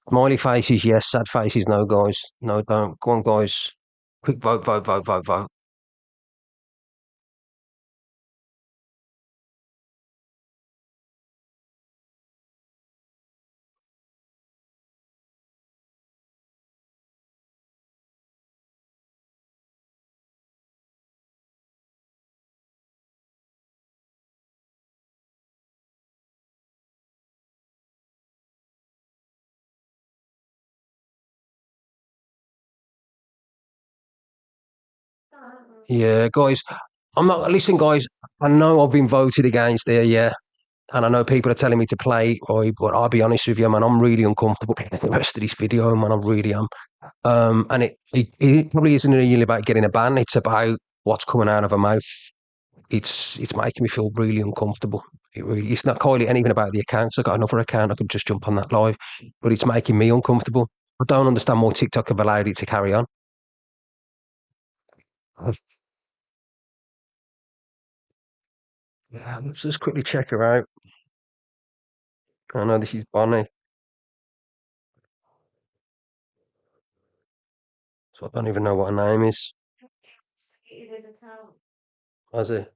Smiley faces, yes. Sad faces, no, guys. No, don't. Go on, guys. Quick vote, vote, vote, vote, vote. Yeah, guys. I'm not. Listen, guys. I know I've been voted against there, yeah. And I know people are telling me to play, but I'll be honest with you, man. I'm really uncomfortable with the rest of this video, man. I really am. And it probably isn't really about getting a ban. It's about what's coming out of her mouth. It's making me feel really uncomfortable. It's not quite anything about the accounts. I got another account. I could just jump on that live, but it's making me uncomfortable. I don't understand why TikTok have allowed it to carry on. Yeah, let's just quickly check her out. I know this is Bonnie, so I don't even know what her name is. Has it?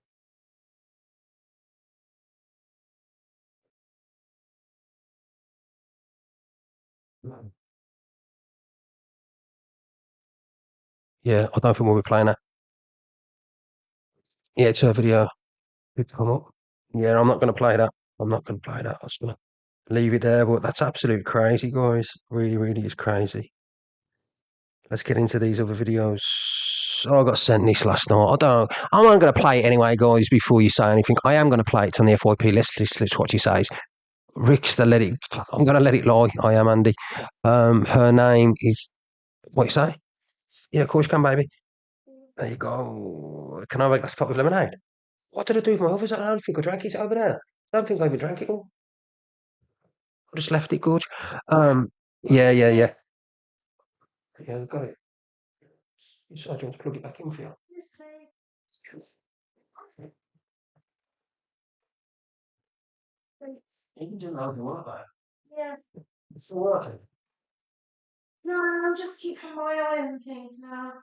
Yeah, I don't think we'll be playing that. Yeah, it's her video. It's come up. Yeah, I'm not going to play that. I'm not going to play that. I was going to leave it there, but that's absolute crazy, guys. Really, really is crazy. Let's get into these other videos. Oh, I got sent this last night. I'm not going to play it anyway, guys, before you say anything. I am going to play it on the FYP. Let's what she says. Ricksta, I'm going to let it lie. I am, Andy. Her name is, what you say? Yeah, of course you can, baby. There you go. Can I have a glass pot of lemonade? What did I do with my others? I don't think I drank it over there. I don't think I even drank it all. I just left it, Gorge. Yeah. Yeah, I got it. So I just plug it back in for you. You can do it over work, though. Yeah. It's still working. No, I'm just keeping my eye on things now.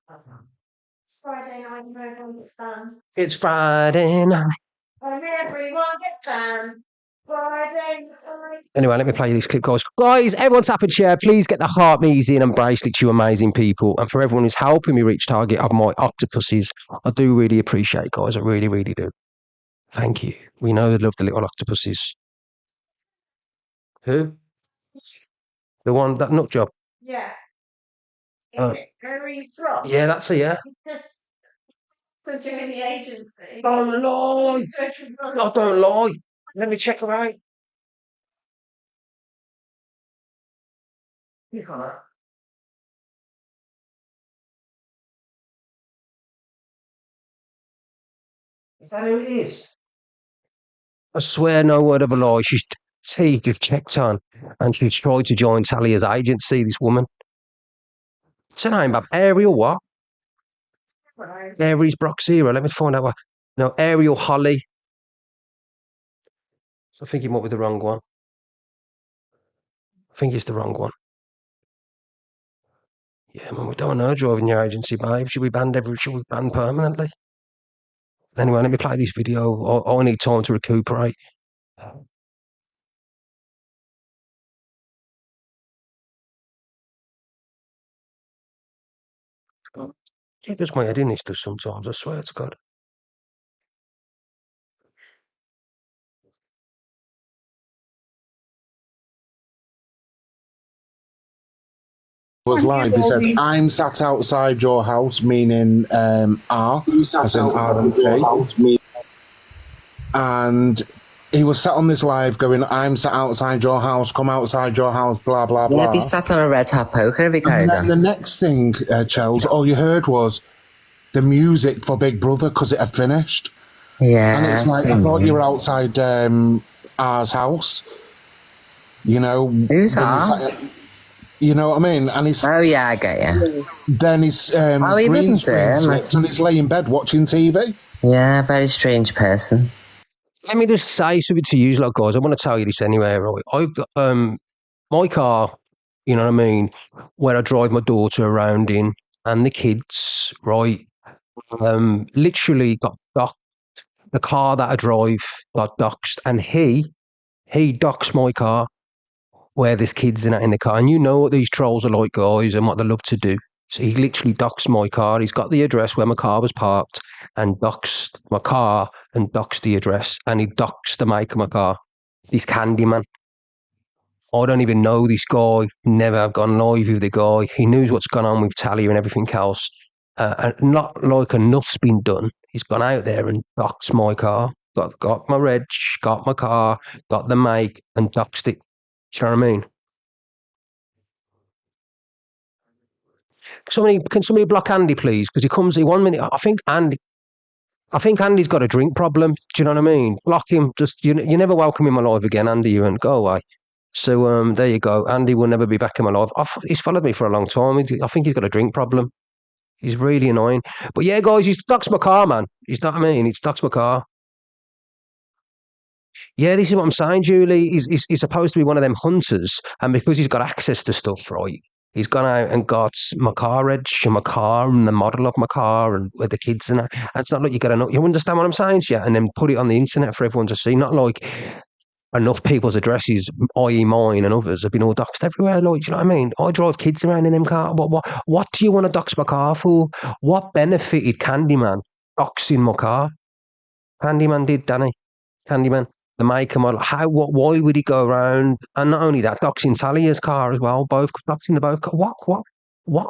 It's Friday night, and everyone gets done. It's Friday night. And everyone gets done. Friday night. Anyway, let me play you this clip, guys. Guys, everyone tap and share. Please get the heart easy and bracelets, you amazing people. And for everyone who's helping me reach target of my octopuses, I do really appreciate, guys. I really, really do. Thank you. We know they love the little octopuses. Who? The one, that nut job? Yeah. Very strong. Yeah, that's a yeah. Just put you in the agency. Don't lie. I don't lie. Let me check her out. Click on her. Is that who it is? I swear no word of a lie. She's teeth have checked on and she's tried to join Talia's agency, this woman. What's her name, Bob? Ariel what? Right. Aries Brock Zero. Let me find out what. No, Ariel Holly. I think it might be the wrong one. I think it's the wrong one. Yeah, man, we don't want her driving your agency, babe. Should we ban permanently? Anyway, let me play this video. I need time to recuperate. It does my head in, this does sometimes, I swear to God. Was live. He said, "I'm sat outside your house," meaning R, as in RMK. And he was sat on this live going, "I'm sat outside your house, come outside your house, blah, blah, blah." Yeah, he sat on a red hot poker if he carries on. And then the next thing, Chels, all you heard was the music for Big Brother because it had finished. Yeah. And it's like, I thought you were outside R's house. You know. Who's R? You know what I mean? And he's, oh yeah, I get you. Then he's green screen slipped and he's laying in bed watching TV. Yeah, very strange person. Let me just say something to you, like, guys. I want to tell you this anyway, right? I've got my car you know what I mean, where I drive my daughter around in and the kids, right? Literally got docked. The car that I drive got doxed, and he docks my car where there's kids in the car. And you know what these trolls are like, guys, and what they love to do. So he literally docks my car. He's got the address where my car was parked and docks my car and docks the address, and he docks the make of my car. This Candyman. I don't even know this guy. Never have gone live with the guy. He knows what's gone on with Talia and everything else. And not like enough's been done. He's gone out there and doxed my car. Got my reg, got my car, got the make, and doxed it. Do you know what I mean? Can somebody block Andy, please? Because he comes in 1 minute. I think Andy's got a drink problem. Do you know what I mean? Block him. Just you're never welcome in my life again, Andy. You and go away. So there you go. Andy will never be back in my life. He's followed me for a long time. I think he's got a drink problem. He's really annoying. But yeah, guys, he's doxed my car, man. He's not what I mean. He's doxed my car. Yeah, this is what I'm saying, Julie. He's supposed to be one of them hunters, and because he's got access to stuff, right? He's gone out and got my car reg and my car and the model of my car and where the kids and that. And it's not like you you understand what I'm saying to you? And then put it on the internet for everyone to see. Not like enough people's addresses, i.e. mine and others, have been all doxed everywhere. Like, do you know what I mean? I drive kids around in them cars. What do you want to dox my car for? What benefited Candyman doxing my car? Candyman did, Danny. Candyman. The maker model. Why would he go around? And not only that, doxing Talia's car as well. Doxing the both. What?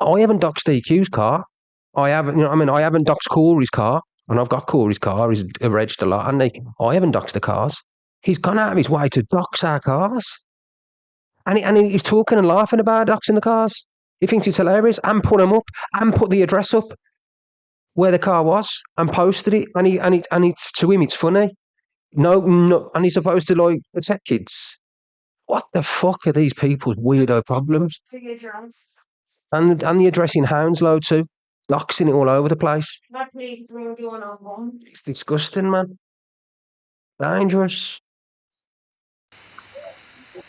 I haven't doxed DQ's car. I haven't, you know what I mean? I haven't doxed Corey's car. And I've got Corey's car. He's regged a lot. And I haven't doxed the cars. He's gone out of his way to dox our cars. And he's talking and laughing about doxing the cars. He thinks it's hilarious. And put them up. And put the address up where the car was. And posted it. And to him, it's funny. No, and he's supposed to like protect kids. What the fuck are these people's weirdo problems? The address. And the address in Hounslow too. Doxing it all over the place. It's disgusting, man. Dangerous.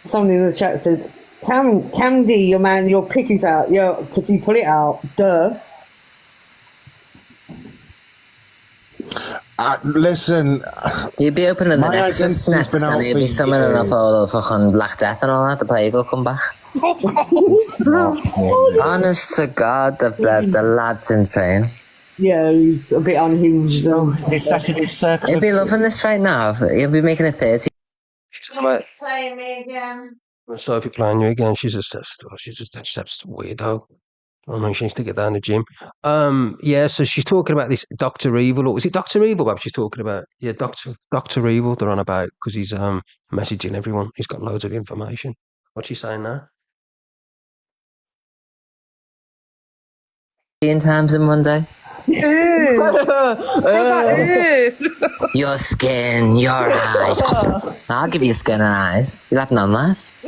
Somebody in the chat said, Candy, your man, your pick is out. Yeah, because you pull it out. Duh. Listen, You'd be opening the Nexus identity's next been out and you'd for be summoning up years. all the fucking Black Death and all that. The plague will come back. Honest to God, the lad's insane. Yeah, he's a bit unhinged though. He'll be loving this right now. He'll be making it 30. She's gonna play me again. Sophie playing you again. She's just a weirdo. I mean, she needs to get down the gym. Yeah, so she's talking about this Dr. Evil. Or was it Dr. Evil, Bob, she's talking about? Yeah, Dr. Evil, they're on about, because he's messaging everyone. He's got loads of information. What's she saying now? In times in one day. Your skin, your eyes. I'll give you skin and eyes. You'll have none left.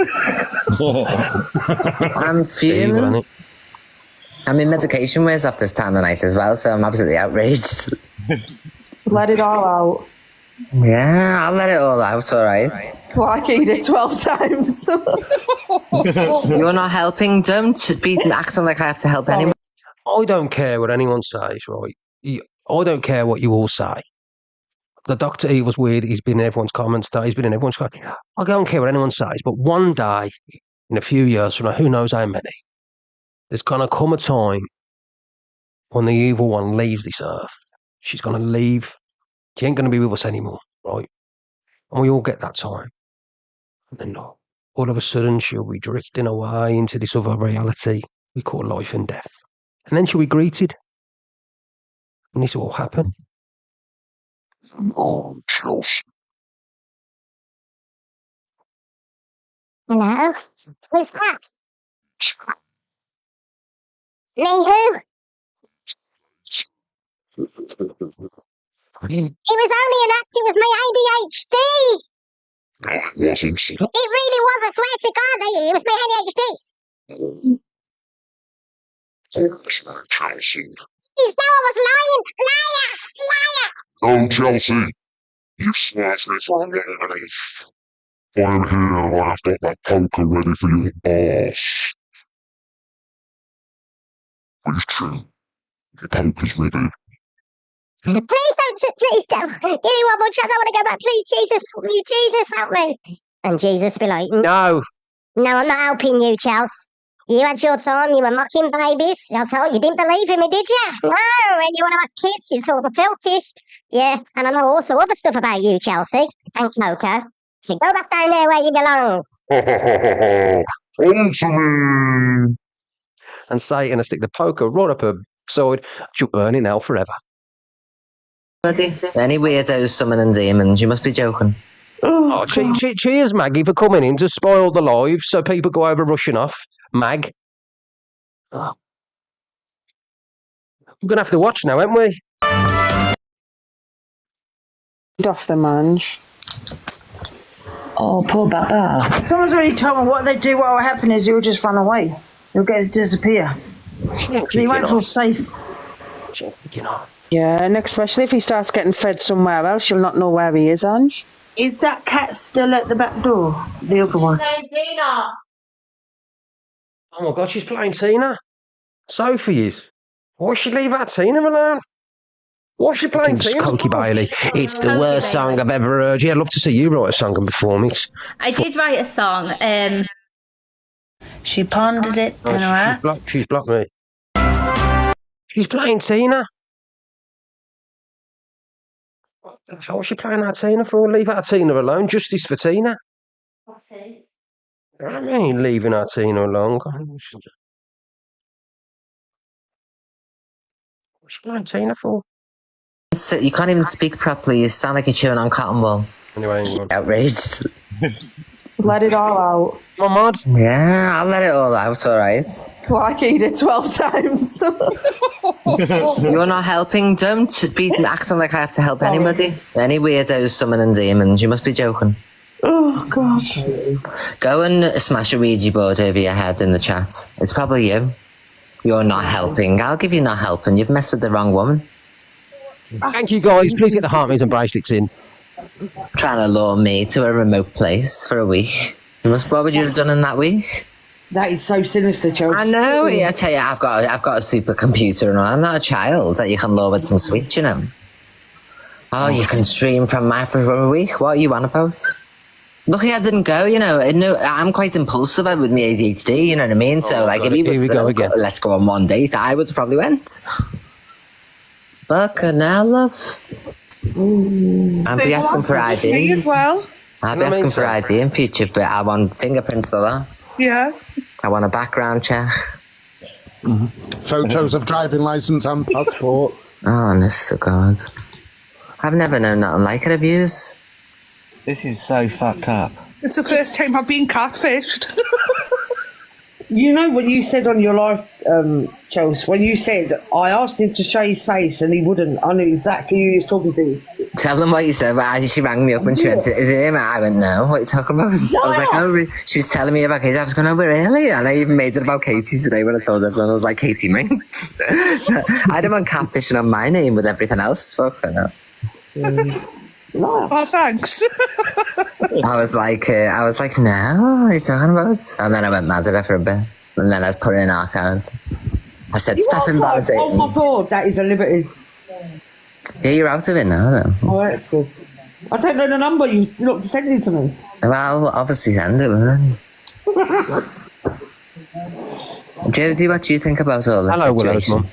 I'm fuming. I mean, medication wears off this time of night as well, so I'm absolutely outraged. Let it all out. Yeah, I'll let it all out, alright. Like eat it 12 times. You're not helping. Don't be acting like I have to help anyone. I don't care what anyone says, right? I don't care what you all say. The Dr. Evil's weird. He's been in everyone's comments. He's been in everyone's comments. I don't care what anyone says, but one day, in a few years from now, who knows how many, there's going to come a time when the evil one leaves this earth. She's going to leave. She ain't going to be with us anymore, right? And we all get that time. And then all of a sudden, she'll be drifting away into this other reality we call life and death. And then she'll be greeted. And this will all happen. Oh, Chelsea. Hello? Who's that? Me who? It was only an act, it was my ADHD. No, it wasn't. It really was, I swear to God, it was my ADHD. Chelsea. He's no, I was lying. Liar! Oh, Chelsea, you smashed me for life. I'm here, I've got that poker ready for your boss. Please chill. The poker's ready. Please don't. Give me one more chance. I want to go back. Please, Jesus, help me. Jesus, help me. And Jesus be like, No. no, I'm not helping you, Chels. You had your time. You were mocking babies. I told you, didn't believe in me, did you? No, and you want to have kids. It's all the filthiest. Yeah, and I know also other stuff about you, Chelsea and Coco. So go back down there where you belong. On to me. And Satan will stick the poker right up her side. She'll burn in hell forever. Any weirdos summoning demons? You must be joking. Oh, cheers, Maggie, for coming in to spoil the lives so people go over rushing off. Mag. Oh. We're going to have to watch now, aren't we? Off the mange. Oh, poor Baba. Someone's already told me what they do. What will happen is he'll just run away. He'll get to disappear. He won't feel safe. Yeah, and especially if he starts getting fed somewhere else, you'll not know where he is, Ange. Is that cat still at the back door? The other one? Tina. Oh my God, she's playing Tina. Sophie is. Why should she leave our Tina alone? Why's she playing Tina? Cokie Bailey. It's the worst song I've ever heard. Yeah, I'd love to see you write a song and perform it. I did write a song. She pondered it in her app. She's blocked me. She's playing Tina. What the hell is she playing our Tina for? Leave our Tina alone. Justice for Tina. What's it? I mean, leaving our Tina alone. What's she playing Tina for? So you can't even speak properly. You sound like you're chewing on cotton wool. Anyway, hang on. Outraged. Let it all out. Come on, Mod. Yeah, I'll let it all out, alright. Like he did 12 times. You're not helping. Don't be acting like I have to help anybody. Any weirdos summoning demons. You must be joking. Oh, God. Go and smash a Ouija board over your head in the chat. It's probably you. You're not helping. I'll give you not helping. You've messed with the wrong woman. Thank you, guys. Please get the heart maze and bracelets in. Trying to lure me to a remote place for a week. What would you have done in that week? That is so sinister, Chelsea. I know. Yeah, I tell you, I've got a supercomputer and all. I'm not a child that you can lure with some sweets, you know. Oh, you can stream from my for a week. What are you on about? Lucky I didn't go, you know. I'm quite impulsive with my ADHD, you know what I mean? So, like, if he would say, let's go on one date, I would have probably went. Look, now, love. I'll be asking for ID. As well. I'll be asking for ID in future, but I want fingerprints, though. Yeah. I want a background check. Photos of driving licence and passport. Oh, honest to God. I've never known nothing like it, have yous? This is so fucked up. It's the first time I've been catfished. You know what you said on your live, Chelsea, when you said, I asked him to show his face and he wouldn't. I knew exactly who he was talking to. Tell them what you said, but she rang me up and she went, is it him? I went, no, what are you talking about? I was like, oh, she was telling me about Katie. I was going, oh, really? And I even made it about Katie today when I told everyone. I was like, Katie Minx. I don't want catfishing on my name with everything else. Fuck, I know. No. Oh, thanks. I was like, no, what are you talking about? And then I went mad at her for a bit. And then I put it in our account. I said, stop invalidating. Oh my God, that is a liberty. Yeah, you're out of it now, though. Oh, that's good. I don't know the number you look sending it to me. Well, obviously send it, wouldn't I? Jodie, what do you think about all this? Hello, Willow's mum.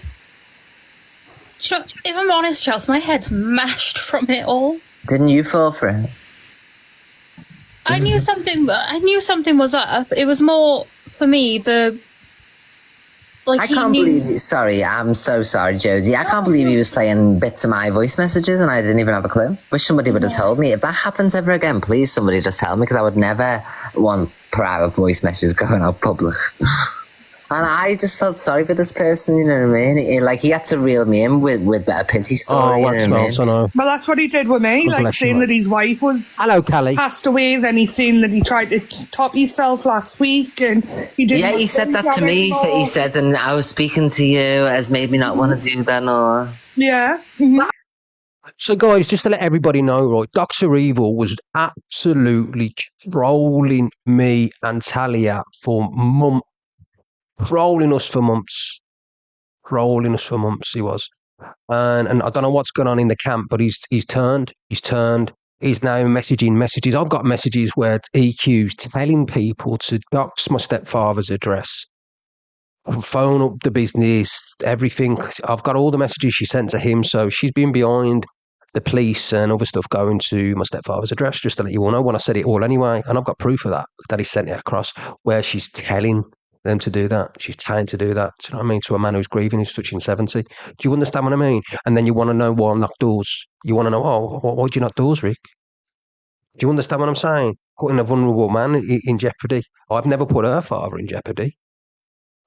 If I'm honest, Chelsea, my head's mashed from it all. Didn't you fall for it? I knew something was up. It was more for me I can't believe it. Sorry, I'm so sorry, Jodie. I can't believe he was playing bits of my voice messages and I didn't even have a clue. Wish somebody would have told me. If that happens ever again, please somebody just tell me, because I would never want private voice messages going out public. And I just felt sorry for this person, you know what I mean? He had to reel me in with a pity story. Oh, you know what I mean? know. Well, that's what he did with me. God, like saying that his wife was passed away. Then he's saying that he tried to top himself last week, and he didn't. Yeah, he said that to me. He said, and I was speaking to you has made me not want to do that. Or yeah. So, guys, just to let everybody know, right, Dr. Evil was absolutely trolling me and Talia for months. Trolling us for months. rolling us for months, he was. And I don't know what's going on in the camp, but he's turned. He's now messaging messages. I've got messages where EQ's telling people to dox my stepfather's address, phone up the business, everything. I've got all the messages she sent to him, so she's been behind the police and other stuff going to my stepfather's address, just to let you all know. When I said it all anyway, and I've got proof of that he sent it across, where she's telling them to do that. She's trying to do that. Do you know what I mean? To a man who's grieving, who's touching 70. Do you understand what I mean? And then you want to know why I knocked doors. You want to know, why'd you knock doors, Rick? Do you understand what I'm saying? Putting a vulnerable man in jeopardy. I've never put her father in jeopardy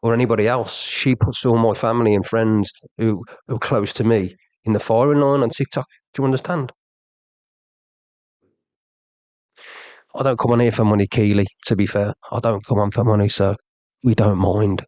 or anybody else. She puts all my family and friends who are close to me in the firing line on TikTok. Do you understand? I don't come on here for money, Keely, to be fair. I don't come on for money, so we don't mind.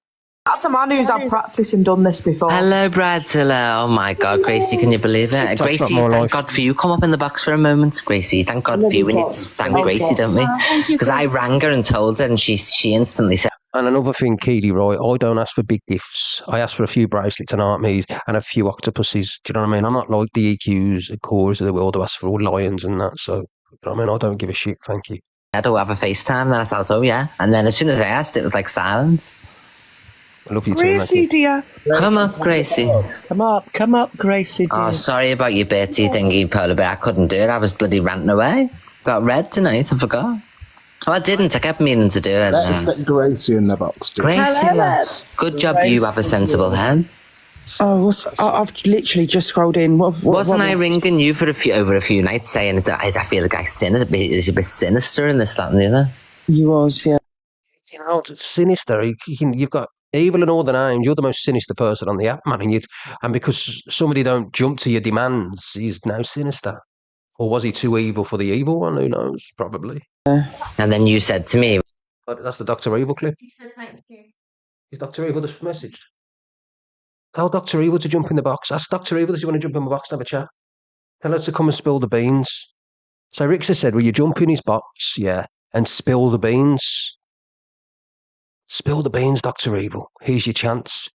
That's a man who's had practice and done this before. Hello, Bradzilla. Oh my God, Gracie, can you believe it? Gracie, thank God for you. Come up in the box for a moment, Gracie. Thank God for you. We need to thank Gracie, don't we? Because I rang her and told her, and she instantly said. And another thing, Keely, right? I don't ask for big gifts. I ask for a few bracelets and armies and a few octopuses. Do you know what I mean? I'm not like the EQs and cores of the world who ask for all lions and that. So, you know what I mean? I don't give a shit. Thank you. I don't have a FaceTime. Then I thought, oh yeah. And then as soon as I asked, it was like silent. I love you Gracie, too, dear. Come up, Gracie. Come up, Gracie. Dear. Oh, sorry about your Bertie thingy, Polar Bear. I couldn't do it. I was bloody ranting away. Got red tonight. I forgot. Oh, I didn't. I kept meaning to do it. Let's get Gracie in the box, dear. Gracie, good job. You have a sensible head. Oh, I've literally just scrolled in. Wasn't I ringing you for over a few nights saying that I feel like is a bit sinister in this, that, and the other? You was, yeah. You know, it's sinister. You've got evil in all the names. You're the most sinister person on the app, man. And because somebody don't jump to your demands, he's now sinister. Or was he too evil for the evil one? Who knows? Probably. And then you said to me... But that's the Dr. Evil clip. He said thank you. Is Dr. Evil this message? Tell Dr. Evil to jump in the box. Ask Dr. Evil, does he want to jump in the box and have a chat? Tell her to come and spill the beans. So Ricksta said, will you jump in his box, yeah, and spill the beans? Spill the beans, Dr. Evil. Here's your chance.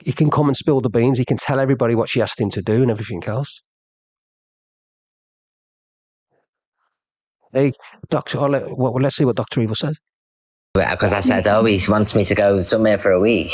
He can come and spill the beans. He can tell everybody what she asked him to do and everything else. Hey, Doctor, let's see what Dr. Evil says. Because I said, oh, he wants me to go somewhere for a week.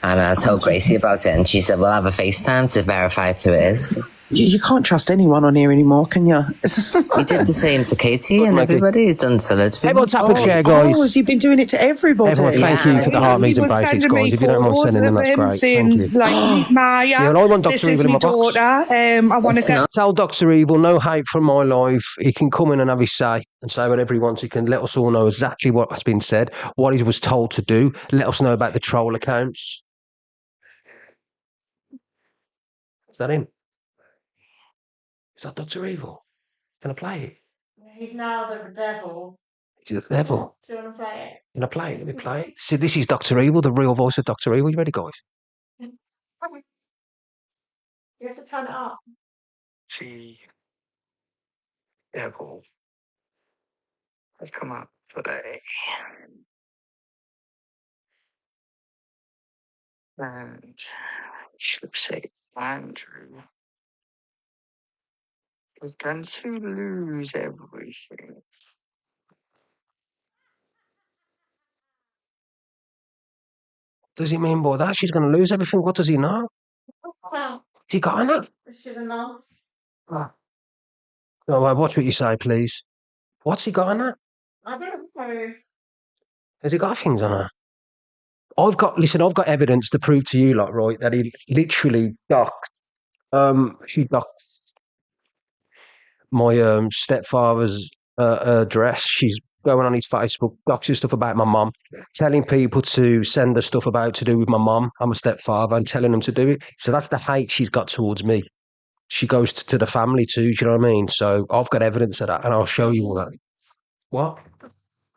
And I told Gracie about it, and she said, we'll have a FaceTime to verify who it is. You can't trust anyone on here anymore, can you? He did the same to Katie and everybody. He's done so loads of people. Hey, what's happened, share, guys? Oh, has he been doing it to everybody? Everyone, thank you for the heart meets and bracelets, guys. If you don't mind sending them, that's great. Saying, thank you. Like, Maya, yeah, and I want Dr. Evil in my box. Daughter. I want to get... Tell Dr. Evil, no hate from my life. He can come in and have his say and say whatever he wants. He can let us all know exactly what has been said, what he was told to do. Let us know about the troll accounts. Is that him? Is that Dr. Evil? Can I play it? He's now the devil. He's the devil. Do you want to play it? Can I play it? Let me play it. See, this is Dr. Evil, the real voice of Dr. Evil. You ready, guys? You have to turn it up. The devil has come up today. And should say Andrew is going to lose everything. Does he mean by that? She's going to lose everything. What does he know? Well, He got on it. she's a nonce. Oh, watch what you say, please. What's he got on her? I don't know. Has he got things on her? I've got evidence to prove to you, like, right, that he literally docked. She docked my stepfather's address. She's going on his Facebook, doxing stuff about my mum, telling people to send her stuff to do with my mum. I'm a stepfather, and telling them to do it. So that's the hate she's got towards me. She goes to the family too. Do you know what I mean? So I've got evidence of that, and I'll show you all that. What?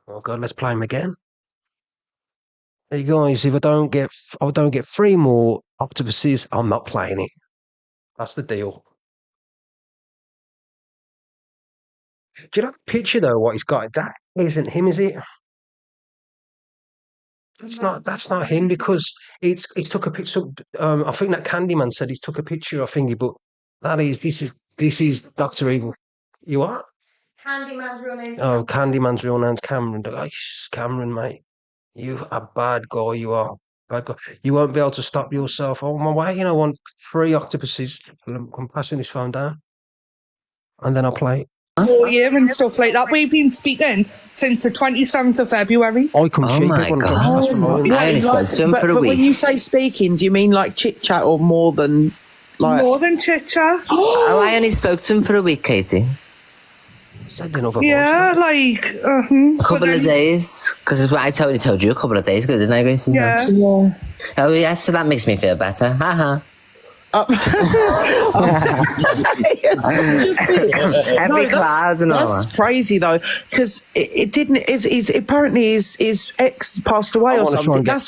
Oh God, let's play him again. Hey guys, if I don't get 3 more octopuses, I'm not playing it. That's the deal. Do you know the picture though? What he's got? That isn't him, is it? That's not him because it's took a picture. I think that Candyman said he's took a picture of thingy, but this is Dr. Evil. You are? Candyman's real name. Oh, Candyman's real name's Cameron. Cameron, mate. You a bad guy, you are. Bad guy. You won't be able to stop yourself. Oh, my way, I want 3 octopuses. I'm passing this phone down. And then I'll play. Year and stuff like that. We've been speaking since the 27th of February. I come cheap. my Everyone God. drops us. I only spoke to him for a But when week. you say speaking, do you mean like chit chat or more than like? More than chit chat. Oh, I only spoke to him for a week, Katie. Send another Yeah, voice. like A couple of days. Because I totally told you a couple of days ago, didn't I, Gracie? Yeah. Oh, yeah, so that makes me feel better. Haha. Every cloud and all That's that. crazy though, because it didn't. Is apparently his ex passed away or something. I'm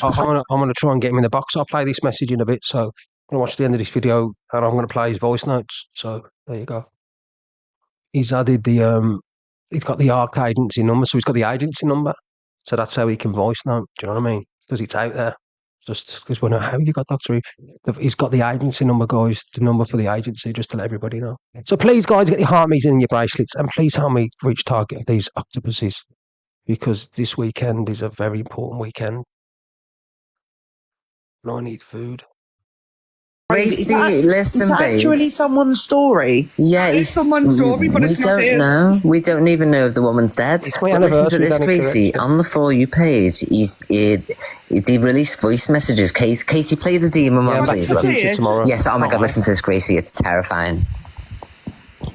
gonna try and get him in the box. I'll play this message in a bit. So I'm gonna watch the end of this video and I'm gonna play his voice notes. So there you go. He's added the he's got the ARC agency number, so he's got the agency number. So that's how he can voice note. Do you know what I mean? Because it's out there. Just because we know how you got Dr. Eve. He's got the agency number, guys. The number for the agency, just to let everybody know. So please, guys, get your heart meter in your bracelets, and please help me reach target of these octopuses, because this weekend is a very important weekend. And I need food. Gracie, listen, is that actually babes. someone's story? Yeah, It's someone's story, but we it's not don't his. know. We don't even know if the woman's dead. It's my But listen to anniversary, this, Danny, Gracie. correct? On the For You page, they release voice messages. Katie, play the demon one, Yeah, back please. to the Love. future tomorrow. Yes, oh my God, Alright. listen to this, Gracie. It's terrifying.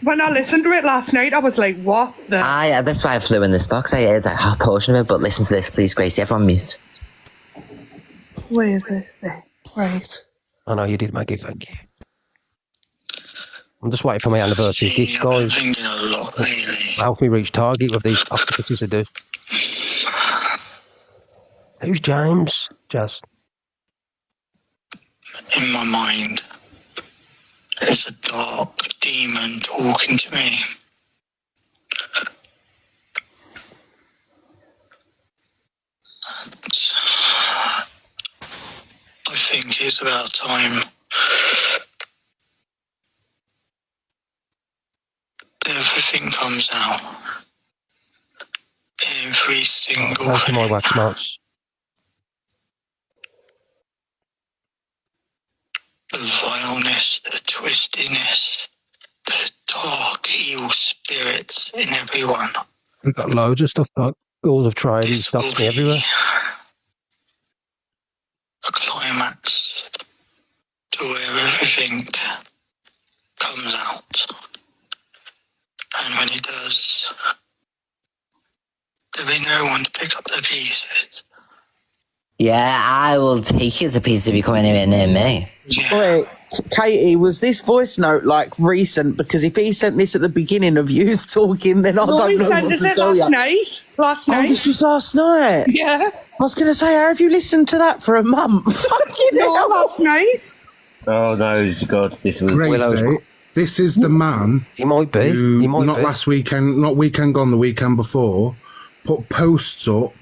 When I listened to it last night, I was like, what the? That's why I flew in this box. I heard a portion of it, but listen to this, please, Gracie. Everyone mute. Where is it? Right. I know you did, Maggie. Thank you. I'm just waiting for my anniversary gift, guys. Help me reach target with these octopuses to do. Who's James? Jazz. In my mind, there's a dark demon talking to me. And I think it's about time everything comes out. Every single Thank you, my thing. wax marks. The vileness, the twistiness, the dark, evil spirits in everyone. We've got loads of stuff, like girls have tried and This will stops me be everywhere. a climax to where everything comes out. And when it does, there'll be no one to pick up the pieces. Yeah, I will take you to pieces if you come anywhere near me. Yeah. Wait, Katie, was this voice note like recent? Because if he sent this at the beginning of you talking, then I No, don't he know sent what us to it tell you. last night. Last Oh, night. this was last night. Yeah. I was going to say, how have you listened to that for a month? Fucking No, hell. last night. Oh no, God, this was Gracie, this is the man He might be. who, He might not be. last weekend, not weekend gone, the weekend before, put posts up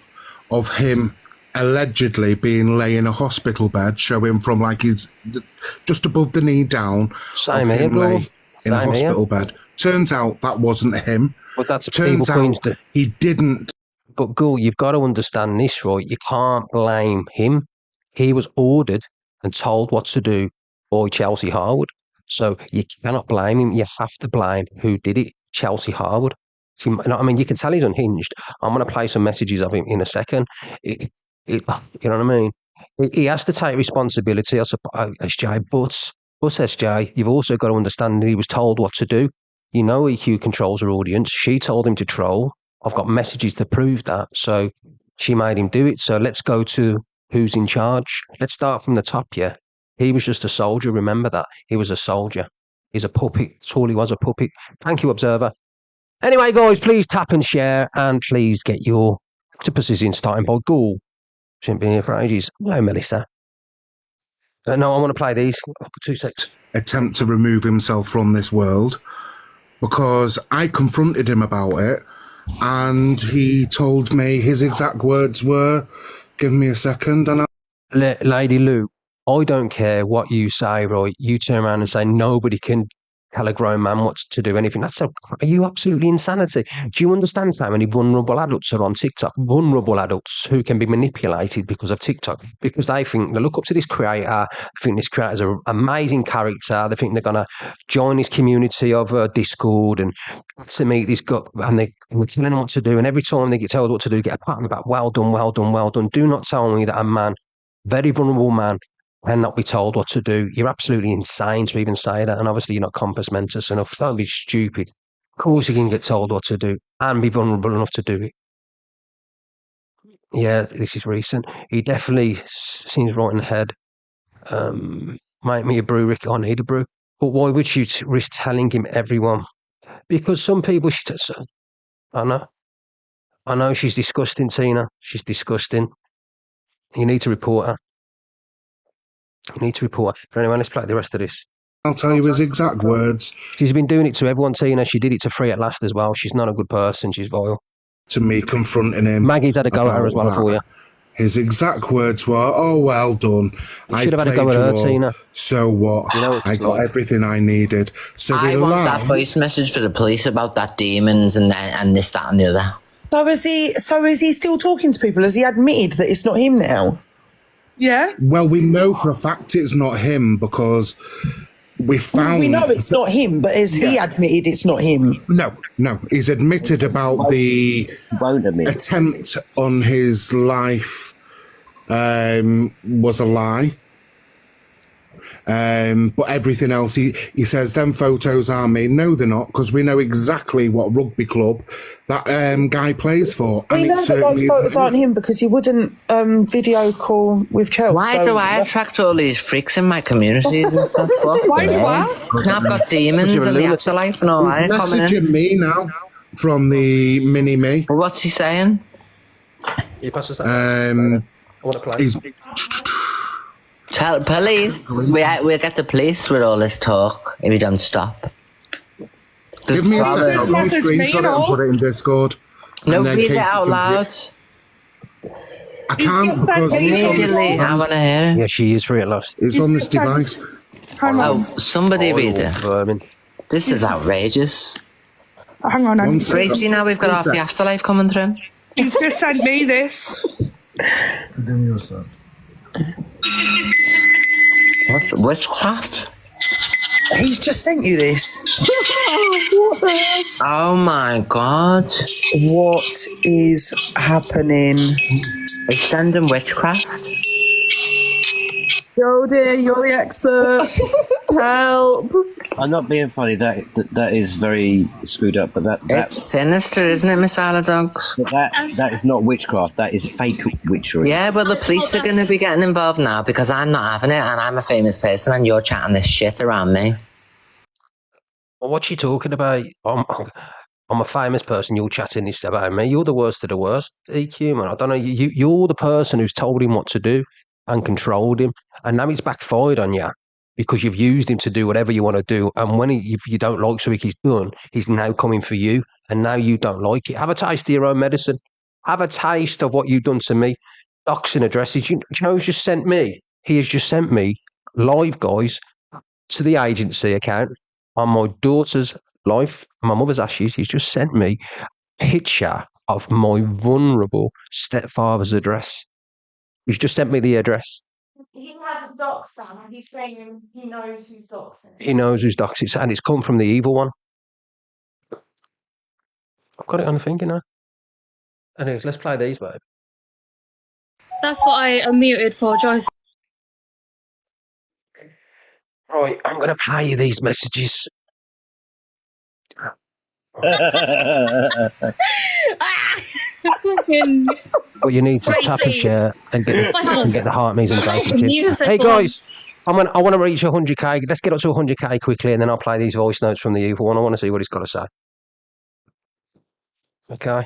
of him allegedly being lay in a hospital bed, showing from like he's just above the knee down. Same of here, him bro. lay in a Same here. hospital bed. Turns out that wasn't him. But that's Turns Evil Queen's out he didn't. But Gul, you've got to understand this, right? You can't blame him. He was ordered and told what to do by Chelsea Harwood. So you cannot blame him. You have to blame who did it, Chelsea Harwood. See, I mean, you can tell he's unhinged. I'm going to play some messages of him in a second. You know what I mean? He has to take responsibility, SJ, but SJ, you've also got to understand that he was told what to do. You know EQ controls her audience. She told him to troll. I've got messages to prove that. So she made him do it. So let's go to who's in charge. Let's start from the top, yeah. He was just a soldier, remember that. He was a soldier. He's a puppet. That's all he was, a puppet. Thank you, Observer. Anyway, guys, please tap and share, and please get your octopuses in, starting by Ghoul. Shouldn't be here for ages. No, Melissa. No, I want to play these. 2 seconds. Attempt to remove himself from this world, because I confronted him about it and he told me his exact words were, Give me a second, and Lady Lou, I don't care what you say, right? You turn around and say nobody can tell a grown man what to do, anything. Are you absolutely insanity? Do you understand how many vulnerable adults are on TikTok? Vulnerable adults who can be manipulated because of TikTok, because they look up to this creator, think this creator's an amazing character, they think they're going to join this community of Discord and to meet this guy, and we're telling them what to do, and every time they get told what to do, get a pat on the back, well done, well done, well done. Do not tell me that a man, very vulnerable man, cannot be told what to do. You're absolutely insane to even say that, and obviously you're not compass mentis enough. Don't be stupid. Of course you can get told what to do and be vulnerable enough to do it. Yeah, this is recent. He definitely seems right in the head. Make me a brew, Rick. I need a brew. But why would you risk telling him everyone? Because some people, I know she's disgusting, Tina. She's disgusting. You need to report her. You need to report her. For anyone, let's play the rest of this. I'll tell you his exact words. She's been doing it to everyone, Tina. She did it to Free at last as well. She's not a good person. She's vile. To me, confronting him. Maggie's had a go at her as well for you. His exact words were, "Oh, well done. You should have had a go at her, Tina. So what? You know I got everything I needed." So I want that voice message for the police about that demons and this, that, and the other. So is he still talking to people? Has he admitted that it's not him now? Yeah. Well, we know for a fact it's not him because we found. We know it's not him, but has he admitted it's not him? No. He's admitted about the attempt on his life was a lie. But everything else, he says, them photos are me. No, they're not, because we know exactly what rugby club that guy plays for. We know that those photos aren't him because he wouldn't video call with Chelsea. Why do I attract all these freaks in my community? Why do what? I've got demons in the afterlife and all that. Messaging me now from the mini-me. Well, what's he saying? You pass us that. I want to play. Tell police. We'll get the police with all this talk if you don't stop. Give me a second. I'll screenshot it and put it in Discord. No, read it out loud. I can't because immediately. I want to hear it. Yeah, she is Free at last. It's on this device. Oh, somebody read it. This is outrageous. Hang on. Gracie, now we've got half the afterlife coming through. He's just sent me this. What? Witchcraft? He's just sent you this. Oh my god. What is happening? He's sending witchcraft. Jodie, you're the expert. Help. I'm not being funny. That is very screwed up. But it's sinister, isn't it, Miss Aladogs? That is not witchcraft. That is fake witchery. Yeah, but the police are going to be getting involved now because I'm not having it, and I'm a famous person, and you're chatting this shit around me. Well, what's she talking about? I'm a famous person. You're chatting this about me. You're the worst of the worst. EQ, man. I don't know. You're the person who's told him what to do and controlled him, and now it's backfired on you because you've used him to do whatever you want to do. And when if you don't like something he's done, he's now coming for you, and now you don't like it. Have a taste of your own medicine. Have a taste of what you've done to me. Doxing addresses. Do you know who's just sent me? He has just sent me live, guys, to the agency account on my daughter's life, my mother's ashes. He's just sent me a picture of my vulnerable stepfather's address. He's just sent me the address. He hasn't doxed them. He's saying he knows who's doxing it. He knows who's doxed it, and it's come from the evil one. I've got it on the finger now. Anyways, let's play these, babe. That's what I unmuted for, Joyce. Right, I'm going to play you these messages. But you need to tap and share and get the heart means and hey guys, I want to reach 100k. Let's get up to 100k quickly, and then I'll play these voice notes from the evil one. I want to see what he's got to say. Okay.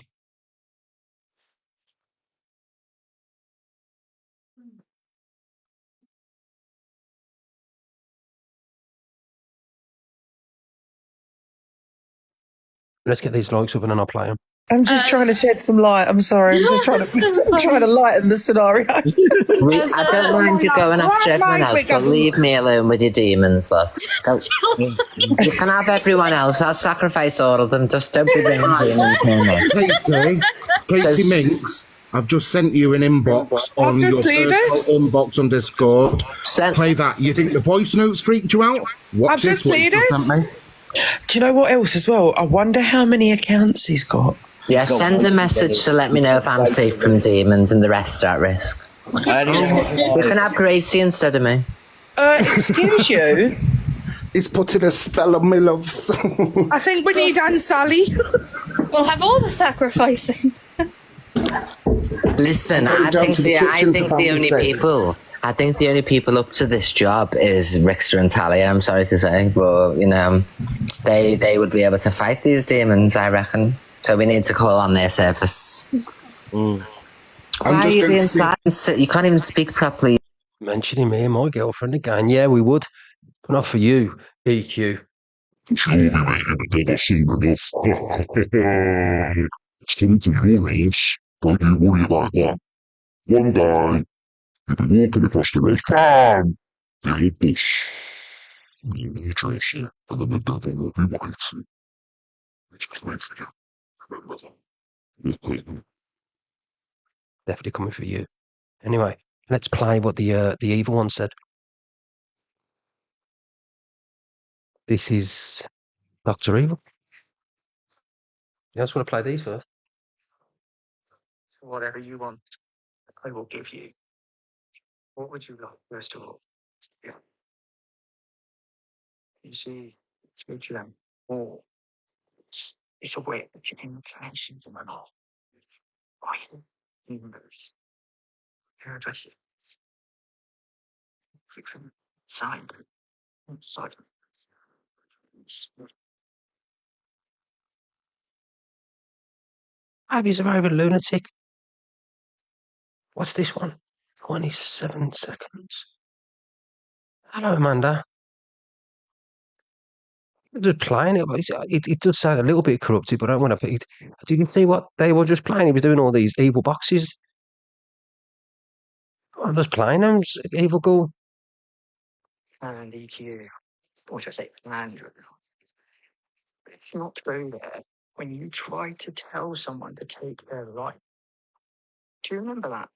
Let's get these likes up and then I'll play them. I'm just trying to shed some light. I'm sorry. I'm just trying to lighten the scenario. I don't mind you going after everyone else, but leave me alone with your demons, love. You can have everyone else. I'll sacrifice all of them. Just don't be bringing demons near me. Katie Minx, I've just sent you an inbox on your personal inbox on Discord. Play that. You think the voice notes freaked you out? Watch this one you just sent me. Do you know what else as well? I wonder how many accounts he's got. Yeah, send a message to let me know if I'm safe from demons and the rest are at risk. You can have Gracie instead of me. Excuse you? He's putting a spell on me, love. I think we need Aunt Sally. We'll have all the sacrificing. Listen, I think the only people up to this job is Ricksta and Talia, I'm sorry to say, but you know, they would be able to fight these demons, I reckon. So we need to call on their service. Why are you being silent? You can't even speak properly. Mentioning me and my girlfriend again. Yeah, we would. But not for you, EQ. You'll be making the devil soon enough. It's coming to your house. Don't you worry about that. One day, you'll be walking across the road. Bam! The whole bush. You need to dress it, and then the devil will be waiting. It's coming for you. Remember that. Definitely coming for you. Anyway, let's play what the evil one said. This is Dr. Evil. I just want to play these first. Whatever you want, I will give you. What would you like, first of all? Yeah. You see, speak to them. Or it's a way that you can cash into my mouth. I universe. Hairdresser. Freaking side. Side. Abby's a very lunatic. What's this one? 27 seconds. Hello, Amanda. Just playing it. It does sound a little bit corrupted, but I don't want to. Did you see what they were just playing? He was doing all these evil boxes. I'm just playing them. Evil Ghoul. And EQ. Or should I say, Andrew. It's not to go there when you try to tell someone to take their life. Do you remember that?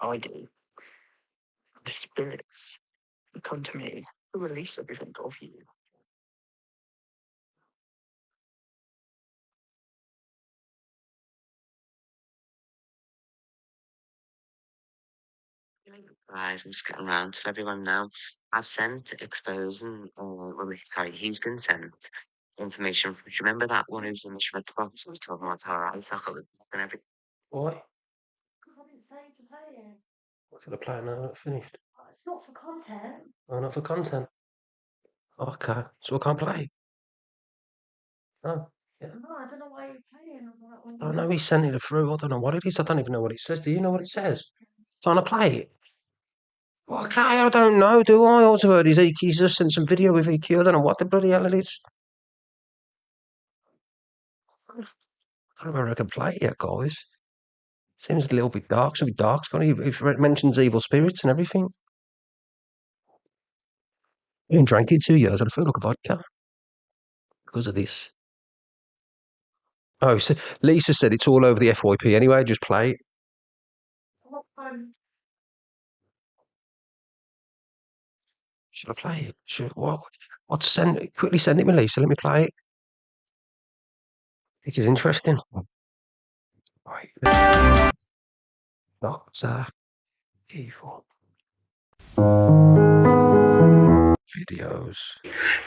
I do. The spirits who come to me to release everything of you. Guys, I'm just getting around to everyone now. I've sent exposing, he's been sent information. Do you remember that one who's in the shred box? I was talking about our eyes and everything. Why? Because I didn't say to play it. What's the plan now? Finished. It's not for content. Oh, not for content. Okay, so I can't play. Oh, yeah. No, I don't know why you're playing. Oh no, he sent it through. I don't know what it is. I don't even know what it says. Do you know what it says? Trying to play it. Well, okay, I don't know, do I? Also heard he's just sent some video with EQ. I don't know what the bloody hell it is. I don't know whether I can play it yet, guys. Seems a little bit dark. It's a bit dark. It mentions evil spirits and everything. I haven't drank it 2 years. I feel like a vodka because of this. Oh, so Lisa said it's all over the FYP anyway. Just play it. What fun. Should I play it? Should what? Quickly send it me, Lisa. Let me play it. It is interesting. Right. Dr. Evil. Videos.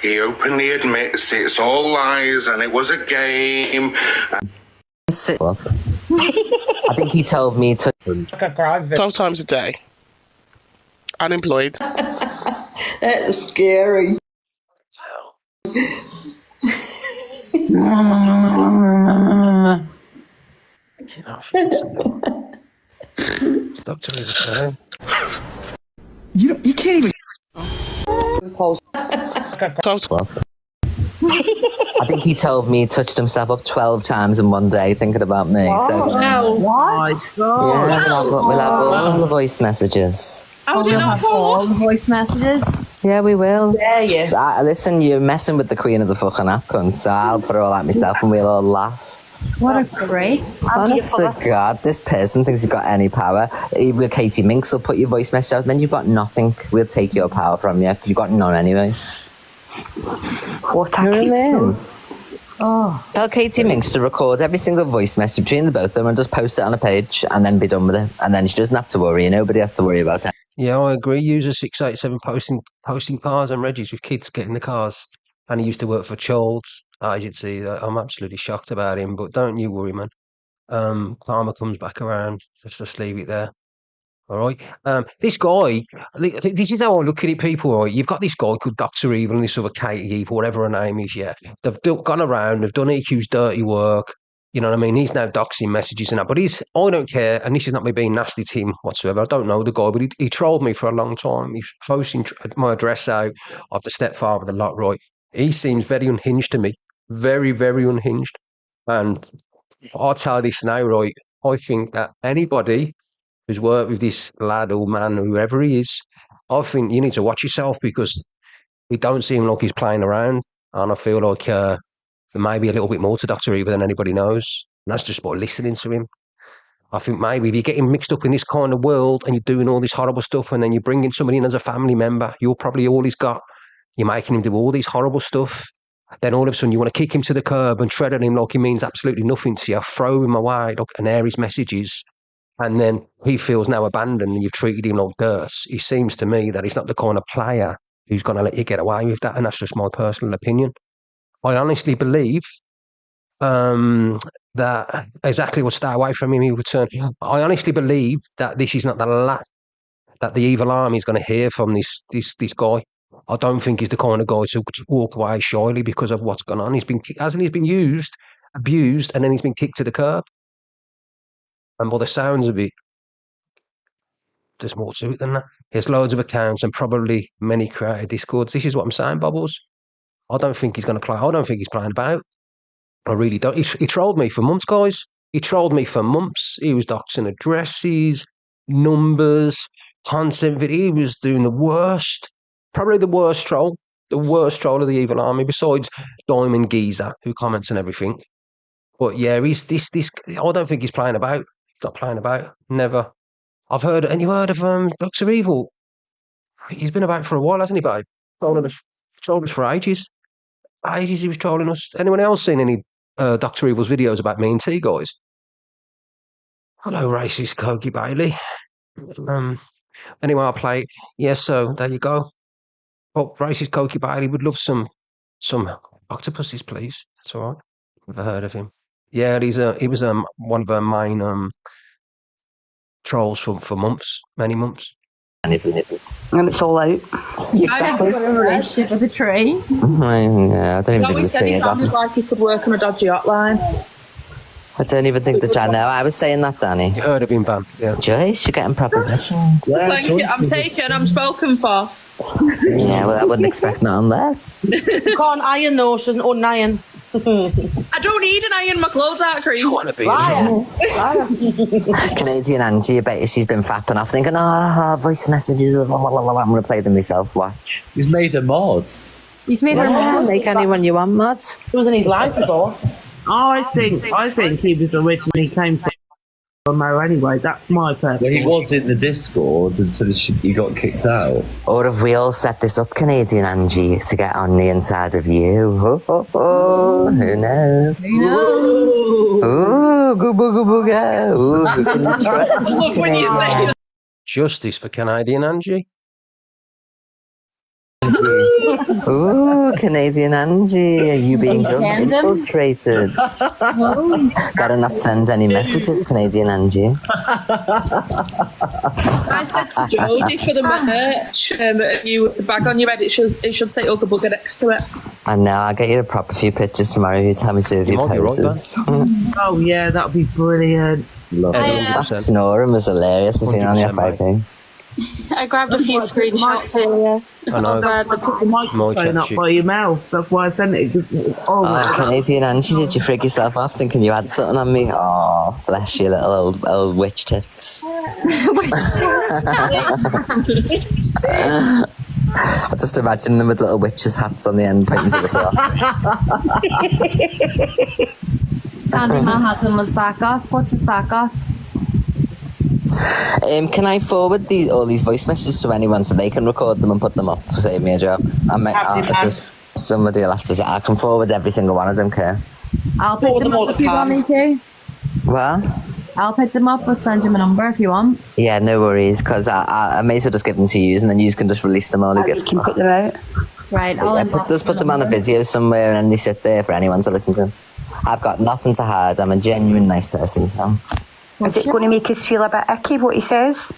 He openly admits it's all lies and it was a game. I think he told me to 12 times a day. Unemployed. That's scary. You know, Dr. Evil saying. You can't even. I think he told me he touched himself up 12 times in one day thinking about me. So, No. What? yeah, we'll have all the voice messages. How do you not all the voice messages? Yeah, we will. Dare you? Listen, you're messing with the queen of the fucking app, cunt, so I'll put her all out myself and we'll all laugh. What a freak. Honest to God, this person thinks he's got any power. Even Katie Minx will put your voice message out, then you've got nothing. We'll take your power from you, because you've got none anyway. What You know what I mean? Oh. Tell Katie Minx to record every single voice message between the both of them and just post it on a page and then be done with it. And then she doesn't have to worry. Nobody has to worry about it. Yeah, I agree. User 687 posting cars and Reggies with kids getting the cars. And he used to work for Charles agency. I'm absolutely shocked about him, but don't you worry, man. Karma comes back around. Just leave it there. All right. This guy, this is how I look at it, people. Right? You've got this guy called Dr. Evil and this other Katie Evil, whatever her name is. Yeah, they've gone around, they've done EQ's dirty work. You know what I mean? He's now doxing messages and that. But I don't care. And this is not me being nasty to him whatsoever. I don't know the guy, but he trolled me for a long time. He's posting my address out of the stepfather, the lot, right? He seems very unhinged to me. Very, very unhinged. And I'll tell you this now, right? I think that anybody who's worked with this lad or man, whoever he is, I think you need to watch yourself because it don't seem like he's playing around. And I feel like there may be a little bit more to Dr. Eva than anybody knows. And that's just by listening to him. I think maybe if you're getting mixed up in this kind of world and you're doing all this horrible stuff and then you're bringing somebody in as a family member, you're probably all he's got. You're making him do all this horrible stuff. Then all of a sudden you want to kick him to the curb and tread on him like he means absolutely nothing to you, throw him away like and air his messages. And then he feels now abandoned and you've treated him like dirt. It seems to me that he's not the kind of player who's going to let you get away with that. And that's just my personal opinion. I honestly believe that exactly what stay away from him, he return. I honestly believe that this is not the last that the evil army is going to hear from this guy. I don't think he's the kind of guy to walk away shyly because of what's gone on. He's been used, abused, and then he's been kicked to the curb. And by the sounds of it, there's more to it than that. He has loads of accounts and probably many created discords. This is what I'm saying, Bubbles. I don't think he's going to play. I don't think he's playing about. I really don't. He trolled me for months, guys. He trolled me for months. He was doxing addresses, numbers, content video. He was doing the worst. Probably the worst troll of the evil army, besides Diamond Geezer, who comments on everything. But yeah, he's this. I don't think he's playing about. He's not playing about. Never. I've heard. And you heard of Dr. Evil? He's been about for a while, hasn't he, babe? Trolling us for ages. Ages he was trolling us. Anyone else seen any Dr. Evil's videos about me and T, guys? Hello, racist Kogi Bailey. Anyway, I'll play. Yeah, so there you go. Oh, racist Kogi Bailey would love some octopuses, please. That's all right. Never heard of him. Yeah, he was one of our main trolls for months, many months. And it's all out. Exactly. I never got a relationship with a tree. Yeah, I don't even think He said he sounded like he could work on a dodgy hotline. I don't even think that Jan. No, I was saying that, Danny. You heard of him, Van? Yeah. Joyce, you're getting propositions. Thank you. I'm taken. I'm spoken for. Yeah, well, I wouldn't expect nothing less. You can't iron those and uniron. I don't need an iron. My clothes aren't creased. Liar. Canadian Angie, I bet you she's been fapping off thinking, voice messages, I'm going to play them myself, watch. He's made a mod. He's made her mod. Make anyone you want mod. He was in his life before. I think he was originally came from Mo anyway. That's my personal. Well, he was in the Discord until he got kicked out. Or have we all set this up, Canadian Angie, to get on the inside of you? Who knows? Who knows? Ooh, goo boo goo boo ga. Ooh, who can you trust? Look when you say that. Justice for Canadian Angie. Ooh, Canadian Angie, are you being infiltrated? Better not send any messages, Canadian Angie. I said to Jodie for the merch, you with the bag on your head, it should say Ugga Bugger next to it. And now I'll get you a proper few pictures tomorrow if you tell me to do poses. Oh yeah, that would be brilliant. That snoring was hilarious to see on the FYP. I grabbed a few screenshots earlier. I know. They put the microphone up by your mouth. That's why I sent it. Oh, Canadian Angie, did you frig yourself off thinking you had something on me? Oh, bless you, little old witch tits. I just imagine them with little witches' hats on the end, pointing to the floor. Andy Manhattan was back up. What's his back up? Can I forward all these voice messages to anyone so they can record them and put them up to save me a job? Somebody will have to say, I can forward every single one of them, okay? I'll pick them up if you want me to. What? I'll pick them up. I'll send you my number if you want. Yeah, no worries, because I may as well just give them to you and then you can just release them all. You can put them out. Right, I'll just put them on a video somewhere and they sit there for anyone to listen to. I've got nothing to hide. I'm a genuine nice person, so... Is it going to make us feel a bit icky, what he says?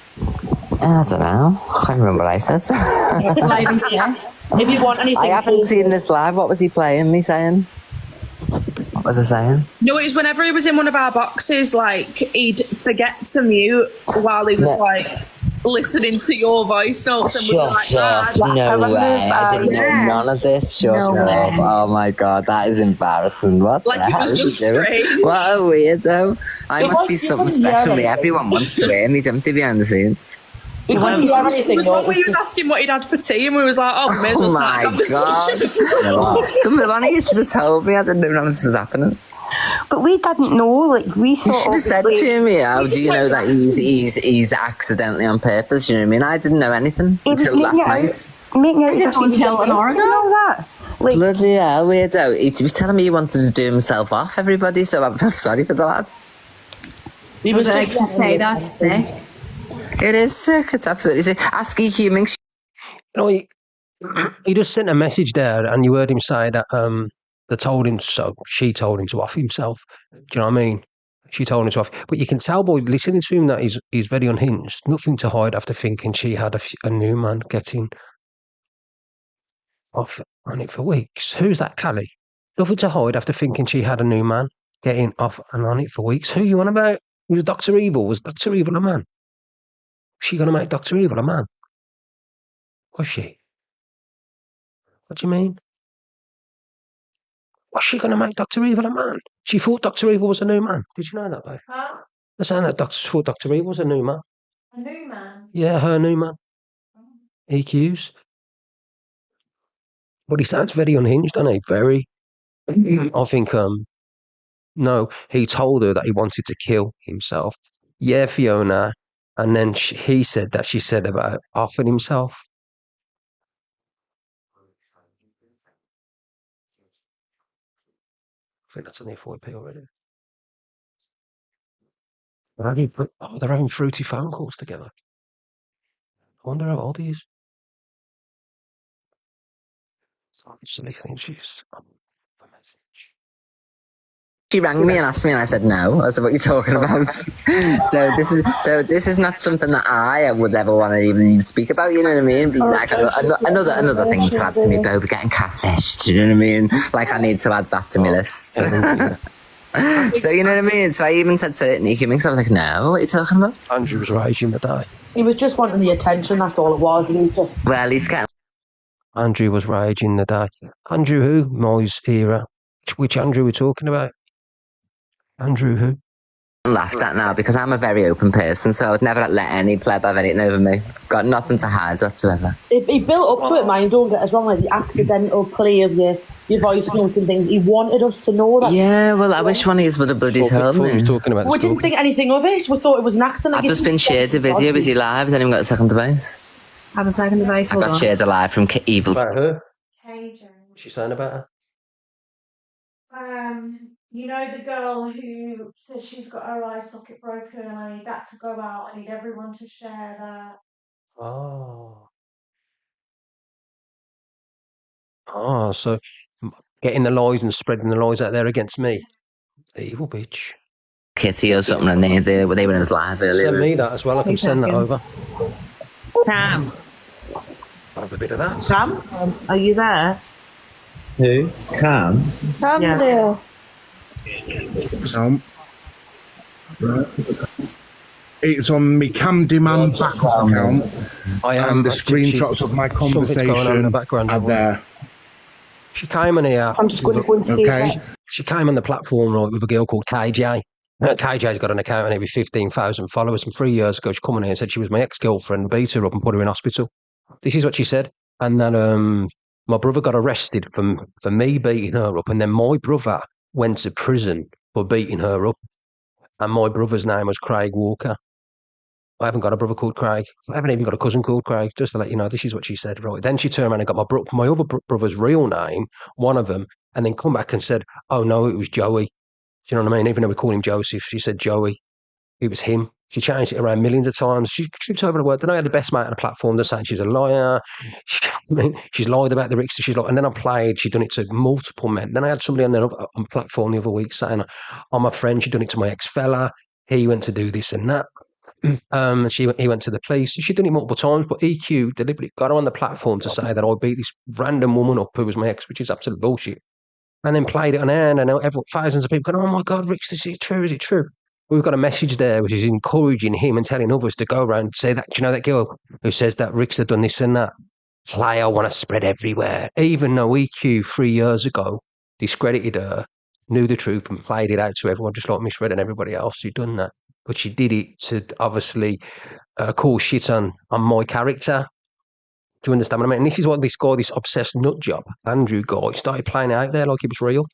I don't know. I can't remember what I said. If you want anything... I haven't seen this live. What was he playing me saying? What was I saying? No, it was whenever he was in one of our boxes, like, he'd forget to mute while he was, like, listening to your voice notes. And Shut up. No way. I didn't know none of this. Shut up. Oh my God, that is embarrassing. What like the hell it was is just he doing? strange. What a weirdo. I must be something special. Everyone wants to hear me, don't they, behind the scenes? It was when we was asking what he'd had for tea and we was like, oh, we may as well start a conversation. One of you should have told me. I didn't know none of this was happening. But we didn't know, like, we thought... You should have said to me, how do you know that he's accidentally on purpose, you know what I mean? I didn't know anything until last night. Making out until an hour ago. Like, bloody hell, weirdo. He was telling me he wanted to do himself off, everybody, so I felt sorry for the lad. He was like to say that's sick. It is sick, it's absolutely sick. Ask a human... You know, he just sent a message there and you heard him say that they told him so. She told him to off himself. Do you know what I mean? She told him to off. But you can tell by listening to him that he's very unhinged. Nothing to hide after thinking she had a new man getting off on it for weeks. Who's that, Callie? Nothing to hide after thinking she had a new man getting off and on it for weeks. Who you on about? It was Dr. Evil. Was Dr. Evil a man? Was she going to make Dr. Evil a man? Was she? What do you mean? Was she going to make Dr. Evil a man? She thought Dr. Evil was a new man. Did you know that, babe? Huh? They're saying that thought Dr. Evil was a new man. A new man? Yeah, her new man. EQs. But he sounds very unhinged, doesn't he? Very. I think, no, he told her that he wanted to kill himself. Yeah, Fiona. And then he said that she said about offing himself. I think that's on the FYP already. They're having fruity phone calls together. I wonder how old he is. Silly things she's on the message. She rang me and asked me, and I said no. I said, "What are you talking about?" so this is not something that I would ever want to even speak about. You know what I mean? Like another thing to add to me, Bo, getting catfished. You know what I mean? Like I need to add that to my list. So you know what I mean? So I even said to Nikki Minx, I was like, "No, what are you talking about?" Andrew was raging the day. He was just wanting the attention. That's all it was. And he was just... Well, he's getting... Andrew was raging the day. Andrew who? Moy's era. Which Andrew we're talking about? Andrew who? I'm laughed at now because I'm a very open person, so I would never let any pleb have anything over me. Got nothing to hide whatsoever. He built up to it, man. Don't get us wrong, like the accidental play of your voice notes and things. He wanted us to know that. Yeah, well, I wish one of you would have bloody told me. We didn't think anything of it. We thought it was an accident. I've just been shared a video. Is he live? Has anyone got a second device? I have a second device. I got shared a live from Evil. About her? What's she saying about her? You know the girl who says she's got her eye socket broken and I need that to go out. I need everyone to share that. Oh, so getting the lies and spreading the lies out there against me. Evil bitch. Kitty or something, and they were in his live earlier. Send me that as well. I can send that over. Sam. I'll have a bit of that. Sam, are you there? Who? Cam? Sam, there. Sam. It's on my Candyman backup account. And the screenshots of my conversation are there. She came in here. I'm just going to go and see Okay. She came on the platform, right, with a girl called KJ. KJ's got an account on it with 15,000 followers. And 3 years ago, she come in here and said she was my ex-girlfriend, beat her up and put her in hospital. This is what she said. And then my brother got arrested for me beating her up. And then my brother went to prison for beating her up. And my brother's name was Craig Walker. I haven't got a brother called Craig. I haven't even got a cousin called Craig, just to let you know. This is what she said, right? Then she turned around and got my other brother's real name, one of them, and then come back and said, oh, no, it was Joey. Do you know what I mean? Even though we call him Joseph, she said Joey. It was him. She changed it around millions of times. She tripped over the word. Then I had the best mate on the platform that's saying she's a liar. She's lied about the Ricksta. And then I played. She'd done it to multiple men. Then I had somebody on the platform the other week saying, I'm my friend. She'd done it to my ex-fella. He went to do this and that. He went to the police. She'd done it multiple times, but EQ deliberately got her on the platform to say that I beat this random woman up who was my ex, which is absolute bullshit. And then played it on air, and I know thousands of people going, oh my God, Ricksta, is it true? Is it true? We've got a message there which is encouraging him and telling others to go around and say that, do you know that girl who says that Ricksta done this and that? Play I want to spread everywhere. Even though EQ 3 years ago discredited her, knew the truth and played it out to everyone, just like Miss Red and everybody else who'd done that. But she did it to obviously call shit on my character. Do you understand what I mean? And this is what this guy, this obsessed nut job, Andrew guy, started playing it out there like it was real.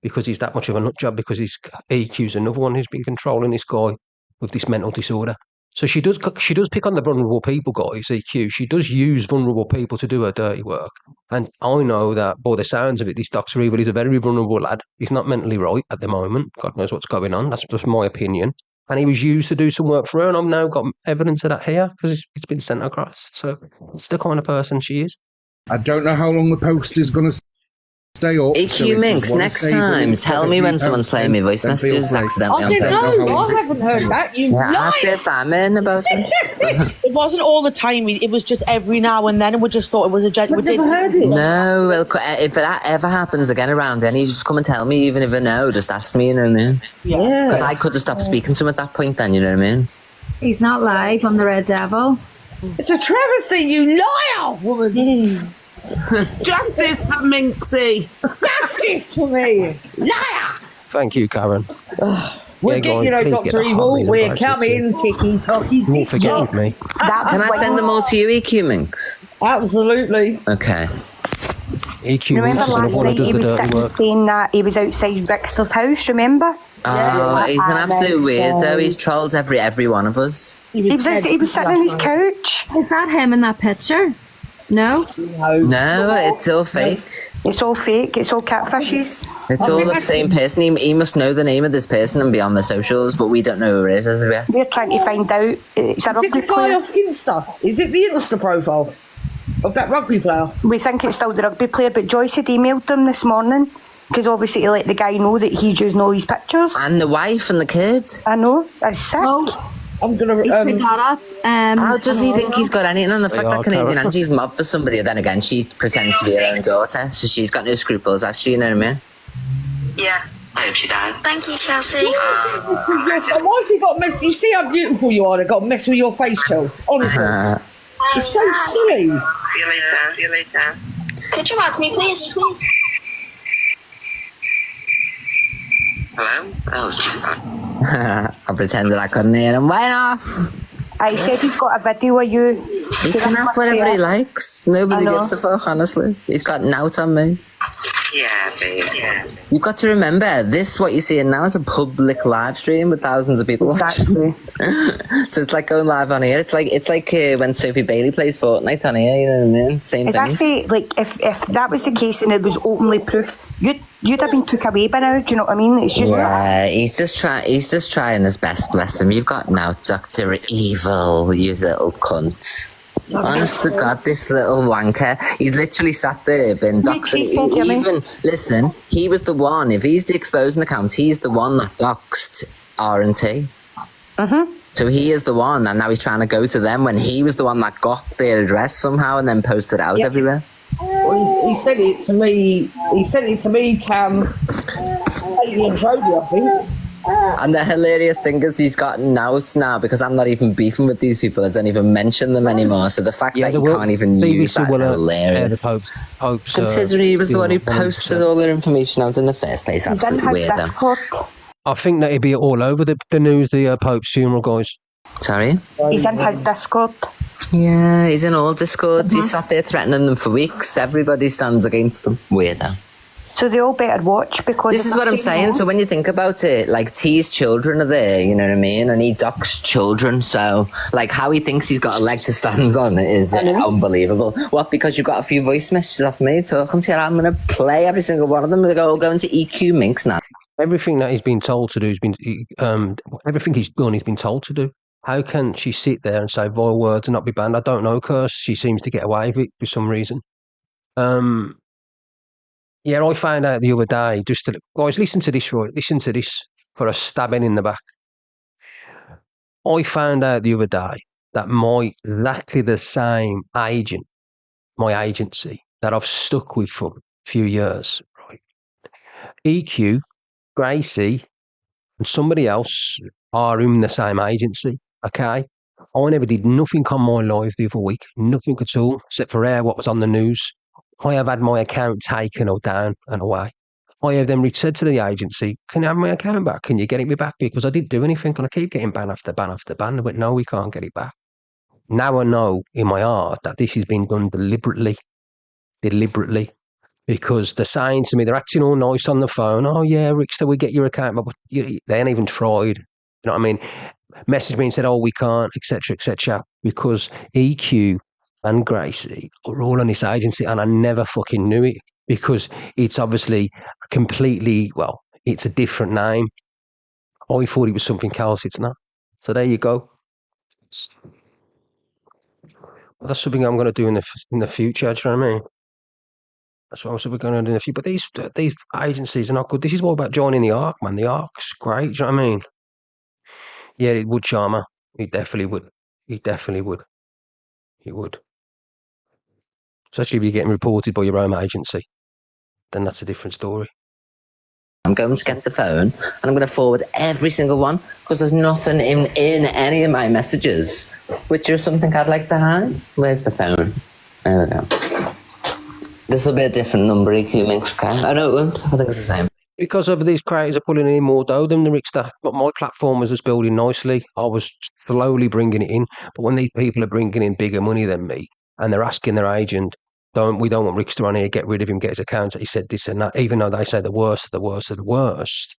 Because he's that much of a nut job, because he's EQ's another one who's been controlling this guy with this mental disorder. So she does pick on the vulnerable people, guys, EQ. She does use vulnerable people to do her dirty work. And I know that, by the sounds of it, this Dr. Evil is a very vulnerable lad. He's not mentally right at the moment. God knows what's going on. That's just my opinion. And he was used to do some work for her, and I've now got evidence of that here because it's been sent across. So it's the kind of person she is. I don't know how long the post is going to stay up. EQ Minx, next time, tell me when someone's playing me voice messages accidentally on Facebook. I haven't heard that. You I said that, man, about it. It wasn't all the time. It was just every now and then, and we just thought it was a genuine. No, well, if that ever happens again around any, just come and tell me, even if I know, just ask me, you know what I mean? Yeah. Because I could have stopped speaking to him at that point then, you know what I mean? He's not live on the Red Devil. It's a travesty, you liar, woman. Justice for Minxie. Justice for me. Liar. Thank you, Karen. We're getting, you know, Dr. Evil, we're coming, ticky tocky. You won't forget me. Can I send them all to you, EQ Minx? Absolutely. Okay. EQ Remember Minx, last one who night does he the was dirty sitting work. saying that he was outside Ricksta's house, remember? Oh, he's an absolute weirdo. He's trolled every one of us. He was sitting on his couch. Is that him in that picture? No? No, it's all fake. It's all fake. It's all catfishes. It's all the same person. He must know the name of this person and be on the socials, but we don't know who it is as of yet. We're trying to find out. It's a Is it the guy off Insta? Is it the Insta profile of that rugby player? We think it's still the rugby player, but Joyce had emailed them this morning because obviously to let the guy know that he's using all his pictures. And the wife and the kid. I know. That's sick. I'm gonna. He's picked that up. How does he think he's got anything on the fact that Canadian Angie's mobbed for somebody? Then again, she pretends to be her own daughter, so she's got no scruples, has she? You know what I mean? Yeah. I hope she does. Thank you, Chelsea. Why has he got mess? You see how beautiful you are. They got mess with your face, Chelsea. Honestly, it's so silly. See you later. See you later. Could you ask me, please? Hello? Oh, she's fine. I pretended I couldn't hear him. Went off. I said he's got a video of you. He can have whatever he likes. Nobody gives a fuck, honestly. He's got an out on me. Yeah, babe. Yeah. You've got to remember, this, what you're seeing now, is a public live stream with thousands of people watching. So it's like going live on here. It's like when Sophie Bailey plays Fortnite on here, you know what I mean? Same It's thing. actually, like, if that was the case and it was openly proof, you'd have been took away by now, do you know what I mean? It's just he's just trying his best, bless him. You've got now Dr. Evil, you little cunt. Honest to God, this little wanker. He's literally sat there being doxed. Listen, he was the one, if he's the exposing account, he's the one that doxed R&T. So he is the one, and now he's trying to go to them when he was the one that got their address somehow and then posted it out everywhere. Well, he said it to me. He said it to me, Cam, Alien Trojan, I think. And the hilarious thing is he's gotten nous now because I'm not even beefing with these people. I don't even mention them anymore. So the fact that you can't even use that is hilarious. Considering he was the one who posted all their information out in the first place. Absolutely weird. I think that he'd be all over the news, the Pope's funeral, guys. Sorry? He's in his Discord. Yeah, he's in all Discords. He's sat there threatening them for weeks. Everybody stands against them. Weirdo. So they all better watch because... This is what I'm saying. So when you think about it, like, T's children are there, you know what I mean? And he ducks children. So, like, how he thinks he's got a leg to stand on is unbelievable. What, because you got a few voice messages off me talking to you? I'm going to play every single one of them. They're all going to EQ Minx now. Everything that he's been told to do has been... everything he's done, he's been told to do. How can she sit there and say vile words and not be banned? I don't know, because she seems to get away with it for some reason. Yeah, I found out the other day, guys, listen to this, right? Listen to this for a stabbing in the back. I found out the other day that exactly the same agent, my agency, that I've stuck with for a few years, right? EQ, Gracie, and somebody else are in the same agency, okay? I never did nothing on my live the other week, nothing at all, except for what was on the news. I have had my account taken or down and away. I have then said to the agency, can you have my account back? Can you get it back? Because I didn't do anything and I keep getting ban after ban after ban. They went, no, we can't get it back. Now I know in my heart that this has been done deliberately, because they're saying to me, they're acting all nice on the phone. Oh yeah, Ricksta, we get your account, but they ain't even tried. You know what I mean? Message me and said, oh, we can't, etc., because EQ and Gracie are all on this agency, and I never fucking knew it because it's obviously completely, well, it's a different name. I thought it was something else, it's not. So there you go. Well, that's something I'm going to do in the future, do you know what I mean? That's what we're going to do in the future. But these agencies are not good. This is all about joining the ARC, man. The ARC's great, do you know what I mean? Yeah, it would, Sharma. It definitely would. It definitely would. It would. Especially if you're getting reported by your own agency, then that's a different story. I'm going to get the phone and I'm going to forward every single one because there's nothing in any of my messages which is something I'd like to hide. Where's the phone? There we go. This will be a different number, EQ Minx. I know it won't. I think it's the same. Because of these creators are pulling in more dough than the Ricksta. But my platform was just building nicely. I was slowly bringing it in. But when these people are bringing in bigger money than me, and they're asking their agent, we don't want Ricksta on here, get rid of him, get his accounts. He said this and that, even though they say the worst of the worst of the worst,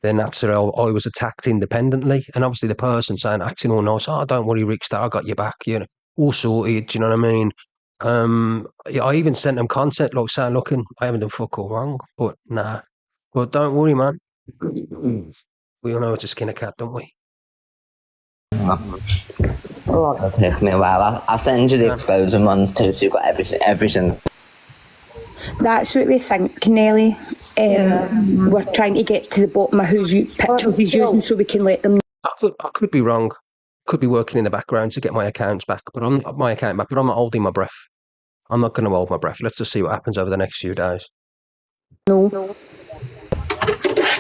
then that's how I was attacked independently. And obviously the person saying, acting all nice, oh, don't worry, Ricksta, I got your back, you know, all sorted, do you know what I mean? I even sent them content like saying, look, I haven't done fuck all wrong, but nah. But don't worry, man. We all know how to skin a cat, don't we? It'll take me a while. I'll send you the exposing ones too, so you've got everything. That's what we think, Nelly. We're trying to get to the bottom of whose pictures he's using so we can let them know. I could be wrong. Could be working in the background to get my accounts back, but I'm not holding my breath. I'm not going to hold my breath. Let's just see what happens over the next few days. No.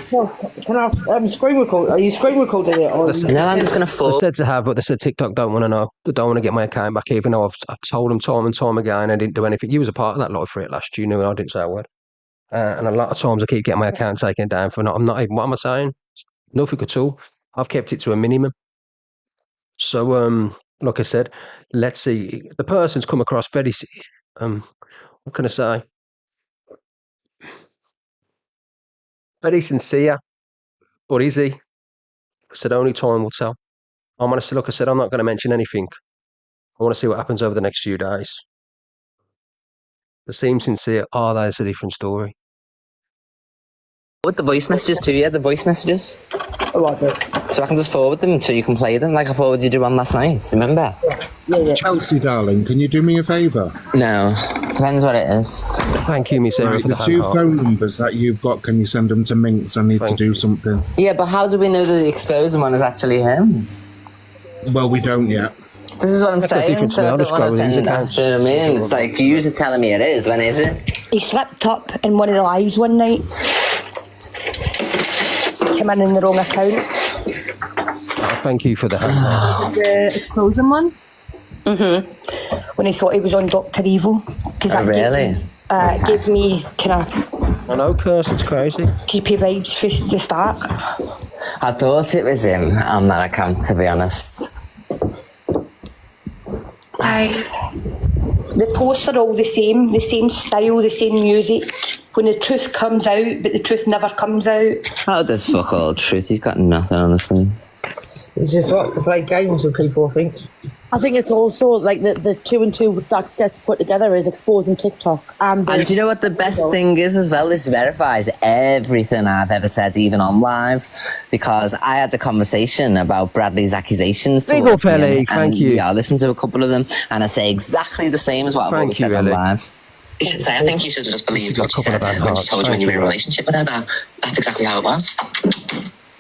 Well, can I screen record? Are you screen recording it? Or... No, I'm just going to fall. They said to have, but they said TikTok don't want to know. They don't want to get my account back, even though I've told them time and time again I didn't do anything. You was a part of that live for it last year, you knew, and I didn't say a word. And a lot of times I keep getting my account taken down for I'm not even, what am I saying? Nothing at all. I've kept it to a minimum. So, like I said, let's see. The person's come across very, what can I say? Very sincere, or is he? I said only time will tell. I'm going to say, look, I said I'm not going to mention anything. I want to see what happens over the next few days. They seem sincere. Oh, that's a different story. With the voice messages too, yeah, the voice messages. I like it. So I can just forward them so you can play them, like I forwarded you one last night. Remember? Yeah. Chelsea, darling, can you do me a favour? No, depends what it is. Thank you, Miss Sarah, right, for the two phone numbers that you've got. Can you send them to Minx? I need to do something. Yeah, but how do we know that the exposing one is actually him? Well, we don't yet. This is what I'm saying. So I don't want to send that. You know what I mean? It's like you are telling me it is. When is it? He slipped up in one of the lives one night. came in the wrong account. Oh, thank you for the help. The exposing one? When he thought he was on Dr. Evil. Oh, really? Gave me kind of... I know, Curse, it's crazy. Creepy vibes for the start. I thought it was him on that account, to be honest. The posts are all the same style, the same music. When the truth comes out, but the truth never comes out. Oh, there's fuck all truth. He's got nothing, honestly. He just likes to play games with people, I think. I think it's also like the 2 and 2 that gets put together is exposing TikTok. And do you know what the best thing is as well? This verifies everything I've ever said, even on live, because I had a conversation about Bradley's accusations. Big up, Ellie. Thank you. Yeah, I listened to a couple of them, and I say exactly the same as what I've always said on live. You should say, I think you should have just believed what you said when she told you when you were in a relationship with her. That's exactly how it was.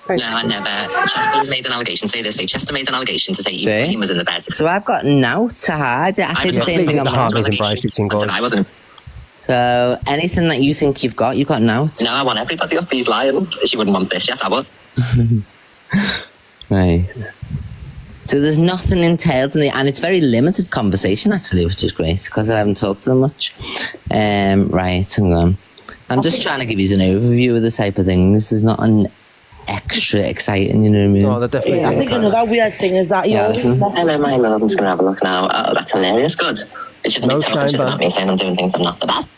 No, I never. Chester made an allegation. Say this. Say Chester made an allegation to say Ibrahim was in the bed. So I've got no to hide. I said the same thing on my I wasn't. So anything that you think you've got no. No, I want everybody up. He's lying. She wouldn't want this. Yes, I would. Right. So there's nothing entailed in the, and it's very limited conversation actually, which is great because I haven't talked to them much. Right, hang on. I'm just trying to give you an overview of the type of things. There's not an extra exciting, you know what I mean? Oh, they're definitely. I think another weird thing is that Hello, my love. I'm just gonna have a look now. Oh, that's hilarious. Good. It shouldn't be talking shit about me saying I'm doing things I'm not the best.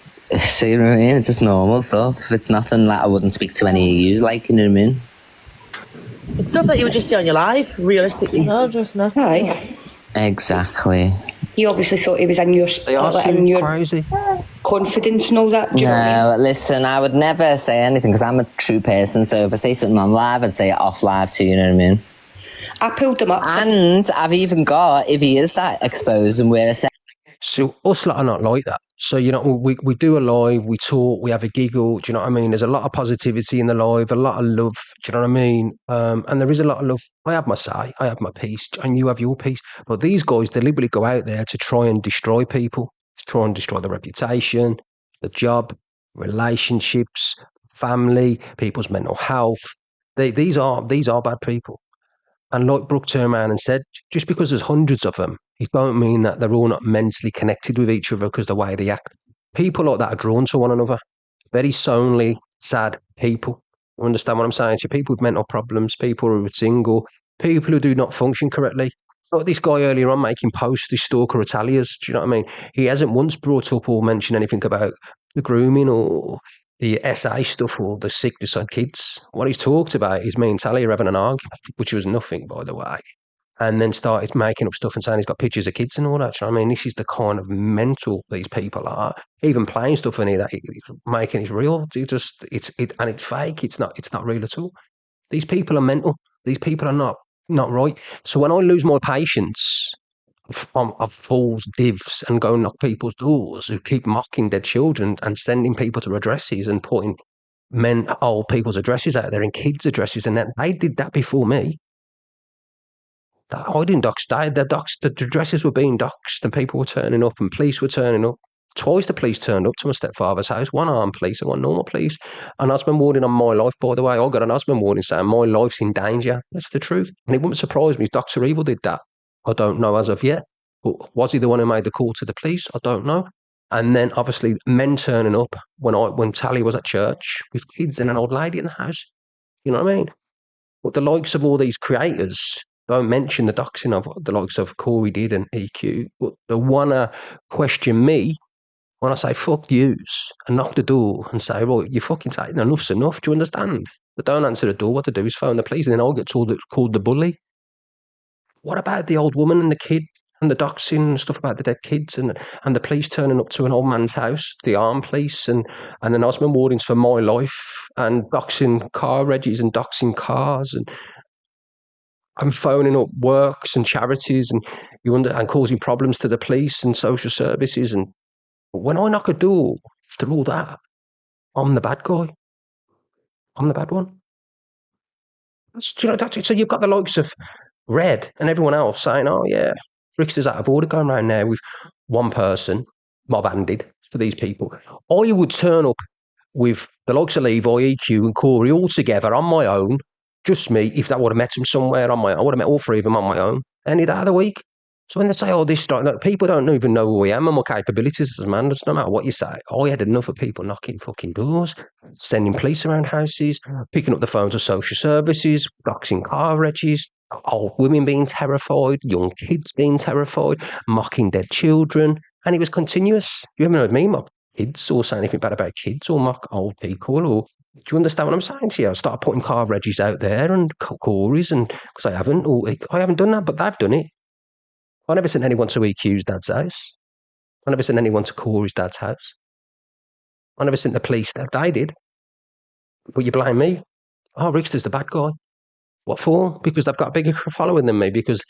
So you know what I mean? It's just normal stuff. It's nothing that I wouldn't speak to any of you like, you know what I mean? It's stuff that you would just see on your live, realistically. No, just not. Aye. Exactly. He obviously thought he was in your crazy confidence and all that. Do you know what I mean? Listen, I would never say anything because I'm a true person. So if I say something on live, I'd say it off live too. You know what I mean? I pulled him up, and I've even got if he is that exposed and we're a. So us lot are not like that. So, you know, we do a live, we talk, we have a giggle, do you know what I mean? There's a lot of positivity in the live, a lot of love, do you know what I mean? And there is a lot of love. I have my say, I have my piece, and you have your piece. But these guys deliberately go out there to try and destroy people, to try and destroy the reputation, the job, relationships, family, people's mental health. These are bad people. And like Brooke turned around and said, just because there's hundreds of them, it don't mean that they're all not mentally connected with each other because the way they act. People like that are drawn to one another. Very lonely, sad people. You understand what I'm saying? So people with mental problems, people who are single, people who do not function correctly. Like this guy earlier on making posts, this stalker Italias, do you know what I mean? He hasn't once brought up or mentioned anything about the grooming or the SA stuff or the sickness on kids. What he's talked about is me and Talia having an argument, which was nothing, by the way. And then started making up stuff and saying he's got pictures of kids and all that. You know what I mean? This is the kind of mental these people are. Even playing stuff in here that making it real. It's fake. It's not real at all. These people are mental. These people are not right. So when I lose my patience of fools, divs, and go and knock people's doors who keep mocking dead children and sending people to addresses and putting old people's addresses out there and kids' addresses, and then they did that before me. I didn't dox. The addresses were being doxed and people were turning up and police were turning up. Twice the police turned up to my stepfather's house, one armed police and one normal police. An husband warning on my life, by the way. I got an husband warning saying my life's in danger. That's the truth. And it wouldn't surprise me if Dr. Evil did that. I don't know as of yet. But was he the one who made the call to the police? I don't know. And then obviously men turning up when Tally was at church with kids and an old lady in the house. You know what I mean? But the likes of all these creators don't mention the doxing of the likes of Corey did and EQ, but they want to question me when I say fuck yous and knock the door and say, right, you're fucking taking enough's enough. Do you understand? They don't answer the door. What they do is phone the police and then I'll get called the bully. What about the old woman and the kid and the doxing and stuff about the dead kids and the police turning up to an old man's house, the armed police and an husband warnings for my life and doxing car reggies and doxing cars and I'm phoning up works and charities and causing problems to the police and social services. And when I knock a door after all that, I'm the bad guy. I'm the bad one. So you've got the likes of Red and everyone else saying, oh yeah, Ricksta's out of order going around there with one person, mob-handed for these people. Or you would turn up with the likes of Levi, EQ and Corey all together on my own Just me. If I would have met them somewhere on my own, I would have met all three of them on my own any day of the week. So when they say, this stuff, people don't even know who I am and my capabilities as a man. Doesn't matter what you say. I had enough of people knocking fucking doors, sending police around houses, picking up the phones of social services, boxing car reggies, old women being terrified, young kids being terrified, mocking dead children. And it was continuous. You haven't heard me mock kids or say anything bad about kids or mock old people or... Do you understand what I'm saying to you? I started putting car reggies out there and Corey's, and because I haven't done that, but they've done it. I never sent anyone to EQ's dad's house. I never sent anyone to Corey's dad's house. I never sent the police. They did. But you blame me. Oh, Ricksta's the bad guy. What for? Because they've got a bigger following than me, because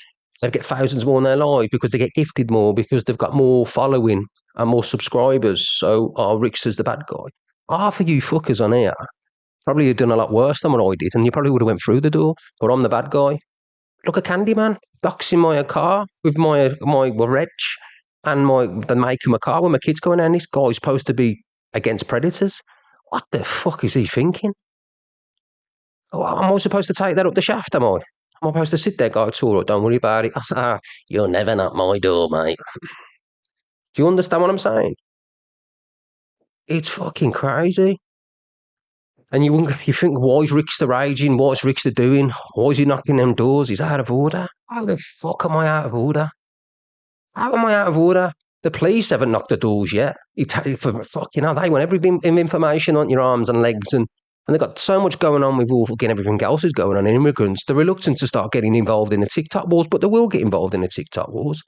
they get thousands more in their life, because they get gifted more, because they've got more following and more subscribers. So, Ricksta's the bad guy. Half of you fuckers on here probably have done a lot worse than what I did, and you probably would have went through the door, but I'm the bad guy. Look at Candyman, boxing my car with my reg and the make of my car when my kid's going down. This guy's supposed to be against predators. What the fuck is he thinking? Oh, am I supposed to take that up the shaft, am I? Am I supposed to sit there, go, it's all right, don't worry about it. You'll never knock my door, mate. Do you understand what I'm saying? It's fucking crazy. And you think, why is Ricksta raging? What's Ricksta doing? Why is he knocking them doors? He's out of order. How the fuck am I out of order? How am I out of order? The police haven't knocked the doors yet. They want every bit of information on your arms and legs, and they've got so much going on with all fucking everything else is going on in immigrants. They're reluctant to start getting involved in the TikTok wars, but they will get involved in the TikTok wars.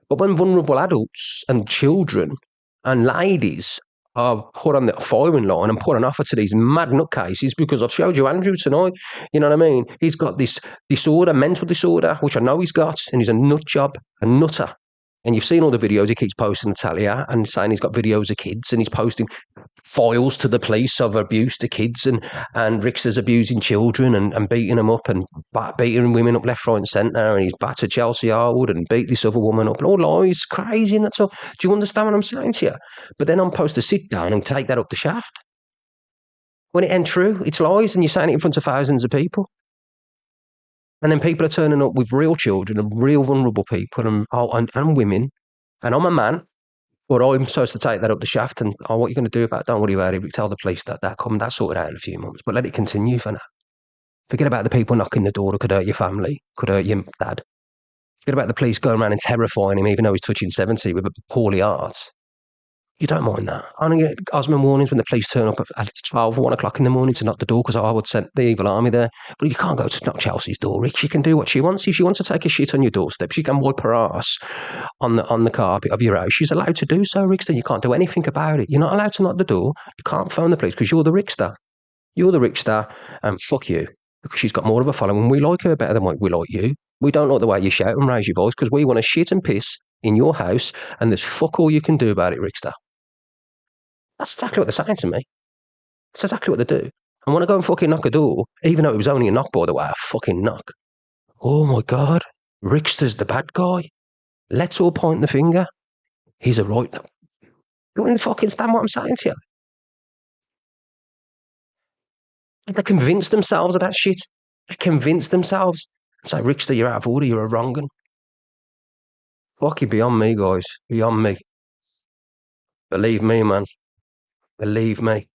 But when vulnerable adults and children and ladies are put on the firing line and put an offer to these mad nutcases, because I've showed you Andrew tonight, you know what I mean? He's got this disorder, mental disorder, which I know he's got, and he's a nut job, a nutter. And you've seen all the videos he keeps posting, Natalia, and saying he's got videos of kids, and he's posting files to the police of abuse to kids, and Ricksta's abusing children and beating them up and beating women up left, right, and centre, and he's battered Chelsea Harwood and beat this other woman up, and all lies, crazy, and that's all. Do you understand what I'm saying to you? But then I'm supposed to sit down and take that up the shaft. When it ain't true, it's lies, and you're saying it in front of thousands of people. And then people are turning up with real children and real vulnerable people and women. And I'm a man, but I'm supposed to take that up the shaft. And what are you going to do about it? Don't worry about it. We tell the police that that's sorted out in a few months. But let it continue for now. Forget about the people knocking the door that could hurt your family, could hurt your dad. Forget about the police going around and terrifying him, even though he's touching 70 with a poorly heart. You don't mind that. I don't get Osman warnings when the police turn up at 12 or 1 o'clock in the morning to knock the door because I would send the evil army there. But you can't go to knock Chelsea's door, Rich. She can do what she wants. If she wants to take a shit on your doorstep, she can wipe her ass on the carpet of your house. She's allowed to do so, Ricksta. You can't do anything about it. You're not allowed to knock the door. You can't phone the police because you're the Ricksta. You're the Ricksta, and fuck you. Because she's got more of a following. We like her better than we like you. We don't like the way you shout and raise your voice because we want to shit and piss in your house, and there's fuck all you can do about it, Ricksta. That's exactly what they're saying to me. That's exactly what they do. And when I go and fucking knock a door, even though it was only a knock, by the way, a fucking knock. Oh my God, Ricksta's the bad guy. Let's all point the finger. He's a right. You want to fucking understand what I'm saying to you? They convince themselves of that shit. They convince themselves. Say, Ricksta, you're out of order, you're a wrong un. Fucking beyond me, guys. Beyond me. Believe me, man. Believe me.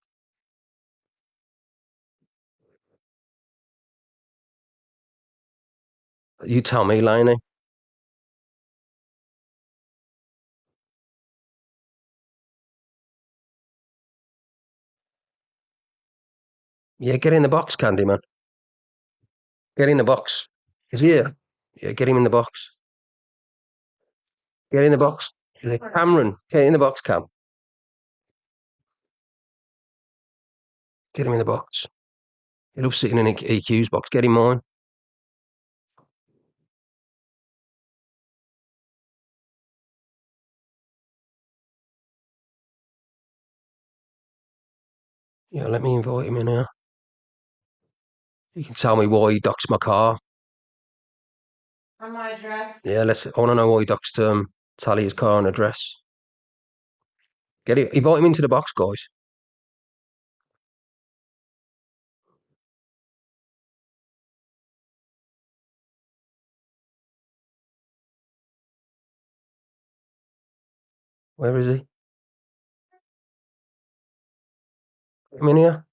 You tell me, Lainey. Yeah, get in the box, Candyman. Get in the box. Is he here? Yeah, get him in the box. Get in the box. Cameron, get in the box, Cam. Get him in the box. He loves sitting in EQ's box. Get him mine. Yeah, let me invite him in here. You can tell me why he doxed my car. And my address. Yeah, I want to know why he doxed Talia's car and address. Get it. Invite him into the box, guys. Where is he? Come in here.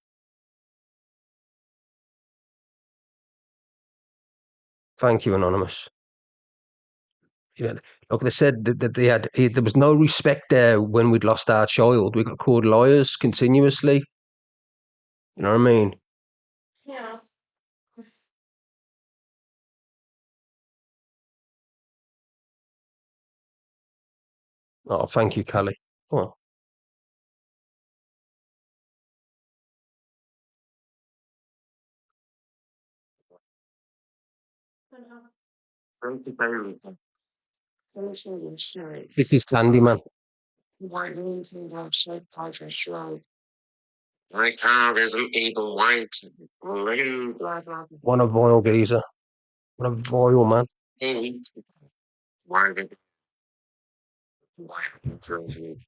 Thank you, Anonymous. Yeah, look, they said that there was no respect there when we'd lost our child. We got called liars continuously. You know what I mean? Yeah. Oh, thank you, Callie. Come on. This is Candyman. My car isn't even white. What a vile geezer. What a vile man. Why did you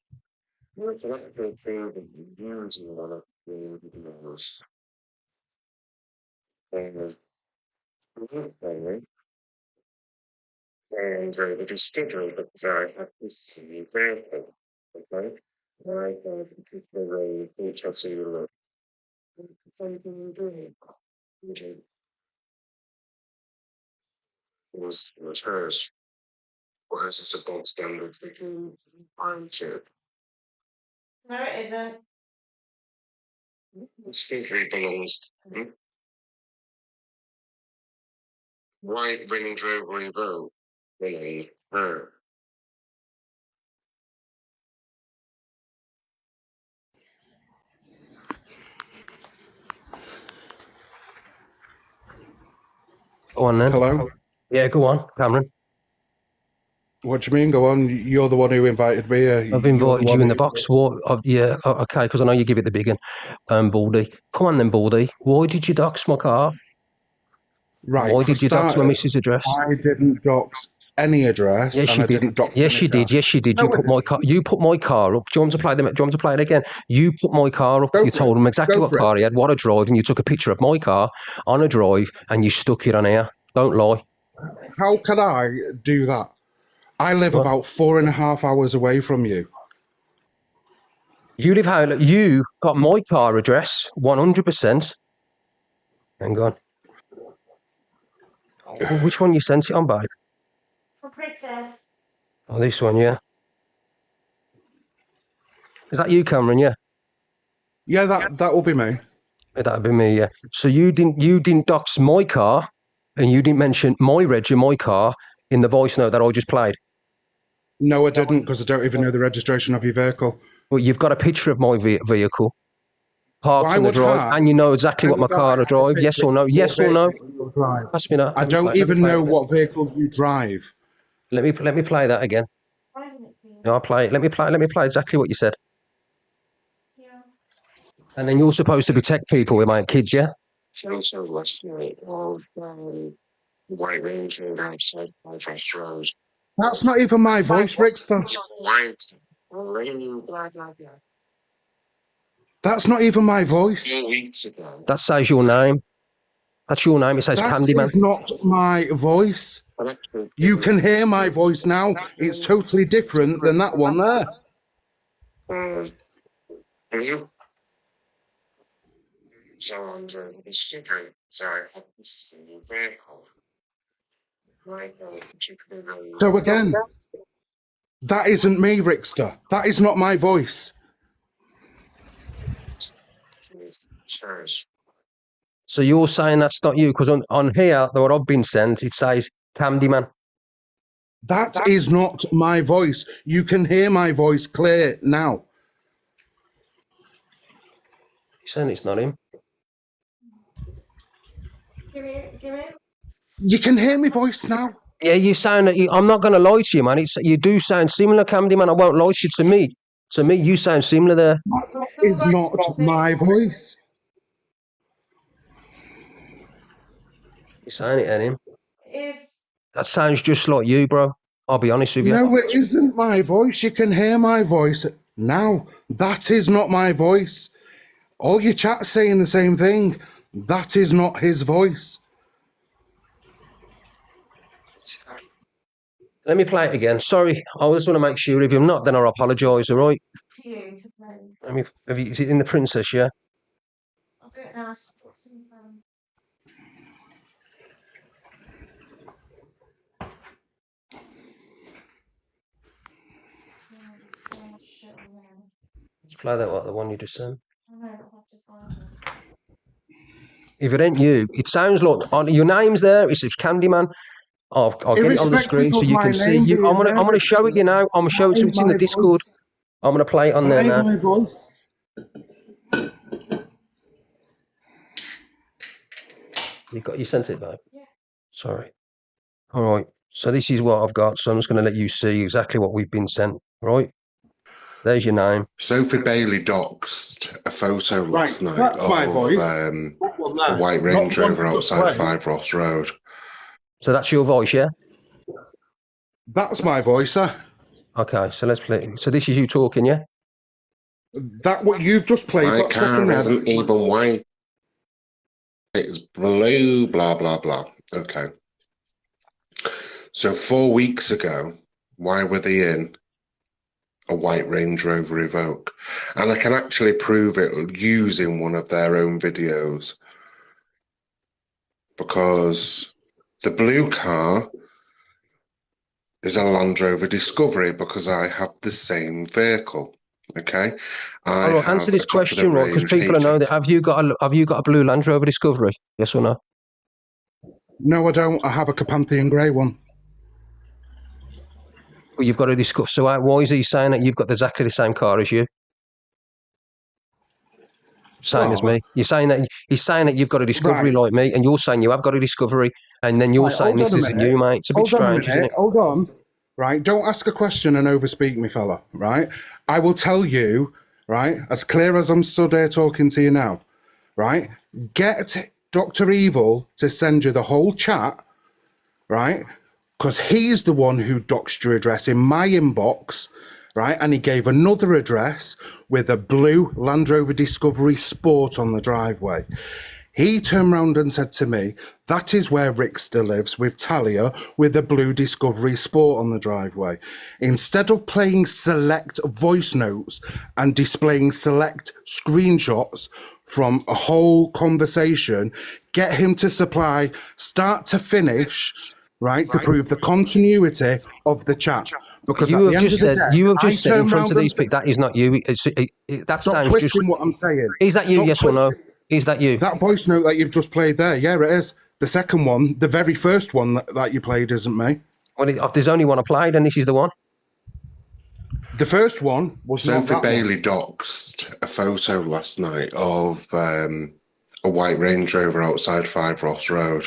and the discovery that I have this vehicle, okay? I particularly think I see something doing. Okay. Was hers. Hers is a gold standard freaking fine chip. No, it isn't. Excuse me, belongs. White Range Rover Evo. Really, her. Go on then. Hello? Yeah, go on, Cameron. What do you mean? Go on. You're the one who invited me. I've invited you in the box. What? Yeah, okay, because I know you give it the big one. Baldy. Come on then, Baldy. Why did you dox my car? Right, Why for did you dox my starters, missus' address? I didn't dox any address, Yes, and you I did. didn't dox Yes, any you did. car. Yes, you did. No, You I put my didn't. car. You put my car up. Do you want to play them? Do you want to play it again? You put my car up. Go You for told it. him exactly Go what for car it. he had, what a drive, and you took a picture of my car on a drive, and you stuck it on here. Don't lie. How can I do that? I live What? about 4.5 hours away from you. You live how? You got my car address 100%. Hang on. Oh, which one you sent it on, babe? For Princess. Oh, this one, yeah. Is that you, Cameron? Yeah. Yeah, that will be me. That'd be me, yeah. So you didn't dox my car, and you didn't mention my reg in my car in the voice note that I just played. No, I didn't, because I don't even know the registration of your vehicle. Well, you've got a picture of my vehicle parked Why on the would drive, I? and you know exactly Why what my would I car to have a drive. Yes picture or no? of your Yes or no? vehicle in your drive? Pass me that. I don't even know what vehicle you drive. Let me play that again. No, I'll play it. Let me play exactly what you said. Yeah. And then you're supposed to protect people with my kids, yeah? So last night, White Range and outside Contrast Road. That's not even my voice, Ricksta. White. That's not even my voice. 4 weeks ago. That says your name. That's your name. It says That Candyman. is not my voice. You can hear my voice now. It's totally different than that one there. You? So I'm doing the sticker. Sorry, I this vehicle. So again, that isn't me, Ricksta. That is not my voice. So you're saying that's not you? Because on here, what I've been sent, it says Candyman. That is not my voice. You can hear my voice clear now. You're saying it's not him? Give it. You can hear my voice now. Yeah, you sound. I'm not going to lie to you, man. You do sound similar, Candyman. I won't lie to you. To me, you sound similar there. That is not my voice. You're saying it, ain't him? It is. That sounds just like you, bro. I'll be honest with you. No, it isn't my voice. You can hear my voice now. That is not my voice. All your chat's saying the same thing. That is not his voice. Let me play it again. Sorry, I just want to make sure. If you're not, then I'll apologise, all right? To you to play. Let me, is it in the Princess, yeah? I'll do it now. Put some, so much shit on there. Let's play that, what, the one you just sent. I know, I'll have to find it. If it ain't you, it sounds like your name's there. It says Candyman. I'll get it on the screen so you can see. I'm gonna show it you now. I'm gonna show it. So it's in the Discord. I'm gonna play it on there now. My voice. You sent it, babe. Yeah. Sorry. All right. So this is what I've got. So I'm just gonna let you see exactly what we've been sent. Right. There's your name. Sophie Bailey doxed a photo last night that's my voice. A white Range Rover outside Five Ross Road. So that's your voice, yeah? That's my voice, sir. Okay, so let's play. So this is you talking, yeah? That what you've just played. My car isn't even white. It's blue, blah, blah, blah. Okay. So 4 weeks ago, why were they in a white Range Rover Evoque? And I can actually prove it using one of their own videos. Because the blue car is a Land Rover Discovery because I have the same vehicle. Okay. Answer this question, right? Because people know that. Have you got a blue Land Rover Discovery? Yes or no? No, I don't. I have a Carpathian grey one. Well, you've got to discuss. So why is he saying that you've got exactly the same car as you? Same as me. You're saying that he's saying that you've got a Discovery like me, and you're saying you have got a Discovery, and then you're saying this isn't you, mate. It's a bit strange, isn't it? Hold on. Right, don't ask a question and overspeak me, fella. Right, I will tell you. Right, as clear as I'm stood here talking to you now. Right, get Dr. Evil to send you the whole chat. Right. Because he's the one who doxed your address in my inbox, right? And he gave another address with a blue Land Rover Discovery Sport on the driveway. He turned round and said to me, that is where Ricksta lives with Talia with a blue Discovery Sport on the driveway. Instead of playing select voice notes and displaying select screenshots from a whole conversation, get him to supply start to finish, right, to prove the continuity of the chat. Because you have just said in front of these people that is not you. That sounds twisting just what I'm saying. Is that you? Yes or no? Is that you? That voice note that you've just played there, yeah, it is. The second one, the very first one that you played, isn't me. Well, there's only one I played, and this is the one. The first one was Sophie Bailey doxed a photo last night of a white Range Rover outside Five Ross Road.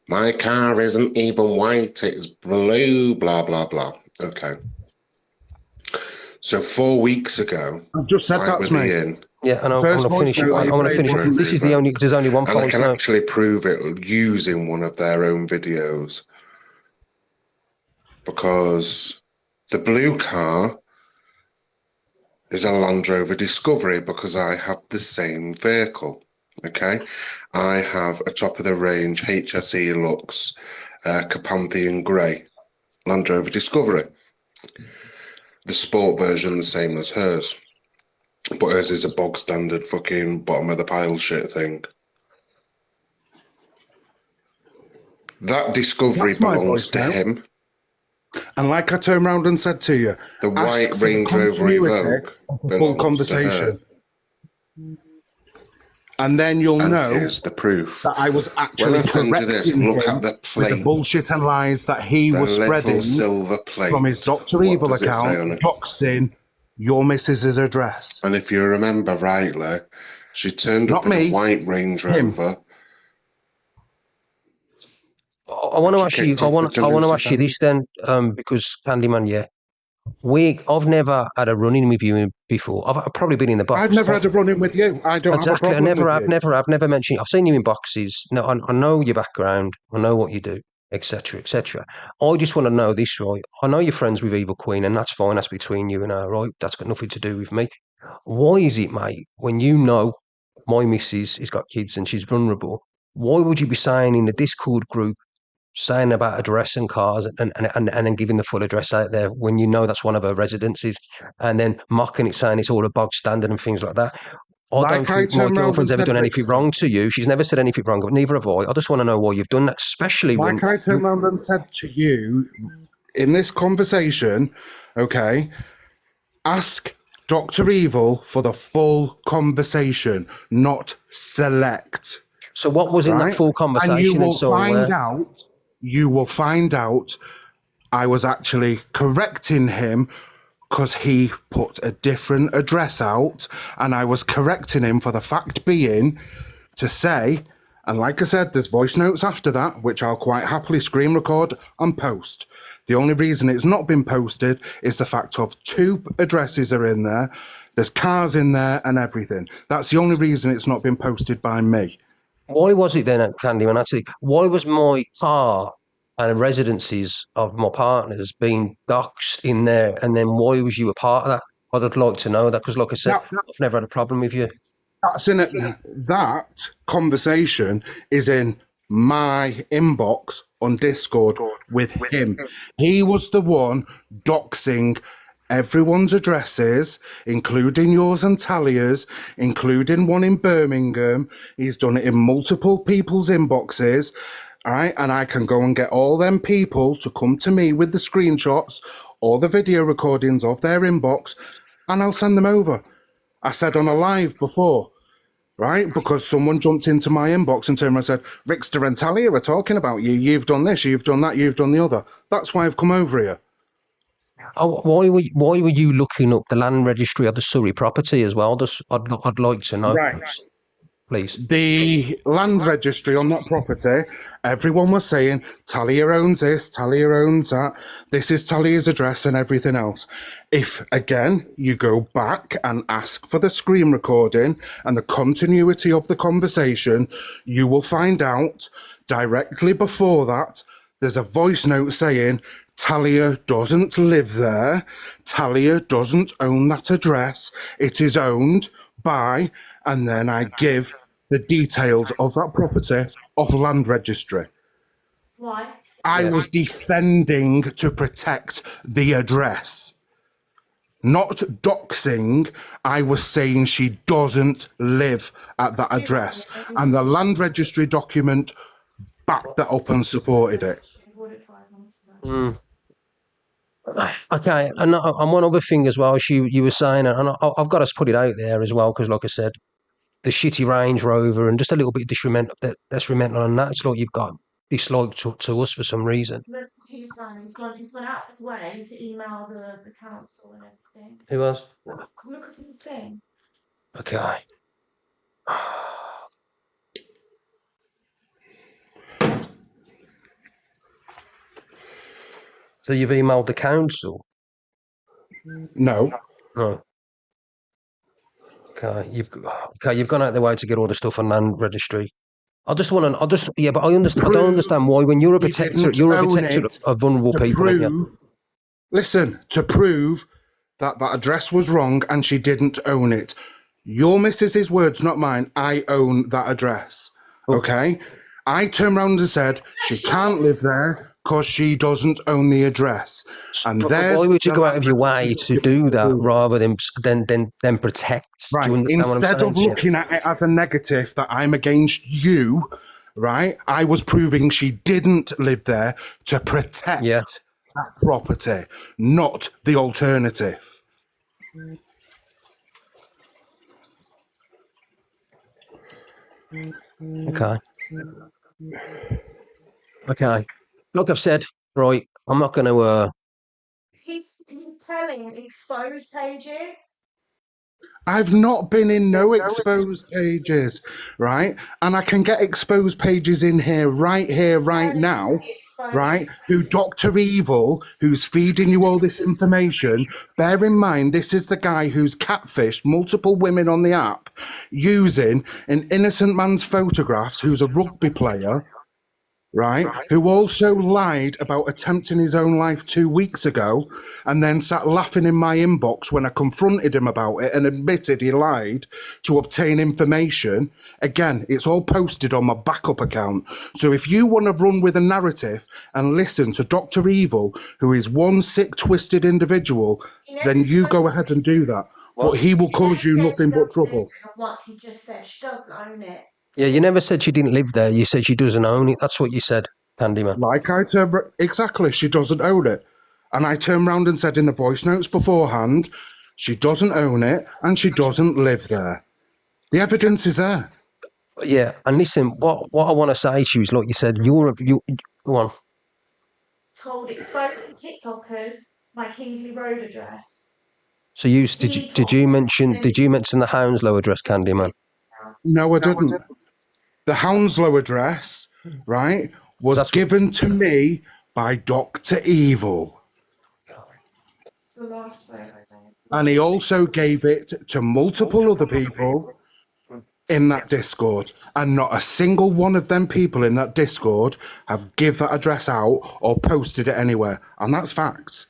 My car isn't even white, it's blue, blah, blah, blah. Okay. So 4 weeks ago, I've just said that's me. Yeah, and I'm going to finish it. I want to finish it. This is the only. There's only one. And I can actually prove it using one of their own videos, because the blue car is a Land Rover Discovery because I have the same vehicle. Okay, I have a top of the range HSE Lux Carpathian grey Land Rover Discovery. The sport version the same as hers. But hers is a bog standard fucking bottom of the pile shit thing. That Discovery belongs to him. And like I turned around and said to you, the white Range Rover Evoque full conversation. And then you'll know here's the proof that I was actually correcting him with the bullshit and lies that he was spreading from his Dr. Evil account, doxing your missus's address. And if you remember rightly, she turned up in a white Range Rover. I want to ask you. I want to ask you this then, because Candyman, yeah, I've never had a run-in with you before. I've probably been in the box. I've never had a run-in with you. I don't exactly. have a problem I've never mentioned. I've seen you in boxes. No, I know your background. I know what you do, etc., etc. I just want to know this, right? I know you're friends with Evil Queen, and that's fine. That's between you and her, right? That's got nothing to do with me. Why is it, mate, when you know my missus has got kids and she's vulnerable, why would you be saying in the Discord group saying about address and cars and then giving the full address out there when you know that's one of her residences, and then mocking it, saying it's all a bog standard and things like that. I don't think my girlfriend's ever done anything wrong to you. She's never said anything wrong, but neither have I. I just want to know why you've done that, especially when... Like I turned around and said to you, in this conversation, okay, ask Dr. Evil for the full conversation, not select. So what was in that full conversation? And you will find out I was actually correcting him because he put a different address out, and I was correcting him for the fact being to say, and like I said, there's voice notes after that, which I'll quite happily screen record and post. The only reason it's not been posted is the fact of 2 addresses are in there, there's cars in there and everything. That's the only reason it's not been posted by me. Why was it then, Candyman, actually, why was my car and residencies of my partners being doxed in there, and then why was you a part of that? I'd like to know that, because like I said, I've never had a problem with you. That's in it. That conversation is in my inbox on Discord with him. He was the one doxing everyone's addresses, including yours and Talia's, including one in Birmingham. He's done it in multiple people's inboxes. All right, and I can go and get all them people to come to me with the screenshots or the video recordings of their inbox, and I'll send them over. I said on a live before, right? Because someone jumped into my inbox and turned around and said, Ricksta and Talia are talking about you. You've done this, you've done that, you've done the other. That's why I've come over here. Oh, why were you looking up the land registry of the Surrey property as well? I'd like to know. Right. Please. The land registry on that property, everyone was saying, Talia owns this, Talia owns that, this is Talia's address and everything else. If, again, you go back and ask for the screen recording and the continuity of the conversation, you will find out directly before that, there's a voice note saying, Talia doesn't live there, Talia doesn't own that address, it is owned by... And then I give the details of that property off land registry. Why? I was defending to protect the address, not doxing. I was saying she doesn't live at that address. And the land registry document backed that up and supported it. Mm. Okay, and one other thing as well, you were saying, and I've got to put it out there as well, because like I said, the shitty Range Rover and just a little bit detrimental on that. It's like you've got dislike to us for some reason. He's gone out of his way to email the council and everything. Who was? Look at the thing. Okay. So you've emailed the council? No. No. Okay, you've gone out of the way to get all the stuff on land registry. But I understand. I don't understand why, when you're a protector of vulnerable people. Listen, to prove that that address was wrong and she didn't own it. Your missus's words, not mine. I own that address. Okay? I turned around and said she can't live there because she doesn't own the address. And why would you go out of your way to do that rather than protect? Right. Do you understand what I'm saying? Instead of looking at it as a negative that I'm against you, right? I was proving she didn't live there to protect that property, not the alternative. Okay. Okay. Like I've said, right, I'm not going to... He's telling exposed pages. I've not been in no exposed pages, right? And I can get exposed pages in here, right now, right? Who Dr. Evil, who's feeding you all this information. Bear in mind, this is the guy who's catfished multiple women on the app using an innocent man's photographs, who's a rugby player, right, who also lied about attempting his own life 2 weeks ago and then sat laughing in my inbox when I confronted him about it and admitted he lied to obtain information. Again, it's all posted on my backup account. So if you want to run with a narrative and listen to Dr. Evil, who is one sick, twisted individual, then you go ahead and do that. But he will cause you nothing but trouble. Once he just said she doesn't own it. Yeah, you never said she didn't live there. You said she doesn't own it. That's what you said, Candyman. Like I turned... Exactly, she doesn't own it. And I turned round and said in the voice notes beforehand, she doesn't own it and she doesn't live there. The evidence is there. Yeah, and listen, what I want to say to you is, like you said, you go on. Told exposing TikTokers my Kingsley Road address. So did you mention the Hounslow address, Candyman? No, I didn't. The Hounslow address, right, was given to me by Dr. Evil. The last photo. And he also gave it to multiple other people in that Discord. And not a single one of them people in that Discord have give that address out or posted it anywhere. And that's facts.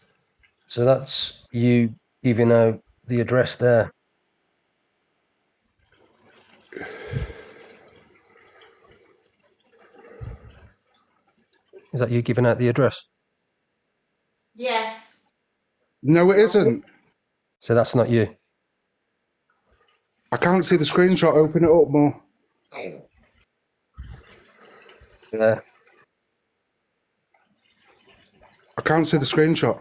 So that's you giving out the address there. Is that you giving out the address? Yes. No, it isn't. So that's not you? I can't see the screenshot. Open it up more. Yeah. I can't see the screenshot.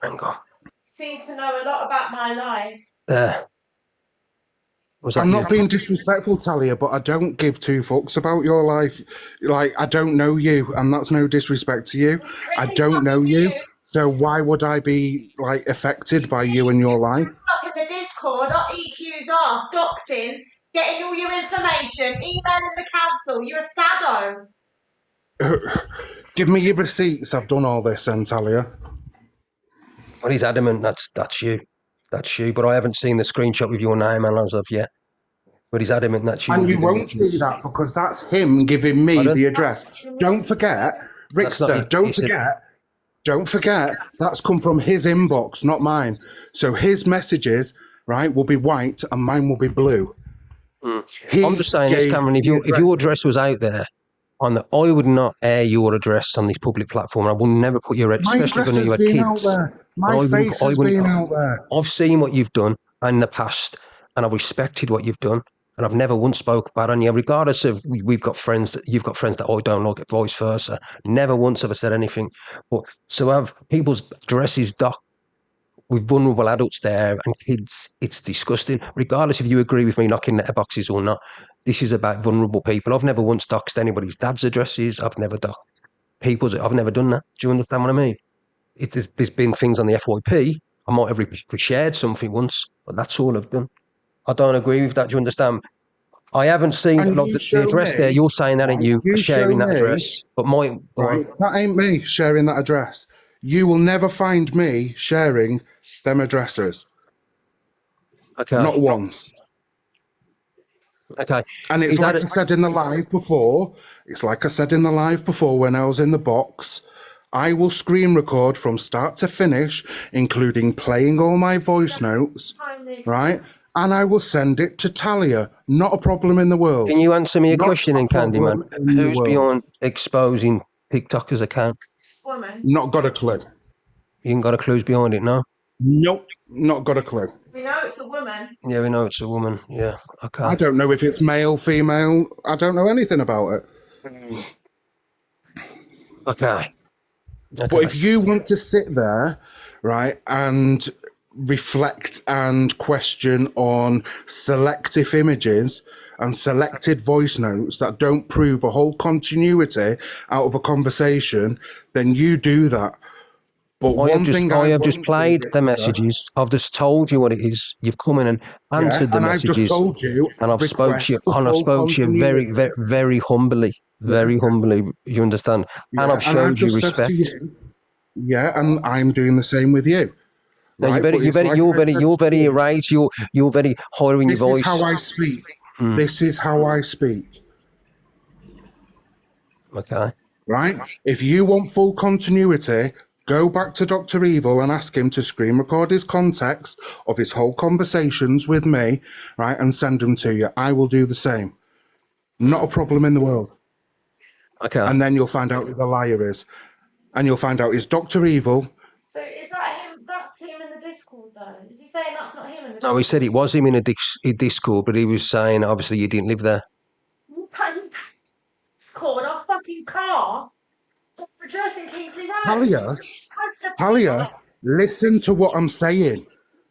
Hang on. Seem to know a lot about my life. There. I'm not being disrespectful, Talia, but I don't give two fucks about your life. Like, I don't know you, and that's no disrespect to you. I don't know you, so why would I be, like, affected by you and your life? Stuck in the Discord, EQ's ass, doxing, getting all your information, emailing the council. You're a sado. Give me your receipts. I've done all this, then, Talia. Well, he's adamant that's you. That's you, but I haven't seen the screenshot with your name on as of yet. But he's adamant that's you. And you won't see that because that's him giving me the address. Don't forget, Ricksta, don't forget, that's come from his inbox, not mine. So his messages, right, will be white and mine will be blue. I'm just saying this, Cameron, if your address was out there, I would not air your address on this public platform. I would never put your My address has been out there. My face has been out there. I've seen what you've done in the past, and I've respected what you've done, and I've never once spoke bad on you, regardless of you've got friends that I don't like, vice versa. Never once have I said anything. But so have people's addresses docked with vulnerable adults there and kids. It's disgusting. Regardless if you agree with me knocking letterboxes or not, this is about vulnerable people. I've never once doxed anybody's dad's addresses. I've never doxed people's. I've never done that. Do you understand what I mean? There's been things on the FYP. I might have shared something once, but that's all I've done. I don't agree with that. Do you understand? I haven't seen the address there. You're saying that, and you sharing that address. But that ain't me sharing that address. You will never find me sharing them addresses. Okay. Not once. Okay. And it's like I said in the live before. It's like I said in the live before when I was in the box. I will screen record from start to finish, including playing all my voice notes, right? And I will send it to Talia. Not a problem in the world. Can you answer me a question in Candyman? Who's beyond exposing TikToker's account? Woman. Not got a clue. You ain't got a clue who's behind it, no? Nope, not got a clue. We know it's a woman. Yeah, we know it's a woman. Yeah, okay. I don't know if it's male, female. I don't know anything about it. Okay. But if you want to sit there, right, and reflect and question on selective images and selected voice notes that don't prove a whole continuity out of a conversation, then you do that. But I have just played the messages. I've just told you what it is. You've come in and answered the messages. I've just told you, and I've spoke to you, and I've spoke to you very, very, very humbly. Very humbly, you understand? Yeah, and I've showed you respect. Yeah, and I'm doing the same with you. No, right? you're very irate. You're very higher in your voice. This is how I speak. This is how I speak. Okay. Right? If you want full continuity, go back to Dr. Evil and ask him to screen record his context of his whole conversations with me, right, and send them to you. I will do the same. Not a problem in the world. Okay. And then you'll find out who the liar is. And you'll find out is Dr. Evil. So is that him? That's him in the Discord, though. Is he saying that's not him in the Discord? No, he said it was him in a Discord, but he was saying obviously you didn't live there. Discord, our fucking car. Address in Kingsley Talia, Road. Talia, listen to what I'm saying.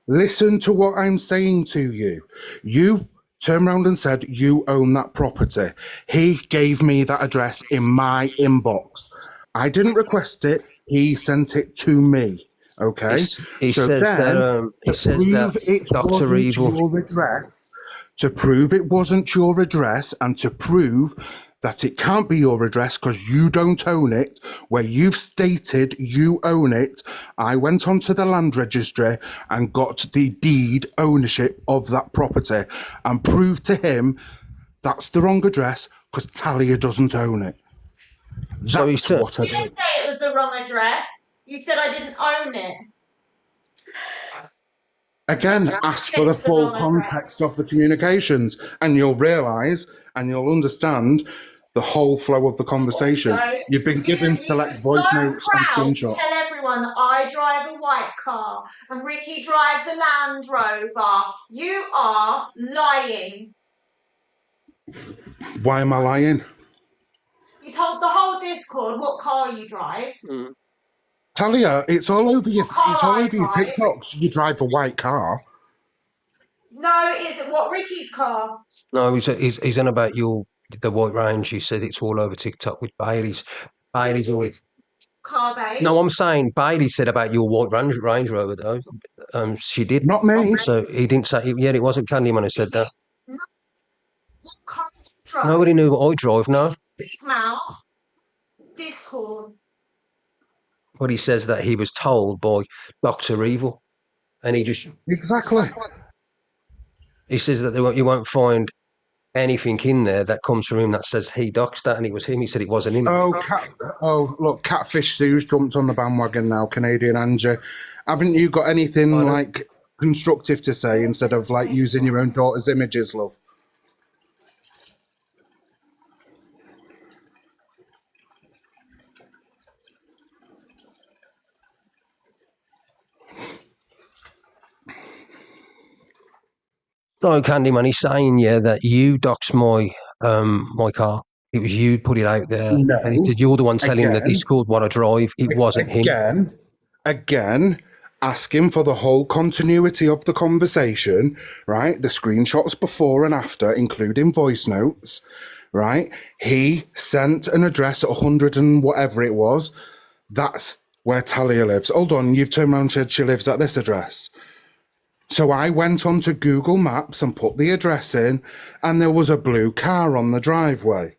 Listen to what I'm saying to you. You turned around and said you own that property. He gave me that address in my inbox. I didn't request it. He sent it to me. Okay. He so says then, that to prove it Dr. wasn't Evil. your address, to prove it wasn't your address, and to prove that it can't be your address because you don't own it, where you've stated you own it, I went onto the land registry and got the deed ownership of that property and proved to him that's the wrong address because Talia doesn't own it. So he said, You didn't say it was the wrong address. You said I didn't own it. Again, ask for the full context of the communications and you'll realise and you'll understand the whole flow of the conversation. You've been given select voice notes and screenshots. Tell everyone that I drive a white car and Ricky drives a Land Rover. You are lying. Why am I lying? You told the whole Discord what car you drive. Talia, it's all over your TikToks. You drive a white car. No, it isn't. What, Ricky's car? No, he's on about the White Range. He said it's all over TikTok with Bailey's. Bailey's always. Car babe. No, I'm saying Bailey said about your White Range Rover though. She did. Not me. So he didn't say. Yeah, it wasn't Candyman who said that. What car do you drive? Nobody knew what I drive. No. Big mouth. Discord. But he says that he was told by Dr. Evil, and he just exactly. He says that you won't find anything in there that comes from him that says he doxed that, and it was him. He said it wasn't him. Look, Catfish Sue's jumped on the bandwagon now, Canadian Angie. Haven't you got anything like constructive to say instead of like using your own daughter's images, love? No, Candyman, he's saying, that you doxed my car. It was you put it out there. No. And he said you're the one telling the Discord what I drive. It wasn't him. Again, asking for the whole continuity of the conversation, right? The screenshots before and after, including voice notes, right? He sent an address at 100 and whatever it was. That's where Talia lives. Hold on, you've turned around and said she lives at this address. So I went onto Google Maps and put the address in, and there was a blue car on the driveway.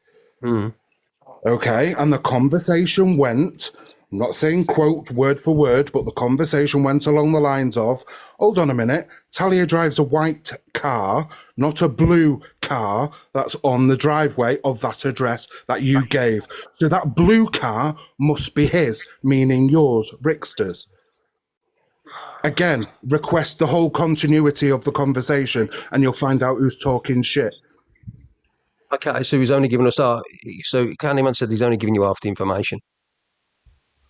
Okay, and the conversation went, I'm not saying quote word for word, but the conversation went along the lines of, hold on a minute, Talia drives a white car, not a blue car that's on the driveway of that address that you gave. So that blue car must be his, meaning yours, Ricksta's. Again, request the whole continuity of the conversation and you'll find out who's talking shit. Okay, so he's only giving us so Candyman said he's only giving you half the information.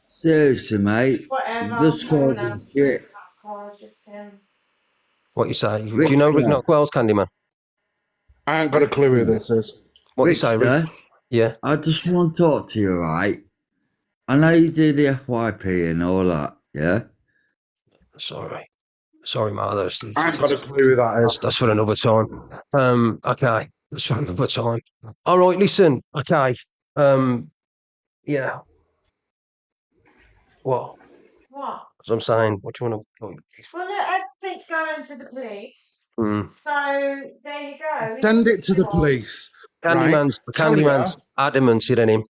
Seriously, mate. Whatever. This causing shit. What you say? Do you know Rick Knockwell's, Candyman? I ain't got a clue who this is. What you say, Rick? Yeah. I just want to talk to you, right? I know you do the FYP and all that, yeah? Sorry, Mother. I haven't got a clue who that is. That's for another time. Okay. That's for another time. All right, listen. Okay. Yeah. What? As I'm saying, what do you want to... Well, look, everything's going to the police. So, there you go. Send it to the police. Candyman's adamant in him.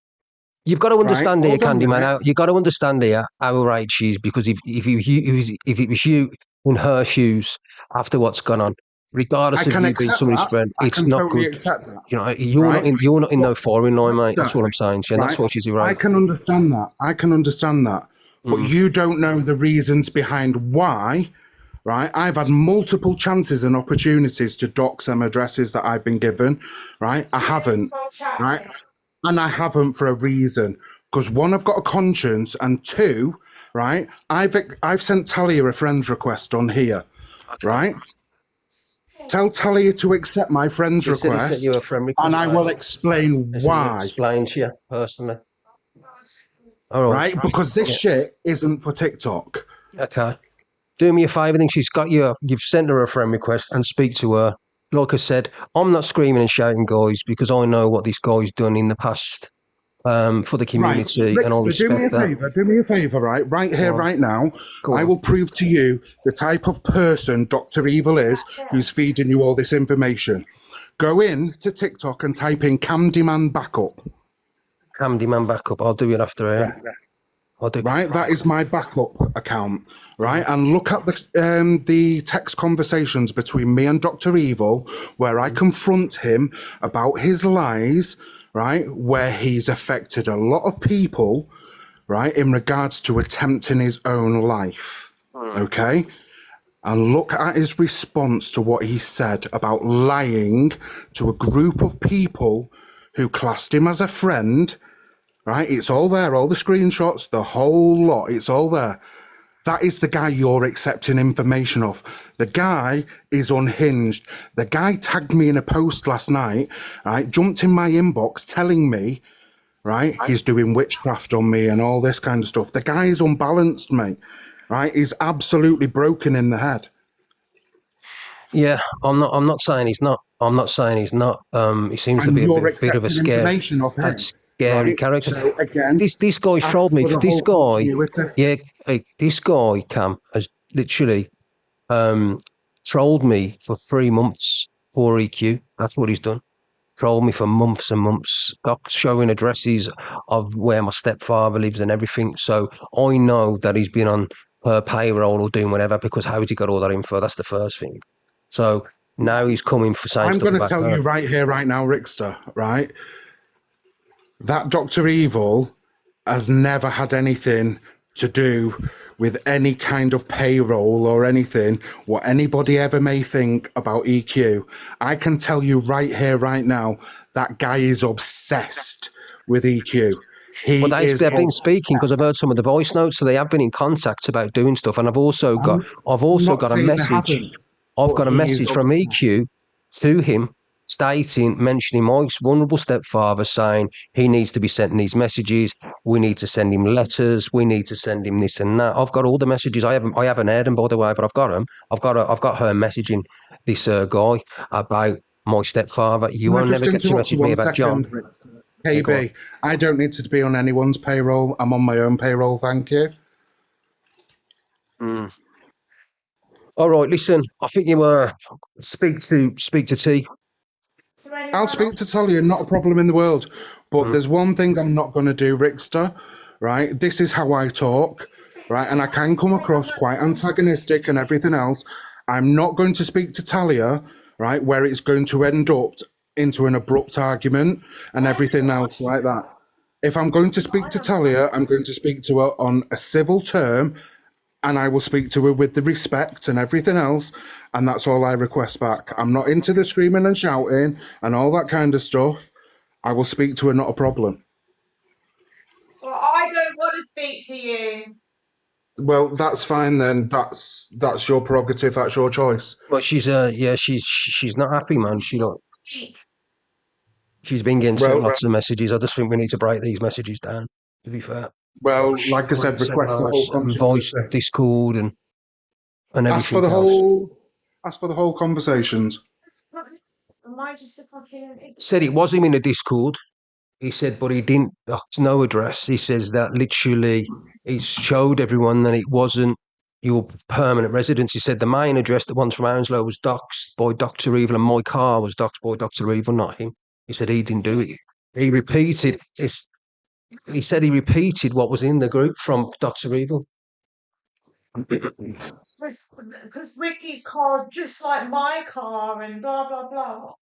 You've got to understand here, Candyman. You've got to understand here how right she is, because if it was you in her shoes after what's gone on, regardless I of can you being accept somebody's that. friend, I it's can not totally good. accept that. You know, you're not in no firing line, mate. That's what I'm saying to you, and that's why she's I irate. can understand that. I can understand that. But you don't know the reasons behind why, right? I've had multiple chances and opportunities to dox some addresses that I've been given, right? I haven't, right? And I haven't for a reason. Because one, I've got a conscience, and two, right? I've sent Talia a friend request on here, right? Tell Talia to accept my friend's He said he request, sent you a friend request, and I mate. will explain He said he why. explained to you personally. All Right? Because this Yeah. shit isn't for TikTok. Okay. Do me a favour, then she's got you. You've sent her a friend request and speak to her. Like I said, I'm not screaming and shouting, guys, because I know what this guy's done in the past for the community, Right, and I Ricksta, do me a respect that. favour. Do me a favour, right? Right here, right now. I will prove to you the type of person Dr. Evil is who's feeding you all this information. Go in to TikTok and type in Candyman Backup. Candyman Backup. I'll do it after here. I'll do. Right, that is my backup account. Right, and look at the text conversations between me and Dr. Evil, where I confront him about his lies. Right, where he's affected a lot of people. Right, in regards to attempting his own life. Okay, and look at his response to what he said about lying to a group of people who classed him as a friend. Right, it's all there, all the screenshots, the whole lot, it's all there. That is the guy you're accepting information of. The guy is unhinged. The guy tagged me in a post last night, right, jumped in my inbox telling me, right, he's doing witchcraft on me and all this kind of stuff. The guy is unbalanced, mate, right? He's absolutely broken in the head. Yeah, I'm not saying he's not. I'm not saying he's not. He seems to And be a you're bit of a accepting information of him, scary right? character. So again, This guy's ask trolled me. for the This whole guy, continuity. this guy, Cam, has literally trolled me for 3 months for EQ. That's what he's done. Trolled me for months and months, showing addresses of where my stepfather lives and everything. So I know that he's been on her payroll or doing whatever, because how has he got all that info? That's the first thing. So now he's coming for saying I'm stuff going to about tell her. you right here, right now, Ricksta, right? That Dr. Evil has never had anything to do with any kind of payroll or anything, what anybody ever may think about EQ. I can tell you right here, right now, that guy is obsessed with EQ. But they've been speaking, because I've heard some of the voice notes, so they have been in contact about doing stuff. And I've also got a message. I've got a message from EQ to him stating, mentioning my vulnerable stepfather, saying he needs to be sending these messages. We need to send him letters. We need to send him this and that. I've got all the messages. I haven't heard them, by the way, but I've got them. I've got her messaging this guy about my stepfather. You won't never get to message me about John. KB, I don't need to be on anyone's payroll. I'm on my own payroll, thank you. All right, listen. I think you speak to T. I'll speak to Talia, not a problem in the world. But there's one thing I'm not going to do, Ricksta, right? This is how I talk, right? And I can come across quite antagonistic and everything else. I'm not going to speak to Talia, right, where it's going to end up into an abrupt argument and everything else like that. If I'm going to speak to Talia, I'm going to speak to her on a civil term, and I will speak to her with the respect and everything else, and that's all I request back. I'm not into the screaming and shouting and all that kind of stuff. I will speak to her, not a problem. Well, I don't want to speak to you. Well, that's fine then. That's your prerogative. That's your choice. But she's she's not happy, man. She's been getting sent lots of messages. I just think we need to break these messages down, to be fair. Well, like I said, request the whole voice, Discord, and everything Ask for the whole conversations. Am I just a fucking... Said it was him in the Discord. He said, but he didn't. No address. He says that literally he showed everyone that it wasn't your permanent residence. He said the main address, the ones from Hounslow, was doxed by Dr. Evil, and my car was doxed by Dr. Evil, not him. He said he didn't do it. He repeated. He said he repeated what was in the group from Dr. Evil. Because Ricky's car's just like my car and blah, blah, blah.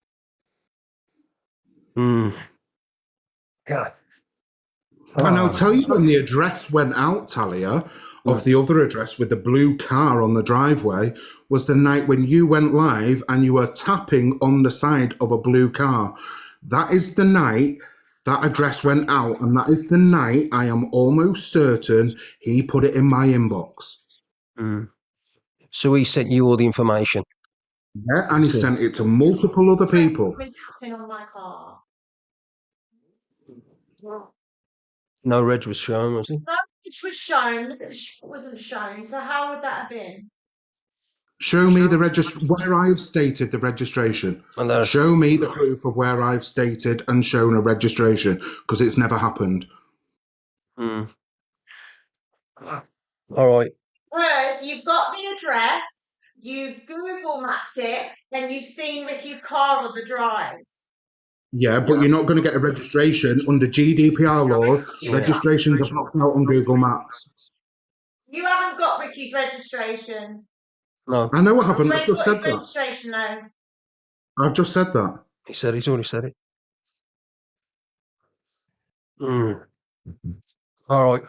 God. And I'll tell you when the address went out, Talia, of the other address with the blue car on the driveway was the night when you went live and you were tapping on the side of a blue car. That is the night that address went out, and that is the night I am almost certain he put it in my inbox. So he sent you all the information? Yeah, and he sent it to multiple other people. Tapping on my car. No reg was shown, was he? No, which was shown. It wasn't shown. So how would that have been? Show me the where I've stated the registration. Show me the proof of where I've stated and shown a registration, because it's never happened. All right. Whereas you've got the address, you've Google mapped it, and you've seen Ricky's car on the drive. Yeah, but you're not going to get a registration under GDPR laws. Registrations are blocked out on Google Maps. You haven't got Ricky's registration. No. I know I haven't. I've just said that. Registration though. I've just said that. He's already said it. All right.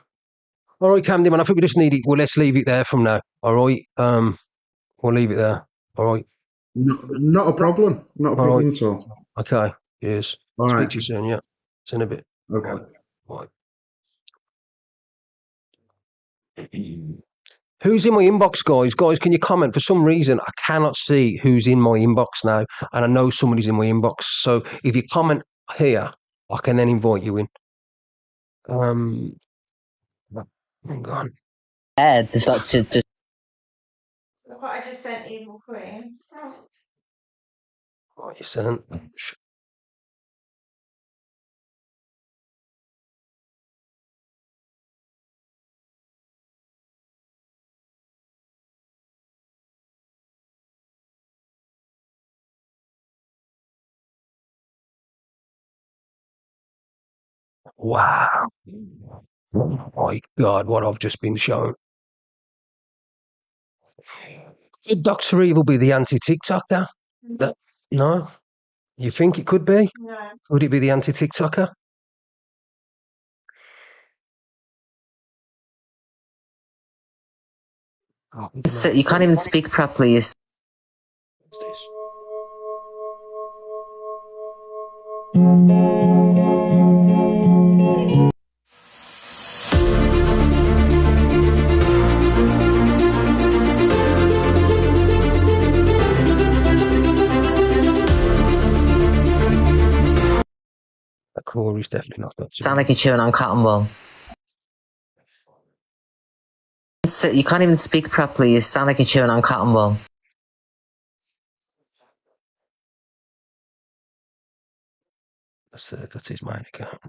All right, Camden, man, I think we just need it. Well, let's leave it there from now. All right. We'll leave it there. All right. Not a problem. Not a problem at all. Okay. Cheers. All Speak right. to you soon, yeah. It's in a bit. Okay. Right. Who's in my inbox, guys? Guys, can you comment? For some reason, I cannot see who's in my inbox now, and I know somebody's in my inbox. So if you comment here, I can then invite you in. Hang on. Just like to Look what I just sent Evil Queen. What you sent? Wow. Oh my God, what I've just been shown. Could Dr. Evil be the anti-TikToker? No? You think it could be? No. Would it be the anti-TikToker? So you can't even speak properly. What's this? Corey's definitely not got. Sound like you're chewing on cotton wool. So you can't even speak properly. You sound like you're chewing on cotton wool. That's his main account.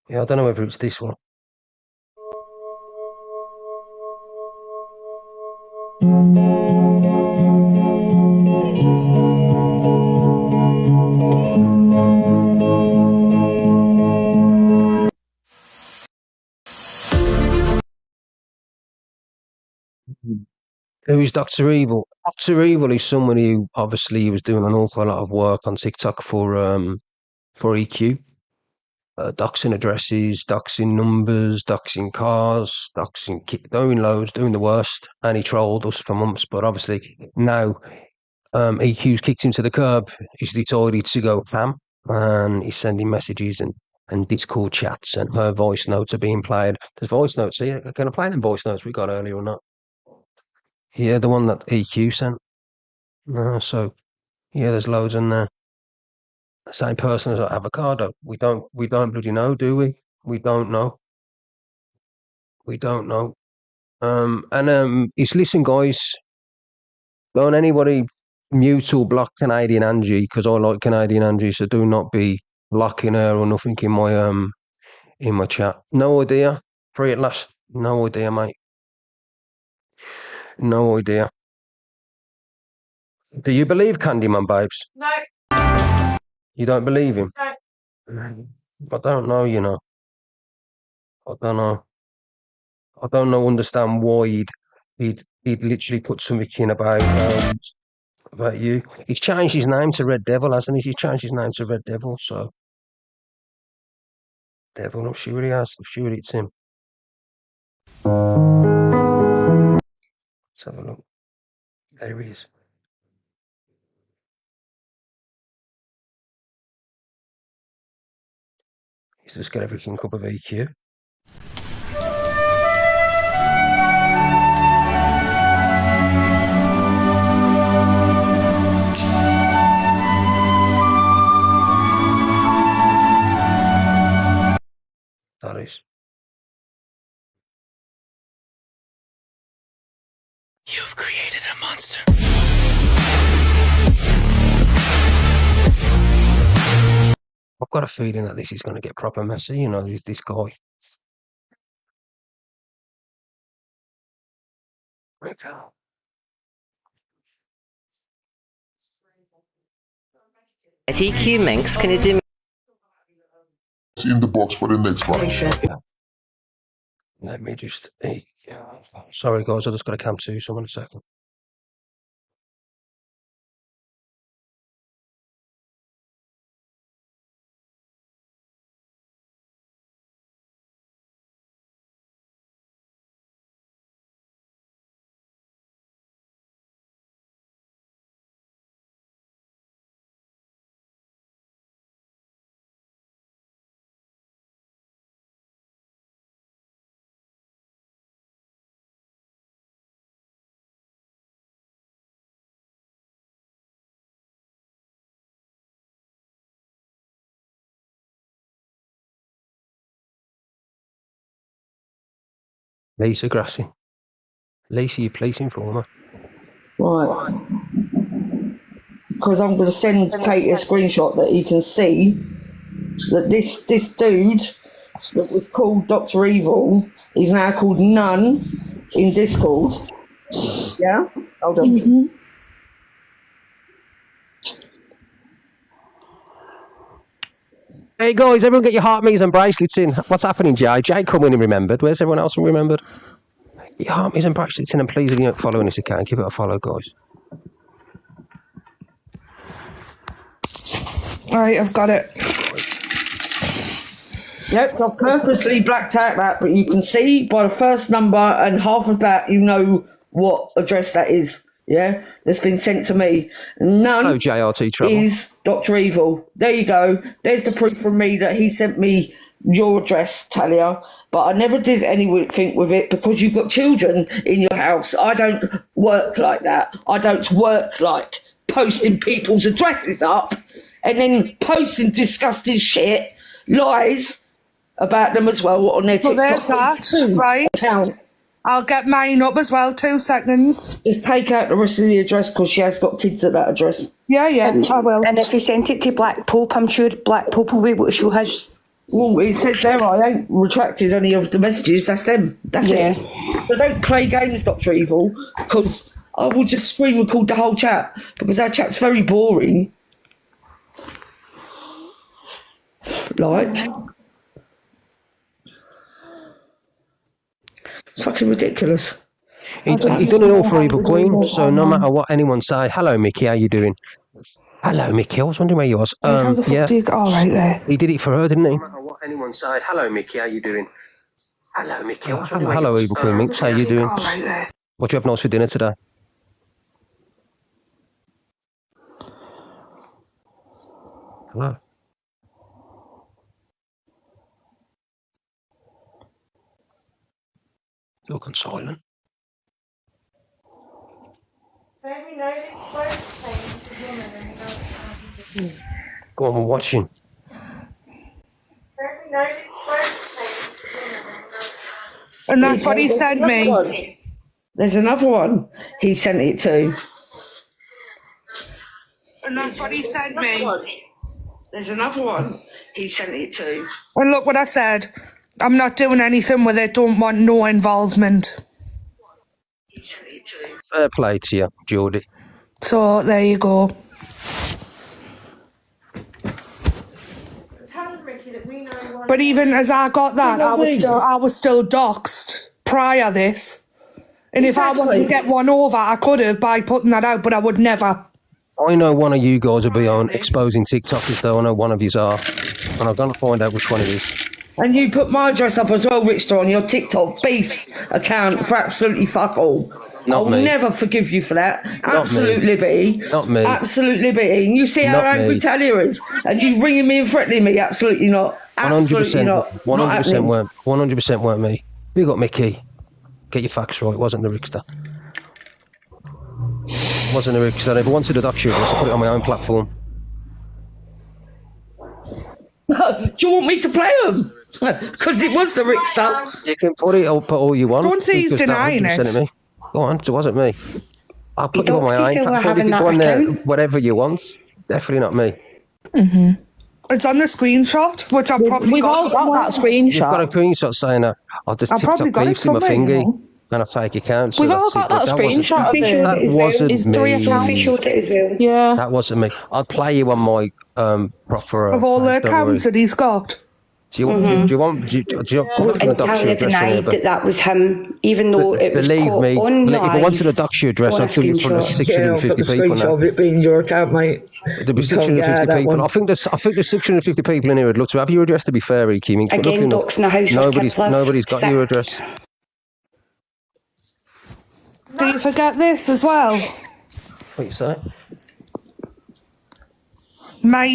Yeah, I don't know whether it's this one. Who is Dr. Evil? Dr. Evil is someone who obviously was doing an awful lot of work on TikTok for EQ. Doxing addresses, doxing numbers, doxing cars, doing loads, doing the worst. And he trolled us for months, but obviously now EQ's kicked him to the curb. He's decided to go ham, and he's sending messages and Discord chats, and her voice notes are being played. There's voice notes here. Can I play them voice notes we got earlier or not? Yeah, the one that EQ sent. So yeah, there's loads in there. Same person as Avocado. We don't bloody know, do we? We don't know. We don't know. It's listen, guys. Don't anybody mute or block Canadian Angie, because I like Canadian Angie, so do not be blocking her or nothing in my chat. No idea. Free at last. No idea, mate. No idea. Do you believe Candyman, babes? No. You don't believe him? No. I don't know, you know. I don't know. I don't know, understand why he'd literally put something in about you. He's changed his name to Red Devil, hasn't he? He's changed his name to Red Devil, so Devil, I'm sure he has. I'm sure it's him. Let's have a look. There he is. He's just got everything up of EQ. That is. You've created a monster. I've got a feeling that this is going to get proper messy, you know, this guy. Rico. TQ Minx, can you do me? In the box for the next one. Let me just. Sorry, guys, I just got to come to someone a second. Lisa Grassi. Lisa, you're placing for me. Right. Because I'm going to send Kate a screenshot that he can see that this dude that was called Dr. Evil is now called Nun in Discord. Yeah? Hold on. Mm-hmm. Hey guys, everyone get your heart meters and bracelets in. What's happening, Jay? Jay come in and remembered. Where's everyone else remembered? Your heart meters and bracelets in, and please, if you're not following this account, give it a follow, guys. Right, I've got it. Yep, I've purposely blacked out that, but you can see by the first number and half of that, you know what address that is. Yeah, that's been sent to me. None JRT Trouble. is Dr. Evil. There you go. There's the proof from me that he sent me your address, Talia. But I never did anything with it because you've got children in your house. I don't work like that. I don't work like posting people's addresses up and then posting disgusting shit, lies about them as well on their TikTok. Well, there's that. Right. Account. I'll get mine up as well, 2 seconds. Just take out the rest of the address because she has got kids at that address. Yeah, I will. And if he sent it to Black Pope, I'm sure Black Pope will be able to show his. Well, it says there, I ain't retracted any of the messages. That's them. That's it. So don't play games, Dr. Evil, because I will just screen record the whole chat because our chat's very boring. Like. Fucking ridiculous. He done it all for Evil Queen, so no matter what anyone say, hello Mickey, how you doing? Hello Mickey, I was wondering where you was. Yeah. All right there. He did it for her, didn't he? No matter what anyone say, hello Mickey, how you doing? Hello Mickey, I was wondering Hello Evil Queen Minx, how you doing? All right there. What do you have nice for dinner today? Hello. You're gone silent. Go on, we're watching. And that's what he sent me. There's another one he sent it to. And that's what he sent me. There's another one he sent it to. And look what I said. I'm not doing anything with it. Don't want no involvement. Fair play to you, Geordie. So there you go. But even as I got that, I was still doxed prior this. And if I wanted to get one over, I could have by putting that out, but I would never. I know one of you guys will be on exposing TikTokers, though. I know one of yous are. And I'm going to find out which one it is. And you put my address up as well, Ricksta, on your TikTok beefs account for absolutely fuck all. I'll never forgive you for that. Absolute liberty. Not me. Absolute liberty. And you see how angry Talia is, and you ringing me and threatening me. Absolutely not. Absolutely 100%, not. 100% weren't me. Big up Mickey. Get your facts right. It wasn't the Ricksta. It wasn't the Ricksta. If I wanted to dox you, I put it on my own platform. Do you want me to play them? Because it was the Ricksta. You can put all you want. Don't say he's denying it. Me. Go on, it wasn't me. I'll put you on my own platform. You can go on there, whatever you want. Definitely not me. Mm-hmm. It's on the screenshot, which I've probably We've all got that screenshot. You've got a screenshot saying that there's TikTok beefs in my thingy and a fake account. So We've all got that screenshot of it. That wasn't me. Yeah. That wasn't me. I'll play you on my proper. Of all the accounts that he's got. Do you want to dox your address? Denied that was him, even though it was believe me, if I wanted to dox your address, I'd do it in front of 650 people now. Of it being your account, mate. There'd be 650 people. I think there's 650 people in here who'd love to have your address, to be fair, Iki. Again, doxing the house where kids live. Nobody's got your address. Do you forget this as well? What you say? My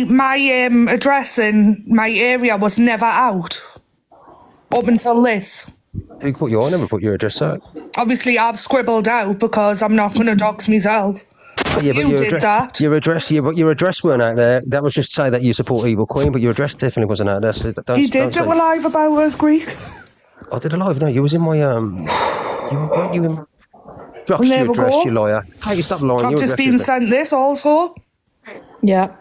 address in my area was never out up until this. I never put your address out. Obviously, I've scribbled out because I'm not going to dox myself. Yeah, but your address weren't out there. That was just to say that you support Evil Queen, but your address definitely wasn't out there. So You did do a live about us, Greek. I did a live. No, you was in my weren't you in? Dox your address, you liar. Hey, you stop lying. I've just been sent this also. Yeah.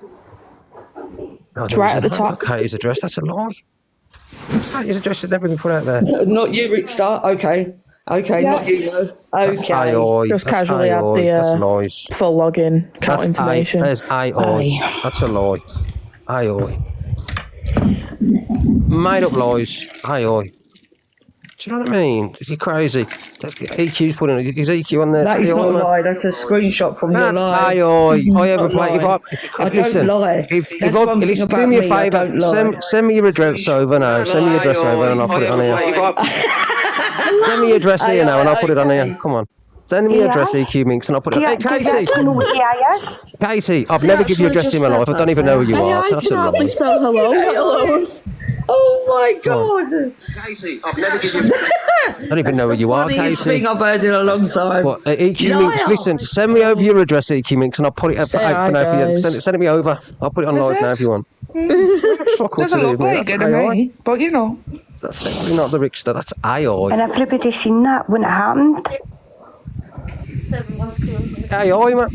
It's right at the top. Katie's address. That's a lie. Katie's address has never been put out there. Not you, Ricksta. Okay, not you. Okay. Just casually add the full login account information. There's AI. That's a lie. AI. Made up lies. AI. Do you know what I mean? Is he crazy? EQ's putting it. Is EQ on there? That is not a lie. That's a screenshot from your live. I ever play. I don't lie. Do me a favour. Send me your address over now. Send me your address over and I'll put it on here. Send me your address here now and I'll put it on here. Come on. Send me your address, EQ Minx, and I'll put it on. Hey, Casey! Casey, I've never given you an address in my life. I don't even know who you are. I can hardly spell hello. Oh my God! Casey, I've never given you. I don't even know who you are, Casey. Thing I've heard in a long time. What, EQ Minx? Listen, send me over your address, EQ Minx, and I'll put it out for now for you. Send it me over. I'll put it on live now if you want. Doesn't look like it to me, but you know. That's definitely not the Ricksta. That's AI. And everybody seen that when it happened. AI, man.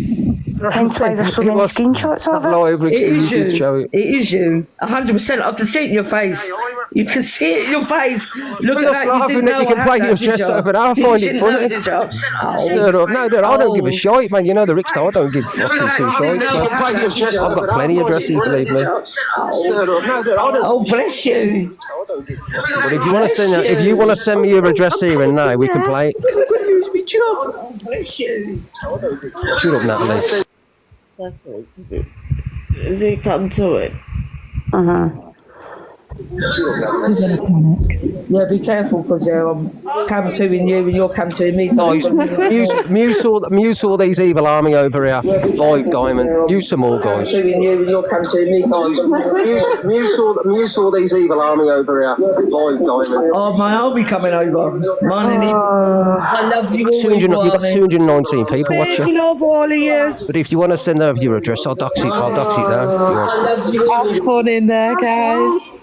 Hence why there's so many screenshots of it. It is you. 100%. I can see it in your face. You can see it in your face. Look at that. Laughing that you can play your dress over there. I find it funny. No, I don't give a shite, man. You know the Ricksta. I don't give fucking two shites, man. I've got plenty of dresses, believe me. Oh, bless you. But if you want to send me your address here and now, we can play it. I'm going to lose my job. Oh, bless you. Shut up, Natalie. Does it come to it? He's in a panic. Yeah, be careful because I'm cam to-ing you and you're cam to-ing me. No, mute all these evil army over here. 5 diamond. Use some more, guys. You and you're cam to-ing me. Mute all these evil army over here. 5 diamond. Oh, my army coming over. I love you all. You've got 219 people watching. Love all of you. But if you want to send over your address, I'll dox it now. If you want. Have fun in there, guys.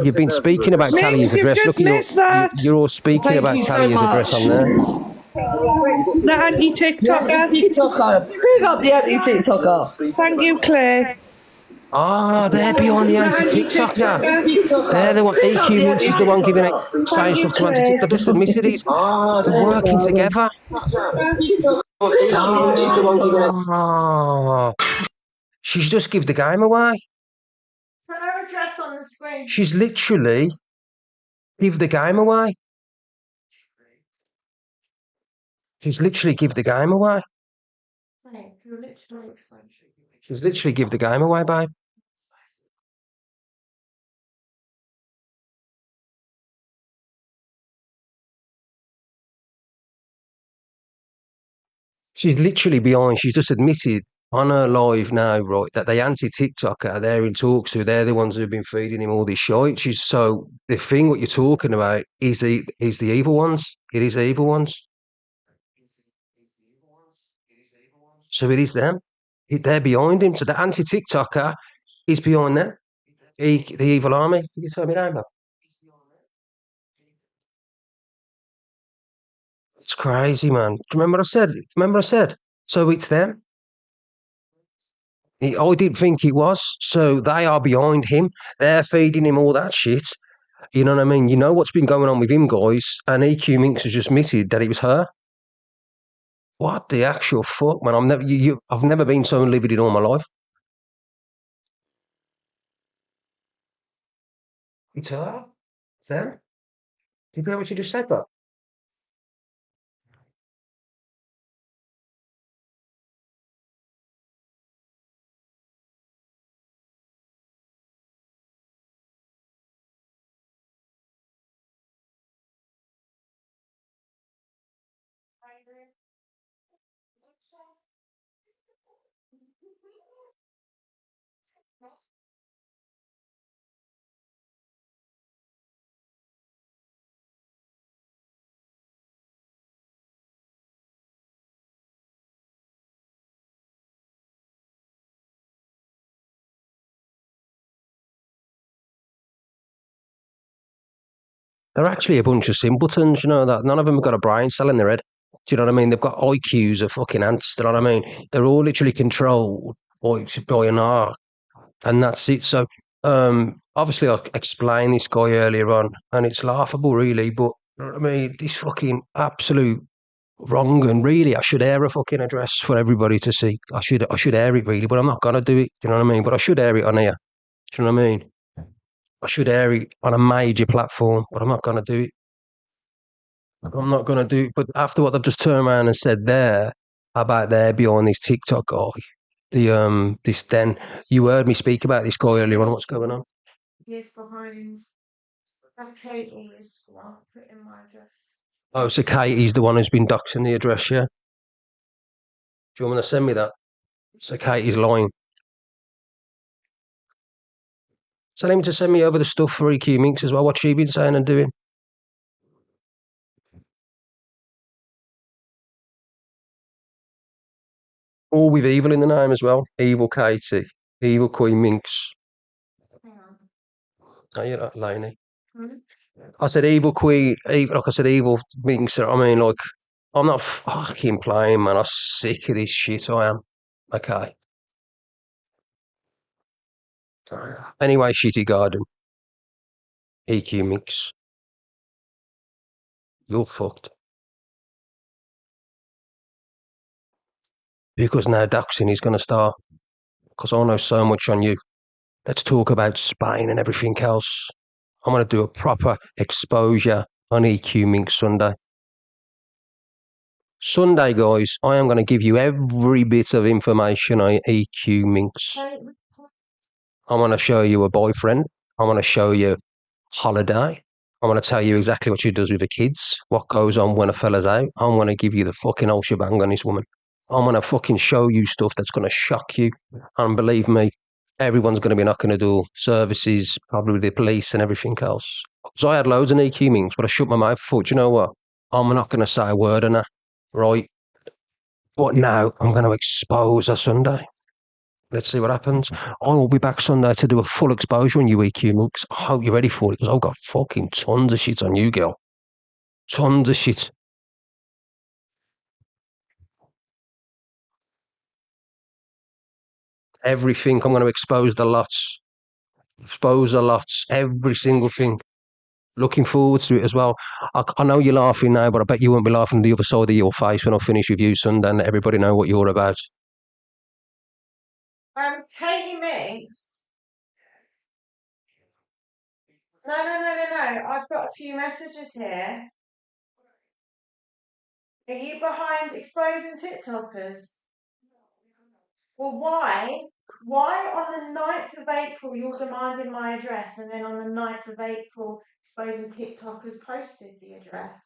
You've been speaking about Talia's address. Look, you're all speaking about Talia's address on there. The anti-TikToker. Big up the anti-TikToker. Thank you, Claire. They're behind the anti-TikToker. They're the one. EQ Minx is the one giving it, saying stuff to anti-TikToker. Just admit it is. They're working together. She's the one giving it. She's just give the game away. Put her address on the screen. She's literally give the game away. She's literally give the game away. Mate, you're literally She's literally give the game away, babe. She's literally behind. She's just admitted on her live now, right, that the anti-TikToker they're in talks to, they're the ones who've been feeding him all this shit. She's so the thing what you're talking about is the evil ones. It is the evil ones. So it is them. They're behind him. So the anti-TikToker is behind them. The evil army. You tell me that, man. It's crazy, man. Do you remember what I said? Remember I said? So it's them. I didn't think it was. So they are behind him. They're feeding him all that shit. You know what I mean? You know what's been going on with him, guys. And EQ Minx has just admitted that it was her. What the actual fuck, man? I've never been so livid in all my life. It's her. It's them. Did you hear what she just said, that? They're actually a bunch of simpletons, you know, that none of them have got a brain cell in their head. Do you know what I mean? They've got IQs of fucking ants, do you know what I mean? They're all literally controlled by an art, and that's it. So, obviously, I explained this guy earlier on, and it's laughable, really, but you know what I mean? This fucking absolute wrong, and really, I should air a fucking address for everybody to see. I should air it, really, but I'm not going to do it, do you know what I mean? But I should air it on here, do you know what I mean? I should air it on a major platform, but I'm not going to do it. I'm not going to do, but after what they've just turned around and said there about there behind this TikTok guy, this then you heard me speak about this guy earlier on. What's going on? He's behind. That Katie is well, put in my address. Oh, so Katie's the one who's been doxing the address, yeah? Do you want me to send me that? So Katie's lying. Tell him to send me over the stuff for EQ Minx as well. What's she been saying and doing? All with evil in the name as well. Evil Katie, evil Queen Minx. Oh, you're not Laney. I said evil Queen, like I said, evil Minx. I mean, like, I'm not fucking playing, man. I'm sick of this shit. I am. Okay. Anyway, shitty garden. EQ Mix. You're fucked. Because now doxing is going to start. Because I know so much on you. Let's talk about Spain and everything else. I'm going to do a proper exposure on EQ Mink Sunday. Sunday, guys, I am going to give you every bit of information on EQ Minx. I'm going to show you a boyfriend. I'm going to show you holiday. I'm going to tell you exactly what she does with the kids, what goes on when a fella's out. I'm going to give you the fucking whole shebang on this woman. I'm going to fucking show you stuff that's going to shock you. And believe me, everyone's going to be knocking the door. Services, probably the police and everything else. So I had loads of EQ Minx, but I shut my mouth. I thought, you know what? I'm not going to say a word on her, right? But now I'm going to expose her Sunday. Let's see what happens. I will be back Sunday to do a full exposure on you, EQ Monks. I hope you're ready for it, because I've got fucking tons of shit on you, girl. Tons of shit. Everything. I'm going to expose the lots. Expose the lots. Every single thing. Looking forward to it as well. I know you're laughing now, but I bet you won't be laughing the other side of your face when I finish with you Sunday and let everybody know what you're about. Katie Minx. No. I've got a few messages here. Are you behind exposing TikTokers? Well, why? Why on the 9th of April you're demanding my address and then on the 9th of April exposing TikTokers posted the address?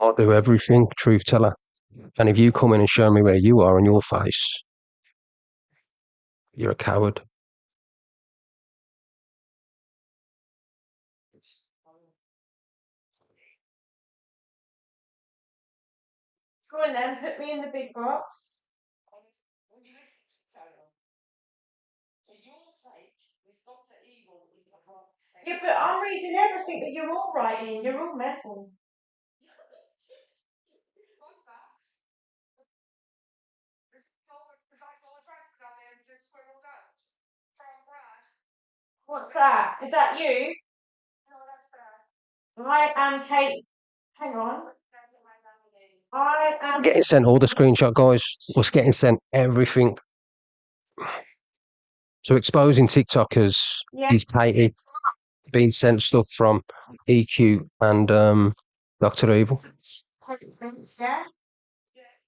I'll do everything, truth teller. And if you come in and show me where you are on your face, you're a coward. Go on then, put me in the big box. Yeah, but I'm reading everything that you're all writing. You're all mental. What's that? Is that you? I am Kate. Hang on. I am Getting sent all the screenshot, guys. Was getting sent everything. So exposing TikTokers is Katie being sent stuff from EQ and Dr. Evil. Yeah.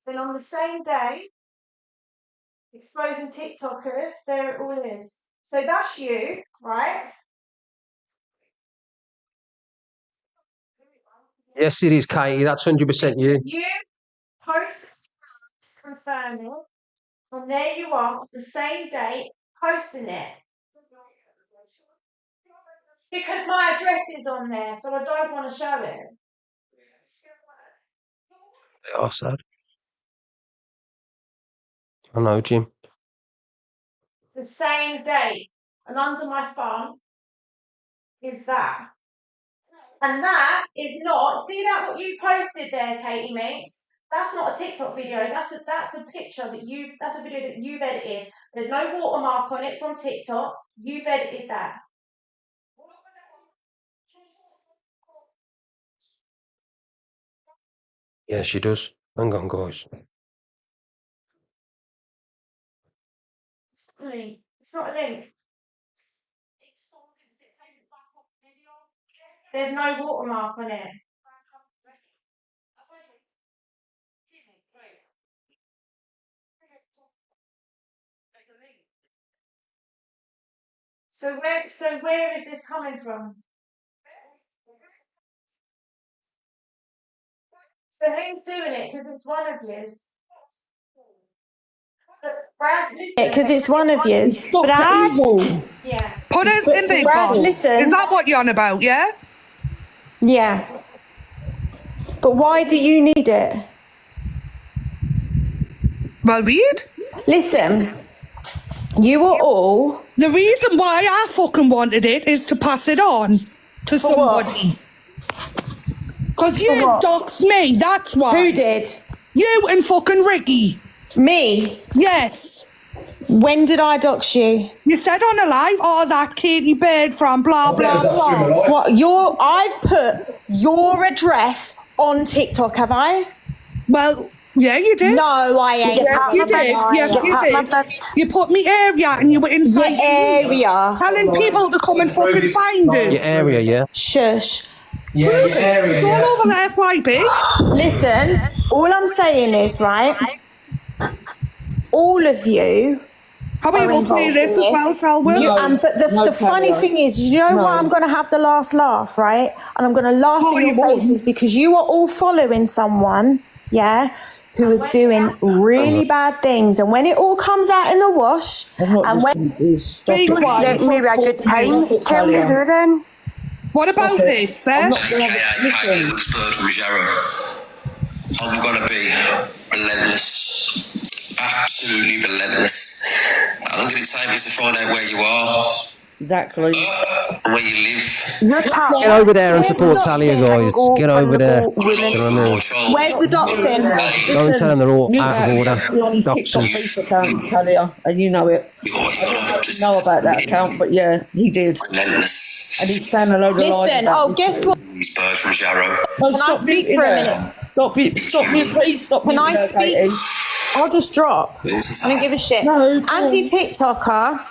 Then on the same day, exposing TikTokers, there it all is. So that's you, right? Yes, it is, Katie. That's 100% you. You post confirming, and there you are, the same date, posting it. Because my address is on there, so I don't want to show it. They are sad. I know, Jim. The same date, and under my thumb is that. And that is not, see that what you posted there, Katie Minx? That's not a TikTok video, that's a picture that's a video that you've edited. There's no watermark on it from TikTok. You've edited that. Yeah, she does. Hang on, guys. It's not a link. There's no watermark on it. So where is this coming from? So who's doing it? Because it's one of yous. Brad, listen. Because it's one of yous. Brad. Yeah. Put us in big boss. Listen. Is that what you're on about, yeah? Yeah. But why do you need it? Well, read. Listen. You are all... The reason why I fucking wanted it is to pass it on to somebody. Because you doxed me, that's why. Who did? You and fucking Ricky. Me? Yes. When did I dox you? You said on a live, oh, that Katie Bird from blah, blah, blah. What, I've put your address on TikTok, have I? Well, yeah, you did. No, I ain't. Yes, you did. Yes, you did. You put me area and you were inside your area. telling people to come and fucking find us. Your area, yeah? Shush. Yeah, your area, it's all over the FYP. Listen, all I'm saying is, right, all of you How are you play this as well, Calvin? But the funny thing is, you know what? I'm going to have the last laugh, right? And I'm going to laugh in your faces because you are all following someone, yeah, who is doing really bad things. And when it all comes out in the wash, and when tell me who then? What about this, sir? I'm gonna be relentless, absolutely relentless. How long did it take me to find out where you are? Exactly. Where you live? Get over there and support Talia, guys. Get over there. Where's the doxing? Go and tell them they're all out of order. Doxing. Account, Talia, and you know it. I don't know about that account, but yeah, he did. Relentless. And he's saying a load of lies. Listen, guess what? These birds from Jarrow. Can I speak for a minute? Stop me, please stop me. Can I speak? I'll just drop. I don't give a shit. No, Anti-TikToker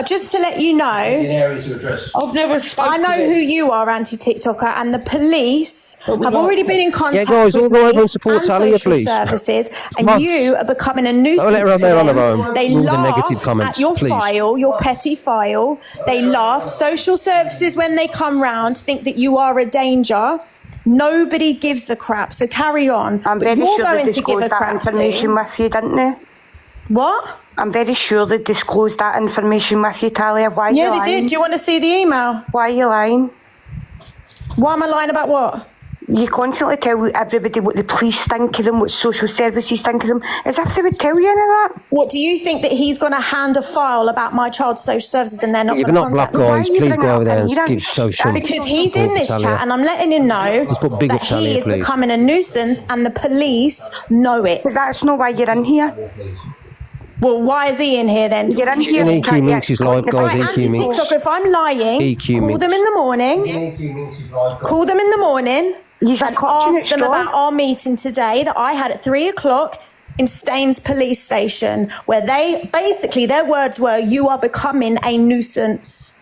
just to let you know, areas of address. I've never spoken. I know who you are, anti-TikToker, and the police have already been in contact guys, with all go over me and support and Talia, social please. services, Come and on. you are becoming a Don't let nuisance her to there on them. her own. They All the negative laughed comments, at your please. file, your petty file. They laughed. Social services, when they come round, think that you are a danger. Nobody gives a crap, so carry on. I'm But very you're sure they going to give a disclosed that crap information soon. with you, didn't they? What? I'm very sure they disclosed that information with you, Talia. Why are you Yeah, lying? they did. Do you want to see the email? Why are you lying? Why am I lying about what? You constantly tell everybody what the police think of them, what social services think of them, as if they would tell you any of that. What, do you think that he's going to hand a file about my child to social services and they're not If going you're to not contact black me? guys, please go over there and give social. Because he's support in to this Talia. chat and I'm letting him know Let's put big that up Talia, he is please. becoming a nuisance and the police know it. But that's not why you're in here. Well, why is he in here then? You're in She's here in to try EQ to Minx, she's live, guys, Right, EQ Minx. anti-TikTok, if I'm lying, EQ call Minx. them in the morning. Call them in the morning and ask them about our meeting today that I had at 3 o'clock in Staines Police Station, where they, basically, their words were, you are becoming a nuisance.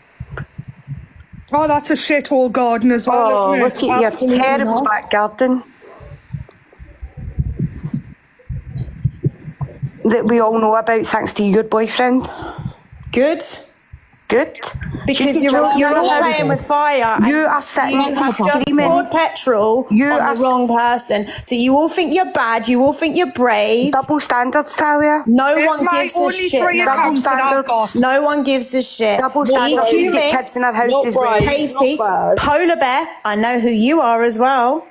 Oh, that's a shithole garden as well, Oh, isn't look it? at your Absolutely terrible not. back garden. That we all know about thanks to your boyfriend. Good. Good. Because you're all playing with fire. You are sitting You have just screaming. poured petrol on the wrong person. So you all think you're bad, you all think you're brave. Double standards, Talia. No There's one my gives a only shit. 3 accounts that I've got. No one gives a shit. Double standards. EQ You get kids in our houses. Katie, Polar Bear, I know who you are as well.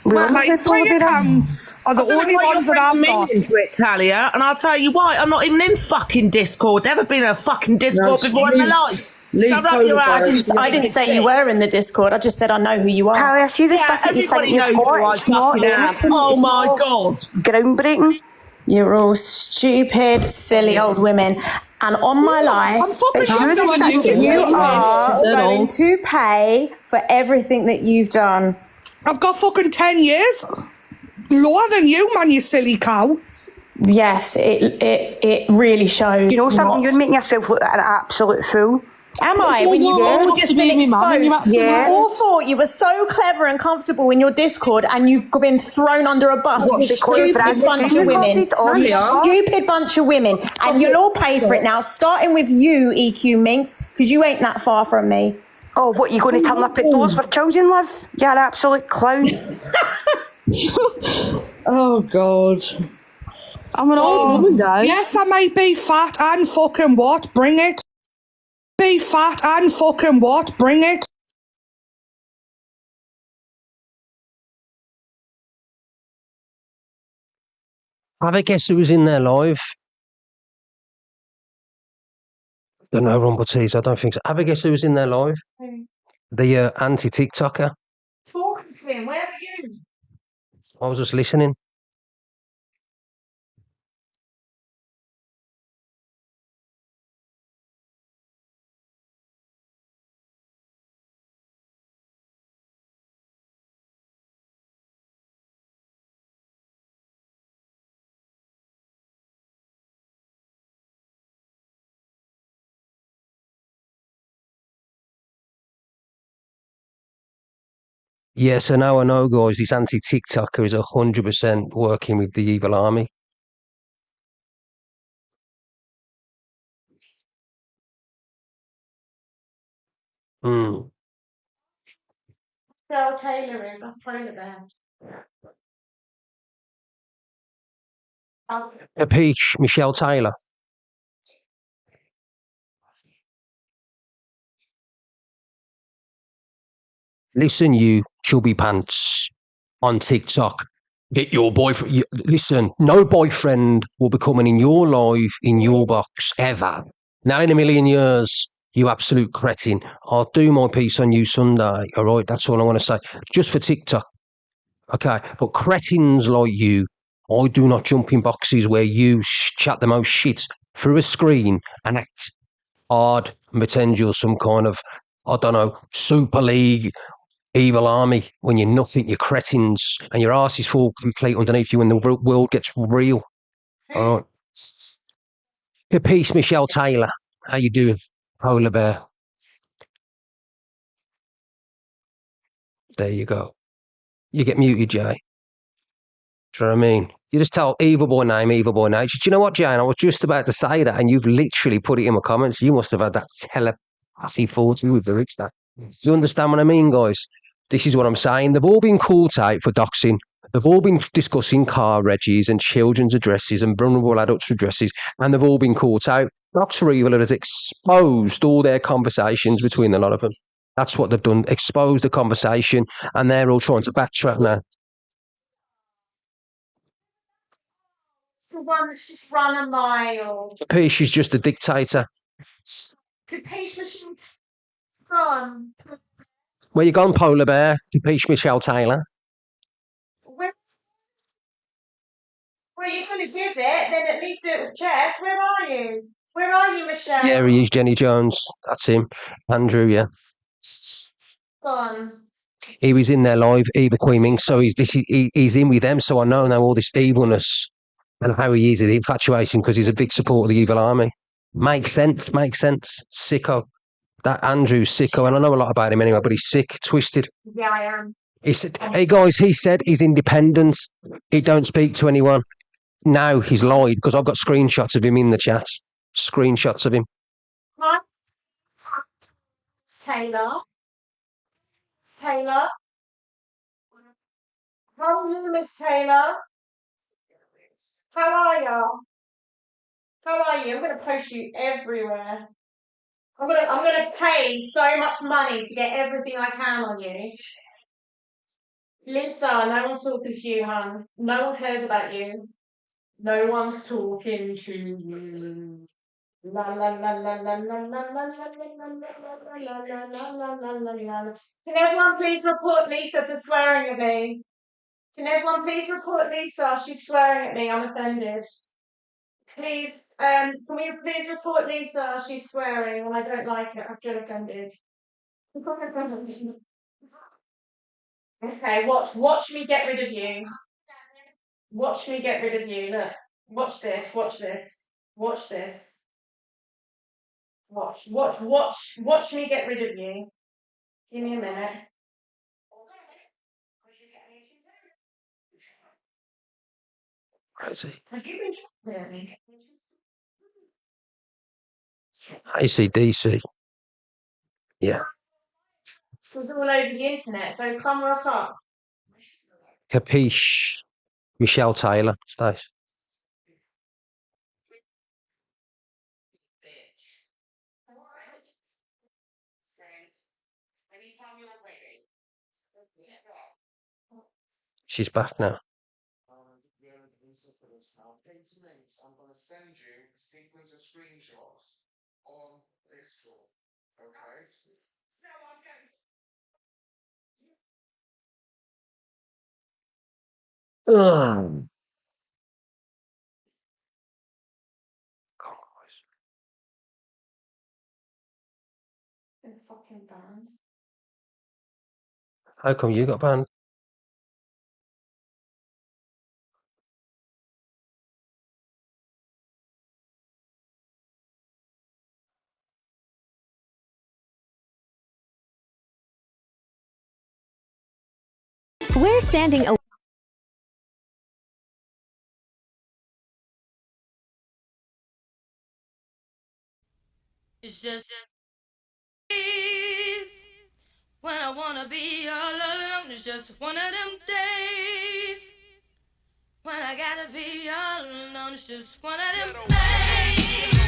My 3 accounts are the only ones that I've got. Into it, Talia, and I'll tell you why. I'm not even in fucking Discord. Never been in a fucking Discord before in my life. Shut up your ass. I didn't say you were in the Discord. I just said I know who you are. Talia, see the stuff that you think everybody you've knows who got. I It's not fucking am. anything. Oh It's my not God. groundbreaking. You're all stupid, silly old women. And on my life, I'm fucking It's you younger that's than you. thinking you you are going to pay for everything that you've done. I've got fucking 10 years lower than you, man, you silly cow. Yes, it really shows. You know something? You're making yourself look like an absolute fool. Am I? When you've all just been exposed. Yeah. You all thought you were so clever and comfortable in your Discord and you've been thrown under a bus. You stupid bunch of women. You stupid bunch of women. And you'll all pay for it now, starting with you, EQ Minx, because you ain't that far from me. Oh, what, you going to turn up at doors where children live? You're an absolute clown. Oh, God. I'm an old woman, guys. Yes, I might be fat and fucking what? Bring it. Be fat and fucking what? Bring it. Have a guess who was in there live? Don't know, Rumble Tees, I don't think so. Have a guess who was in there live? The anti-TikToker. Talking to him, where are you? I was just listening. Yeah, so now I know, guys, this anti-TikToker is 100% working with the evil army. Mm. Girl Taylor is, that's Polar Bear. A peach, Michelle Taylor. Listen, you chubby pants on TikTok. Get your boyfriend. Listen, no boyfriend will be coming in your life, in your box, ever. Not in a million years, you absolute cretin. I'll do my piece on you Sunday, all right? That's all I want to say. Just for TikTok. Okay? But cretins like you, I do not jump in boxes where you chat the most shit through a screen and act hard and pretend you're some kind of, I don't know, Super League evil army when you're nothing, you're cretins, and your arse is full complete underneath you when the world gets real. All right. Good peace, Michelle Taylor. How you doing? Polar bear. There you go. You get muted, Jay. Do you know what I mean? You just tell evil boy name. Do you know what, Jane? I was just about to say that, and you've literally put it in my comments. You must have had that telepathy thought with the Ricksta. Do you understand what I mean, guys? This is what I'm saying. They've all been called out for doxing. They've all been discussing car regis and children's addresses and vulnerable adults' addresses, and they've all been caught out. Dr. Evil has exposed all their conversations between a lot of them. That's what they've done, exposed the conversation, and they're all trying to backtrack now. The one that's just run a mile. Capiche is just a dictator. Capiche machine's gone. Where you gone, Polar Bear? Capiche Michelle Taylor. Where you going to give it, then at least do it with Jess. Where are you? Where are you, Michelle? Yeah, he is Jenny Jones. That's him. Andrew, yeah. Gone. He was in there live, Eva Queen Ming, so he's in with them, so I know now all this evilness and how he is, the infatuation, because he's a big supporter of the evil army. Makes sense. Sicko. That Andrew's sicko, and I know a lot about him anyway, but he's sick, twisted. Yeah, I am. He said, hey guys, he said he's independent. He don't speak to anyone. Now he's lied, because I've got screenshots of him in the chat. Screenshots of him. Hi. Taylor. Taylor. How are you, Miss Taylor? How are you? How are you? I'm going to post you everywhere. I'm gonna pay so much money to get everything I can on you. Lisa, no one's talking to you, hon. No one cares about you. No one's talking to you. La la la la la la la la la la. Can everyone please report Lisa for swearing at me? Can everyone please report Lisa? She's swearing at me. I'm offended. Please, can we please report Lisa? She's swearing and I don't like it. I feel offended. Okay, watch me get rid of you. Watch me get rid of you. Look, watch this. Watch this. Watch me get rid of you. Give me a minute. Crazy. Have you been trying? ACDC. Yeah. This is all over the internet, so come rock up. Capiche. Michelle Taylor. Stace. She's back now. I'm going to send you a sequence of screenshots on this call. Okay? Ugh. Been fucking banned. How come you got banned? We're standing. It's just when I wanna be all alone. It's just one of them days when I gotta be all alone. It's just one of them days.